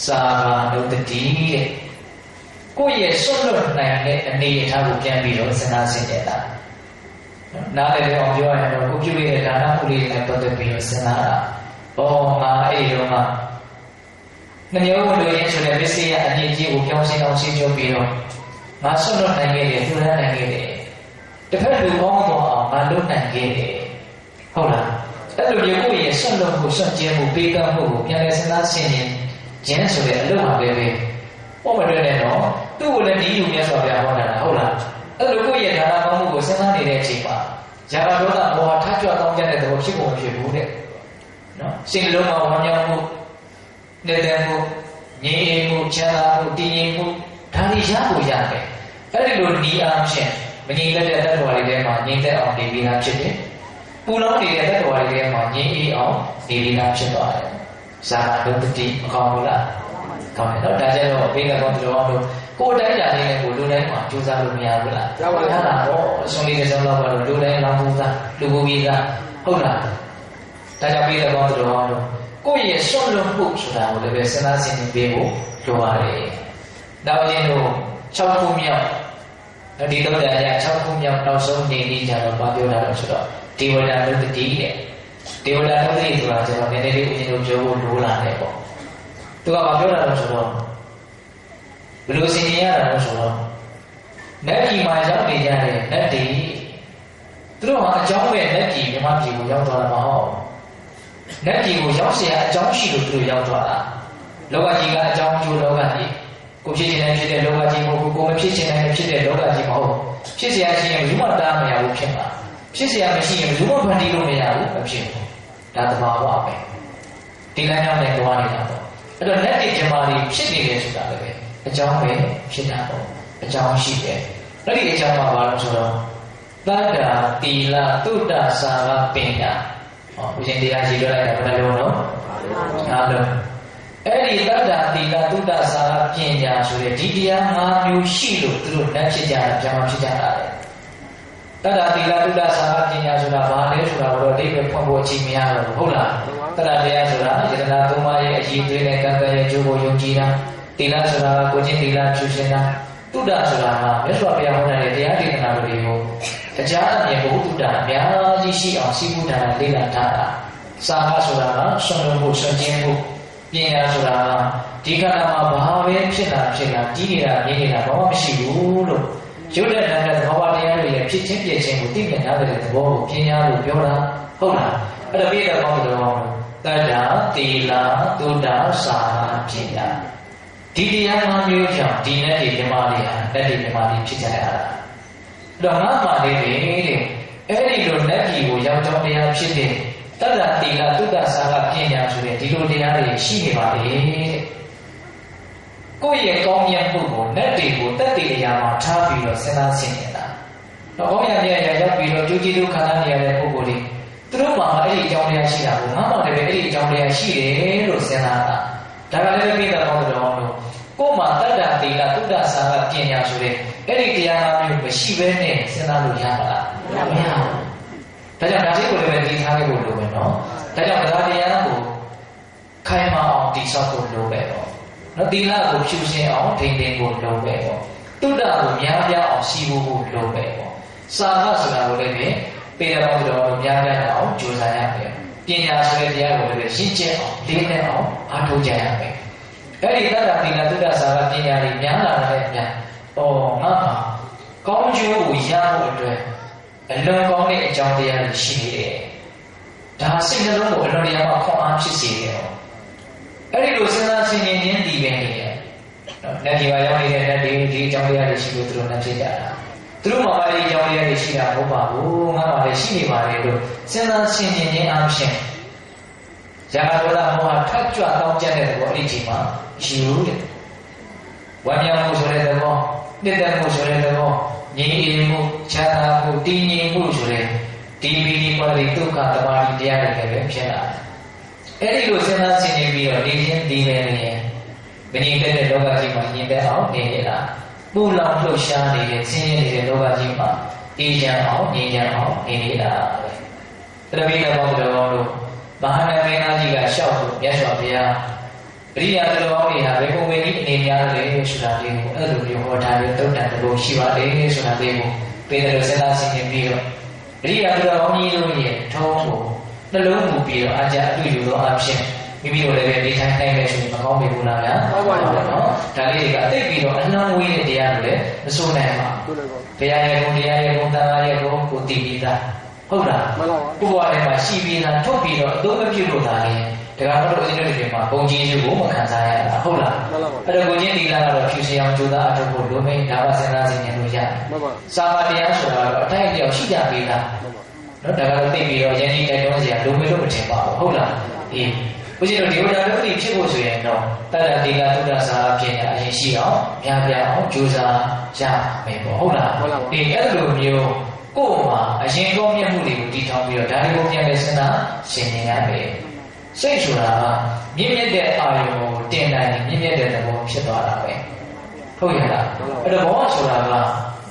စာဘာနုတ္တိတဲ့ကိုယ့်ရဲ့ဆွတ်လွတ်နိုင်တဲ့အနေအထားကိုပြန်ပြီးတော့စဉ်းစားဆင်ခြင်တာနားလည်အောင်ပြောရရင်တော့ကိုပြုတဲ့ဒါနမှုလေးတွေနဲ့ပတ်သက်ပြီးတော့စဉ်းစားတာငါအဲ့ဒီတော့မှနှမျိုးဝင်လို့ရင်းဆိုတဲ့မစ္စည်းရအမြင့်ကြီးကိုပြောင်းရှင်းအောင်ရှင်းပြပြီးတော့ငါဆွတ်လွတ်နိုင်ခဲ့တယ်ထူထမ်းနိုင်ခဲ့တယ်တစ်ဖက်လူကောင်းတော့အောင်ငါလုပ်နိုင်ခဲ့တယ်ဟုတ်လားအဲ့လိုမျိုးကိုယ့်ရဲ့ဆွတ်လွတ်မှုဆွတ်ကျဲမှုပေးကမ်းမှုကိုပြန်လည်စဉ်းစားဆင်ခြင်ခြင်းဆိုတဲ့အလုပ်ပါပဲပေါ့မတွေ့နဲ့တော့သူ့ကိုလည်းဒီလူမြတ်စွာဘုရားဟောတာဟုတ်လားအဲ့လိုကိုယ့်ရဲ့ဒါနကောင်းမှုကိုစဉ်းစားနေတဲ့အချိန်မှာဇာတာဒေါသမောဟထကြွကောင်းကြတဲ့သဘောဖြစ်ဖို့မဖြစ်ဘူးတဲ့နော်စိတ်လုံးမှာဝမ်းမြောက်မှုနေတဲ့မှုငြိမ်းအေးမှုချမ်းသာမှုတည်ငြိမ်မှုဒါတွေရဖို့ရတယ်အဲ့ဒီလိုဤအားဖြင့်မငြိမ်သက်တဲ့တ attva တွေထဲမှာငြိမ်သက်အောင်နေပြီးသားဖြစ်တယ်ပူလောင်နေတဲ့တ attva တွေထဲမှာငြိမ်းအေးအောင်နေပြီးသားဖြစ်သွားတယ်ဇာတာဒုတ္တိမကောင်းဘူးလားကောင်းတယ်တော့ဒါကျတော့ဘေးကတော့ဒီလိုအောင်လို့ကိုယ်တိုင်းတာလေးနဲ့ကိုလူတိုင်းမှာကြိုးစားလို့မရဘူးလားရပါဘူးလားဟောအဆုံးလေးတစ်စုံတော့လူတိုင်းလောင်းဘူးသားလူဘူးကြီးသားဟုတ်လားဒါကြောင့်ဘေးကတော့ဒီလိုအောင်လို့ကိုယ့်ရဲ့ဆွတ်လွတ်မှုဆိုတာကိုလည်းပဲစဉ်းစားဆင်ခြင်ပေးဖို့လိုပါတယ်နောက်ရင်တို့6ခုမြောက်ဒီတော့ကြာရ6ခုမြောက်နောက်ဆုံးနေနေကြတော့ပြောတာတော့ဆိုတော့ဒေဝတာနုတ္တိတဲ့ဒေဝတာနုတ္တိဆိုတာကျွန်တော်နည်းနည်းလေးဦးဇင်းတို့ပြောဖို့လိုလာတယ်ပေါ့သူကပြောတာတော့ဆိုတော့ဘယ်လိုဆင်ခြင်ရတာလဲဆိုတော့နတ်ပြည်မှာရောက်နေကြတဲ့နတ်တွေသူတို့ဟာအကြောင်းပဲနတ်ပြည်မြမပြည်ကိုရောက်သွားတာမဟုတ်နတ်ပြည်ကိုရောက်เสียအကြောင်းရှိလို့သူတို့ရောက်သွားတာလောကကြီးကအကြောင်းကျိုးလောကကြီးကိုဖြစ်ခြင်းနဲ့ဖြစ်တဲ့လောကကြီးကိုမဖြစ်ခြင်းနဲ့ဖြစ်တဲ့လောကကြီးမဟုတ်ဖြစ်เสียရှိရင်ဘယ်သူမှတားမရဘူးဖြစ်မှာဖြစ်เสียမရှိရင်ဘယ်သူမှဖန်တီးလို့မရဘူးမဖြစ်ဘူးဒါသဘာဝပဲဒီလမ်းကြောင်းနဲ့တွားနေတာပေါ့အဲ့တော့လက်တွေဂျမာတွေဖြစ်နေတယ်ဆိုတာလည်းပဲအကြောင်းပဲဖြစ်တာပေါ့အကြောင်းရှိတယ်အဲ့ဒီအကြောင်းကဘာလို့ဆိုတော့ Tada tila tuda saha pinya. Oh, ujian dia jiwa lagi apa dulu? Halo. Tada tila tuda saha pinya sudah dia ngayu silu terus dan sejarah zaman sejarah. Tada tila tuda saha pinya sudah balik sudah berada di pembuat kimia lalu. Hula. Tada dia sudah jadi tuma yang jitu yang kata yang jual yang jina. Tila sudah kucing tila cusena. Tuda sudah. Besok apa yang mana dia di tengah beliau. Kejaran yang berhutudan, biar jisi orang sibuk dan lelah darah. Sahabat saudara, sonumbu sonjembu, pinya saudara. Jika nama bahawa pina dira bawa mesti dulu. Jodoh dan bawa dia yang picit timnya ada di bawah pinya lu biora. Hola, ada beda kamu dong. Tada tila tuda sama pinya. Dia mengambil jam dina di Himalaya dan di Himalaya picaya. Đồng mà để ấy rồi nét gì của giáo trong đâyဖြစ်đi tất là tỷ là tất cả xã hội hiện nhà chủ đề thì luôn đi ra để xin mà để cô ấy công nhận của nét gì của tất tỷ là mà cha vì rồi sẽ là xin là nó có nhà giáo vì rồi chú chỉ khả năng nhà này của đi từ lúc mà ấy trong đây xin là của mà để ấy trong đây xin để rồi sẽ làဒါကလည်းပြည်တော်တော်ကိုမှတတ္တတိကသုဒ္ဓဆာကပညာဆိုတဲ့အဲ့ဒီတရားမျိုးမရှိဘဲနဲ့စဉ်းစားလို့ရပါလားမရဘူးဒါကြောင့်ဒါလေးကိုလည်းတည်ထားခဲ့ဖို့လိုပဲနော်ဒါကြောင့်တရားကိုခိုင်မာအောင်တည်ဆောက်ဖို့လိုပဲပေါ့နော်သီလကိုဖြူစင်အောင်ထိန်းသိမ်းဖို့လိုပဲပေါ့သုဒ္ဓကိုများပြားအောင်ရှိဖို့လိုပဲပေါ့စာကဆိုတာကိုလည်းပြည်တော်တော်များပြားအောင်ကြိုးစားရမယ်ပညာဆိုတဲ့တရားကိုလည်းရှင်းကျက်အောင်လေးနဲ့အောင်အားထုတ်ကြရမယ်အဲ့ဒီတတ္တတိကသုဒ္ဓဆာကပညာတွေများလာတဲ့အပြင်ငါမှာကောင်းကျိုးကိုရဖို့အတွက်အလွန်ကောင်းတဲ့အကြောင်းတရားတွေရှိနေတယ်ဒါစိတ်နှလုံးကိုအလွန်တရာမှခွန်အားဖြစ်စေတယ်အဲ့ဒီလိုစဉ်းစားဆင်ခြင်ခြင်းတည်ပဲနေတယ်လက်ဒီပါရောက်နေတဲ့ဒီအကြောင်းတရားတွေရှိလို့သူတို့နဲ့ဖြစ်ကြတာသူတို့မှာပါလေအကြောင်းတရားတွေရှိတာမဟုတ်ပါဘူးငါမှလည်းရှိနေပါလေလို့စဉ်းစားဆင်ခြင်ခြင်းအားဖြင့်ဇာတောလမောဟထပ်ကြွတောင်းကြတဲ့ဘောအဲ့ဒီမှာရှိဦးတယ်ဝမ်းမြောက်မှုဆိုတဲ့သဘောနှစ်သက်မှုဆိုတဲ့သဘောငြိမ်းအေးမှုချမ်းသာမှုတည်ငြိမ်မှုဆိုတဲ့ဒီပီတိပါဠိဒုက္ခသမာဓိတရားတွေလည်းပဲဖြစ်လာတယ်အဲ့ဒီလိုစဉ်းစားဆင်ခြင်ပြီးတော့နေခြင်းဒီပဲနေရင်မငြိမ်တဲ့လောကကြီးမှာငြိမ်သက်အောင်နေရတာပူလောင်လှုပ်ရှားနေတဲ့ဆင်းရဲနေတဲ့လောကကြီးမှာအေးချမ်းအောင်ငြိမ်ချမ်းအောင်နေနေတာပဲတပိဋကဘောတော်တို့ဘာနာမေနာကြီးကလျှောက်လို့မြတ်စွာဘုရားပရိယာတော်တော်တွေဟာဘေကုံဝေကြီးအနေများတယ်ဆိုတာလေးကိုအဲ့လိုမျိုးဟောထားပြီးတုတ်တန်တဘုံရှိပါတယ်ဆိုတာလေးကိုပေးတယ်စဉ်းစားဆင်ခြင်ပြီးတော့ပရိယာတော်တော်ကြီးတို့ရဲ့ထုံးကိုနှလုံးမူပြီးတော့အကြအတွေ့ယူသောအဖြစ်မိမိတို့လည်းပဲဒီတိုင်းနိုင်မယ်ဆိုရင်မကောင်းပြီဘူးလားဗျာဟုတ်ပါဘူးနော်ဒါလေးတွေကအသိပြီးတော့အနှံဝေးတဲ့တရားတွေလည်းမစိုးနိုင်ပါဘူးဘုရားရဲ့ဘုံတရားရဲ့ဘုံသားရဲ့ဘုံကိုတည်ပြီးသားဟုတ်လားမှန်ပါဘူးဘုရားထဲမှာရှိပြီးသားထုတ်ပြီးတော့အသုံးမပြုလို့သာလေဒါကတော့အင်းတို့တွေမှာဘုံကြီးစုကိုမခံစားရတာဟုတ်လားမှန်ပါဘူးအဲ့တော့ကိုချင်းဒီလာကတော့ဖြူစင်အောင်ကြိုးစားအထုတ်ဖို့လိုမင်းဒါကစဉ်းစားစဉ်းကျင်လို့ရတယ်မှန်ပါစာမတရားဆိုတာတော့အထိုက်အလျောက်ရှိကြပြီးသားနော်ဒါကတော့သိပြီးတော့ယဉ်ကျေးတိုက်တွန်းစရာလိုမေလို့မထင်ပါဘူးဟုတ်လားအေးဘုရားတို့ဒီဝဒလုံးတွေဖြစ်ဖို့ဆိုရင်တော့တတ္တတိကသုဒ္ဓဆာပညာအရင်ရှိအောင်များပြားအောင်ကြိုးစားရမယ်ပေါ့ဟုတ်လားဒီအဲ့လိုမျိုးကိုယ်မှာအရင်ကောင်းမြတ်မှုတွေကိုတည်ထောင်ပြီးတော့ဒါတွေကိုပြန်လဲစဉ်းစားရှင်းနေရမယ်စိတ်ဆိုတာကမြင့်မြတ်တဲ့အာယုံကိုတင်နိုင်မြင့်မြတ်တဲ့သဘောဖြစ်သွားတာပဲဟုတ်ရဲ့လားအဲ့တော့ဘောဆိုတာက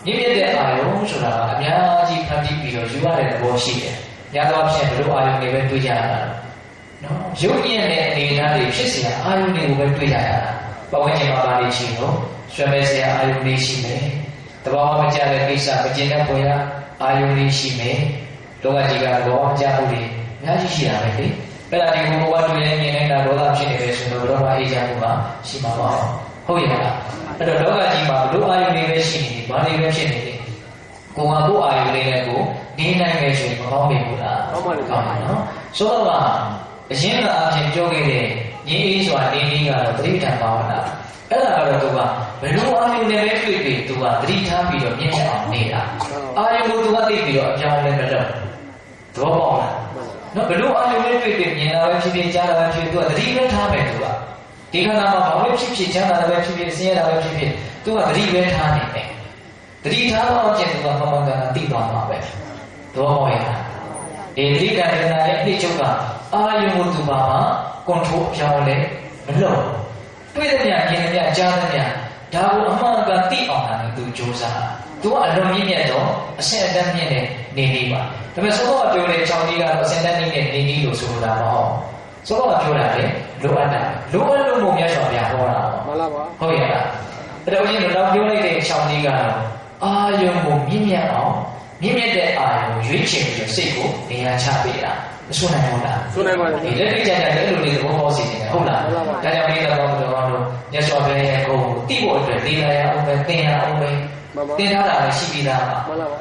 မြင့်မြတ်တဲ့အာယုံဆိုတာကအများကြီးဖန်တီးပြီးတော့ယူရတဲ့သဘောရှိတယ်ညာတော့ဖြင့်ဘလို့အာယုံတွေပဲတွေးကြရတာနော်ရုပ်ရည်နဲ့အနေအထားတွေဖြစ်เสียအာယုံတွေကိုပဲတွေးကြရတာပဝန်းကျင်မှာပါလိရှိလို့ဆွေးမဲเสียအာယုံတွေရှိတယ်တဘာဝမကျတဲ့ကိစ္စမကျင်တဲ့ပေါ်ရအာယုံတွေရှိမယ်လောကကြီးကဘောမကျမှုတွေအများကြီးရှိတာပဲလေအဲ့ဒါဒီဘုရားတွေ့ရင်မြင်နေတာဒေါသဖြစ်နေတယ်ဆိုတော့ဘောမအေးချမ်းမှုကရှိမှာပါဟုတ်ရဲ့လားအဲ့တော့လောကကြီးမှာဘလို့အာယုံတွေပဲရှိနေတယ်ဘာတွေပဲဖြစ်နေတယ်ကိုယ်ကကိုယ်အာယုံတွေနဲ့ကိုနေနိုင်မယ်ဆိုရင်မကောင်းဘူးလားကောင်းပါလေကောင်းပါနော်ဆိုတော့အရင်ကအဖြစ်ပြောခဲ့တဲ့ရင်းအေးစွာနေနေကတော့သတိထံပါဝနာအဲ့ဒါကတော့သူကဘယ်လိုအာယုန်နဲ့ပဲတွေ့ပြီးသူကသတိထားပြီးတော့မြင့်မြတ်အောင်နေတာအာယုန်ကိုသူကသိပြီးတော့အကြောင်းလည်းမလုပ်သဘောပေါက်လားနော်ဘယ်လိုအာယုန်နဲ့တွေ့ပြီးမြင်တာပဲဖြစ်ဖြစ်ကြားတာပဲဖြစ်ဖြစ်သူကသတိပဲထားမယ်သူကဒီခန္ဓာမှာဘာပဲဖြစ်ဖြစ်ချမ်းသာတာပဲဖြစ်ဖြစ်ဆင်းရဲတာပဲဖြစ်ဖြစ်သူကသတိပဲထားနေတယ်သ တိထားအောင်ကျင့်သူကမှန်မှန်ကန်ကန်သိသွားမှာပဲတော့ဟောရတာဒီသတိတရားရဲ့အဖြစ်ချုပ်ကအာယုံကိုသူပါမှာကွန်ထရိုးပြောင်းလဲမလုပ်တွေ့တဲ့များကျင်တဲ့များကြားတဲ့များဒါကိုအမှန်ကန်သိအောင်လည်းသူကြိုးစားသူကအလုံးမြင့်မြတ်တော့အဆင့်အတန်းမြင့်တဲ့နေနေပါဒါပေမဲ့သောတော်ပြောတဲ့၆ကြီးကတော့အဆင့်အတန်းမြင့်တဲ့နေနေလို့ဆိုလိုတာမဟုတ်သောတော်ပြောတာလေလိုအပ်တာလိုအပ်လို့မို့မြတ်စွာဘုရားဟောတာမှန်လားပါဟုတ်ရဲ့လားအဲ့တော့ဦးဇင်းတို့တော့ပြောလိုက်တဲ့၆ကြီးကတော့အာယုံကိုမြင့်မြတ်အောင်မြင့်မြတ်တဲ့အာယုံကိုရွေးချယ်ပြီးစိတ်ကိုနေရာချပေးတာမဆိုနိုင်ဘူးလားဆိုနိုင်ပါဘူးဒီလက်တွေ့ကြတဲ့အဲ့လိုလေးသဘောပေါက်စီနေတယ်ဟုတ်လားဒါကြောင့်မိသားစုတော်တို့မြတ်စွာဘုရားရဲ့ကိုယ်ကိုသိဖို့အတွက်လေ့လာရအောင်ပဲသင်ရအောင်ပဲသင်ထားတာလည်းရှိပြီးသားပါ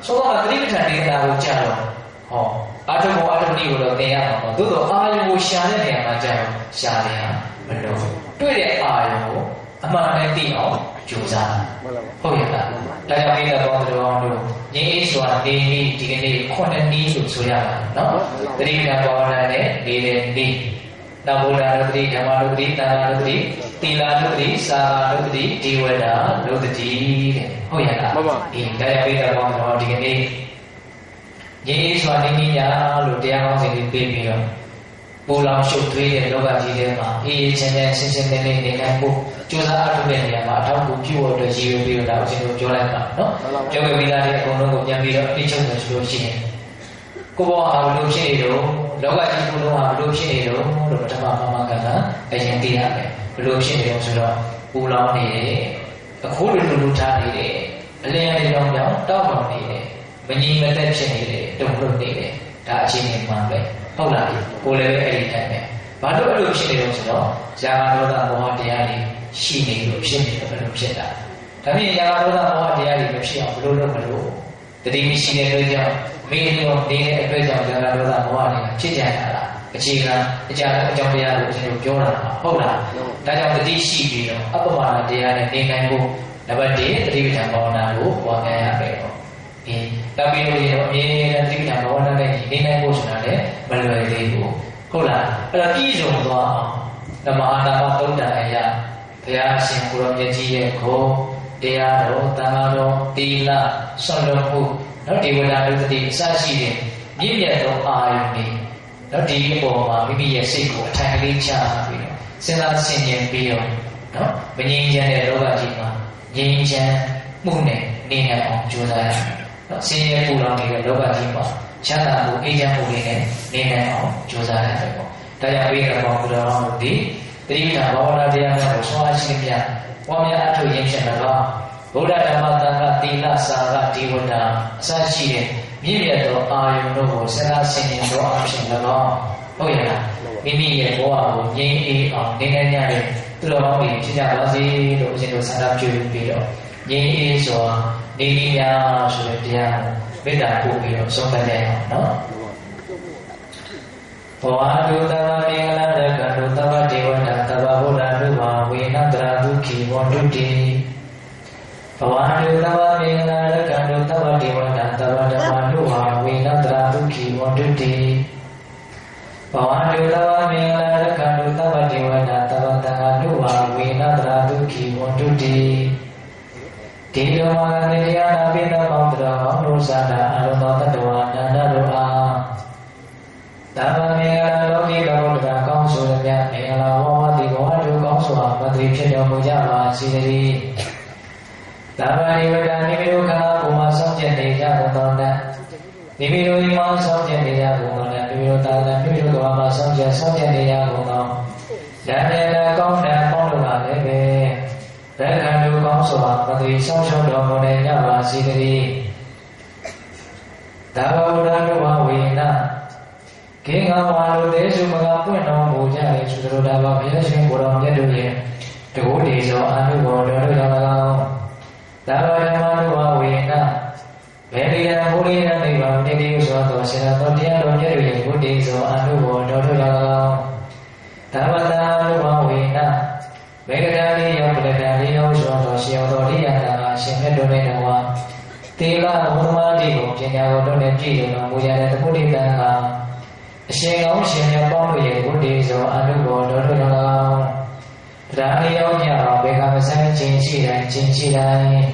ဆိုတော့သတိပဋ္ဌာန်ဒေသနာကိုကြားတော့ဟောအာထုံဘောအာထုံတိကိုတော့သင်ရမှာပေါ့သို့တော့အာယုံကိုရှာတဲ့နေရာမှာကြားတော့ရှာတယ်ဟာမလို့တွေ့တဲ့အာယုံကိုအမှန်နဲ့သိအောင်ကြိုးစားဟုတ်ရဲ့လားဒါကြောင့်မိသားစုတော်တို့ငြိမ်းအေးစွာနေနေ့ဒီကနေ့9နည်းလို့ဆိုရမှာနော်သတိပဋ္ဌာန်ဘာဝနာနဲ့နေတဲ့နေ့နောက်ဘုရားလုတိဓမ္မလုတိသံဃာလုတိသီလလုတိစာဃာလုတိဒေဝတာလုတိတဲ့ဟုတ်ရဲ့လားဒီတရားပိဋကဘောင်းတော်ဒီကနေ့ငြိမ်းစွာနေနေညာလို့တရားကောင်းစဉ်လေးပေးပြီးတော့ပူလောင်ရှုပ်ထွေးတဲ့လောကကြီးထဲမှာအေးအေးချမ်းချမ်းရှင်းရှင်းလင်းလင်းနေနိုင်ဖို့ကြိုးစားအထောက်တဲ့နေရာမှာအထောက်ကိုပြုဖို့အတွက်ရည်ရွယ်ပြီးတော့ဒါအရှင်တို့ပြောလိုက်ပါနော်ပြောခဲ့ပြီးသားတဲ့အကုန်လုံးကိုပြန်ပြီးတော့အပြည့်ချုပ်တယ်ဆိုလို့ရှိရင်ကိုဘောဟာဘလို့ဖြစ်နေတော့လောကကြီးကိုယ်လုံးဟာဘလို့ဖြစ်နေတော့လို့ပထမမှန်ကန်တာအရင်သိရမယ်ဘလို့ဖြစ်နေတော့ဆိုတော့ပူလောင်နေတယ်အခုလူထားနေတယ်အလင်းအရောင်ကြောင့်တောက်တောင်နေတယ်မငြိမ်မသက်ဖြစ်နေတယ်တုံ့လို့နေတယ်ဒါအချင်းချင်းမှန်ပဲဟုတ်လားကိုယ်လည်းပဲအဲ့ဒီတိုင်းပဲဘာလို့အဲ့လိုဖြစ်နေတော့ဆိုတော့ဇာဂဒေါသမောဟတရားတွေရှိနေလို့ဖြစ်နေတယ်ဘယ်လိုဖြစ်တာဒါဖြင့်ဇာဂဒေါသမောဟတရားတွေမဖြစ်အောင်ဘယ်လိုလုပ်မလို့တတိမရှိတဲ့အတွက်ကြောင့်မိမိတို့နေတဲ့အတွက်ကြောင့်ဇာဂဒေါသမောဟတွေဖြစ်ကြရတာအခြေခံအကြောင်းတရားကိုကျွန်တော်ပြောတာဟုတ်လားဒါကြောင့်တတိရှိပြီးတော့အပ္ပမနာတရားနဲ့နေနိုင်ဖို့နံပါတ်1တတိပဋ္ဌာန်ဘာဝနာကိုပွားများရမယ်တော့ဒီတပ်ပြီးလို့ရတော့အမြဲတမ်းတတိပဋ္ဌာန်ဘာဝနာနဲ့နေနိုင်ဖို့ဆိုတာလည်းမလွယ်သေးဘူးဟုတ်လားအဲ့တော့ပြည်စုံသွားအောင်ဓမ္မအာနာမသုံးတန်အရာဘုရားရှင်ကိုရောမြတ်ကြီးရဲ့ခေါ်တရားတော်သံဃာတော်သီလဆွမ်းလွတ်မှုနော်ဒေဝတာလူတိအစရှိတဲ့မြင့်မြတ်သောအာယုန်တွေနော်ဒီအပေါ်မှာမိမိရဲ့စိတ်ကိုအထိုင်ကလေးချပြီးတော့စဉ်းစားဆင်ခြင်ပြီးတော့နော်မငြိမ်းချမ်းတဲ့လောကကြီးမှာငြိမ်းချမ်းမှုနဲ့နေနိုင်အောင်ကြိုးစားရမယ်နော်ဆင်းရဲပူလောင်နေတဲ့လောကကြီးမှာချမ်းသာမှုအေးချမ်းမှုတွေနဲ့နေနိုင်အောင်ကြိုးစားရတယ်ပေါ့ဒါကြောင့်ဘေးကဘောင်ဘုရားတို့ဒီသတိပဋ္ဌာန်ဘာဝနာတရားများကိုဆွမ်းအားရှိမြတ်ဝါများအထုရင်းဖြင့်၎င်းဗုဒ္ဓဓမ္မသံဃာသီလစာဃဒေဝတာအစရှိတဲ့မြင့်မြတ်သောအာယုန်တို့ကိုစဉ်းစားဆင်ခြင်သောအဖြစ်၎င်းဟုတ်ရဲ့လားမိမိရဲ့ဘဝကိုငြိမ်းအေးအောင်နေနိုင်ကြတဲ့သူတော်ကောင်းတွေဖြစ်ကြပါစေလို့အရှင်တို့ဆန္ဒပြုပြီးတော့ငြိမ်းအေးစွာနေနေရဆိုတဲ့တရားကိုမေတ္တာပို့ပြီးတော့ဆုံးဖြတ်ကြရအောင်နော်ဘောဟာဒုသဝမင်္ဂလာရကဒုသဝဒေဝတာသဗ္ဗဗုဒ္ဓဒုမာဝေနတရာဒုခိဝန္တုတိဘောဟာဒုသဝမင်္ဂလာရကဒုသဝဒေဝတာသဗ္ဗဓမ္မာဒုမာဝေနတရာဒုခိဝန္တုတိဘောဟာဒုသဝမင်္ဂလာရကဒုသဝဒေဝတာသဗ္ဗသံဃာဒုမာဝေနတရာဒုခိဝန္တုတိဒီလိုမှာတရားနာပိသမောင်တော်ဟောတို့သာတာအလုံးသောတတ္တဝါနန္ဒတို့အားဓမ္မမင်္ဂလာလောကီလောကဓာကောင်းဆိုရမြမင်္ဂလာဝါဝတိဘဝတို့ကောင်းစွာမသိဖြစ်တော်မူကြပါစေတည်းဓမ္မနိဝေဒနိမိတို့ခန္ဓာကိုယ်မှာစောင့်ကြနေကြကုန်သောတတ်နိမိတို့ဒီမှာစောင့်ကြနေကြကုန်သောတတ်နိမိတို့သာသနိမိတို့ကမှာစောင့်ကြနေကြကုန်သောဓမ္မရဲ့ကောင်းတဲ့ပေါင်းတို့ကလည်းပဲဘယ်ခံတို့ကောင်းစွာမသိဆောင်ရှောက်တော်မူနေကြပါစေတည်းသဗ္ဗဗုဒ္ဓတို့ဝဝေနကေငါဝါတို့တေစုမကပွင့်တော်မူကြ၏သူတို့ဒါပါဘုရားရှင်ကိုယ်တော်မြတ်တို့ရဲ့တကုတေသောအာနုဘောတော်တို့ကြောင့်၎င်းသဗ္ဗဓမ္မတို့ဝဝေနဘေရိယဘုရိယနိဗ္ဗာန်တည်တည်သောသောစေတသောတရားတော်မြတ်တို့ရဲ့ဘုဒ္ဓေသောအာနုဘောတော်တို့ကြောင့်၎င်းသဗ္ဗတာတို့ဝဝေနမေဃရာလေးယောပလကလေးယောသောသောရှင်သောရိယတာအရှင်မြတ်တို့နဲ့တဝါတေလဘုဒ္ဓမာတိကိုပညာတော်တို့နဲ့ပြည့်စုံတော်မူရတဲ့တပုဒ္ဓိတန်ကအရှင်ကောင်းရှင်မြတ်ပေါင်းတို့ရဲ့ဘုဒ္ဓေသောအနုဘောတော်တို့၎င်းတရားလေးယောညောဘေကမဆိုင်ခြင်းရှိတိုင်းခြင်းရှိတိုင်း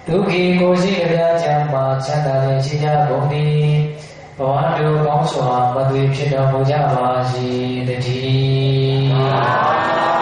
ဒုက္ခိကိုရှိကြပြချမ်းမှာချမ်းသာခြင်းရှိကြကုန်သည်ဘဝတို့ကောင်းစွာမသွေဖြစ်တော်မူကြပါစေတည်း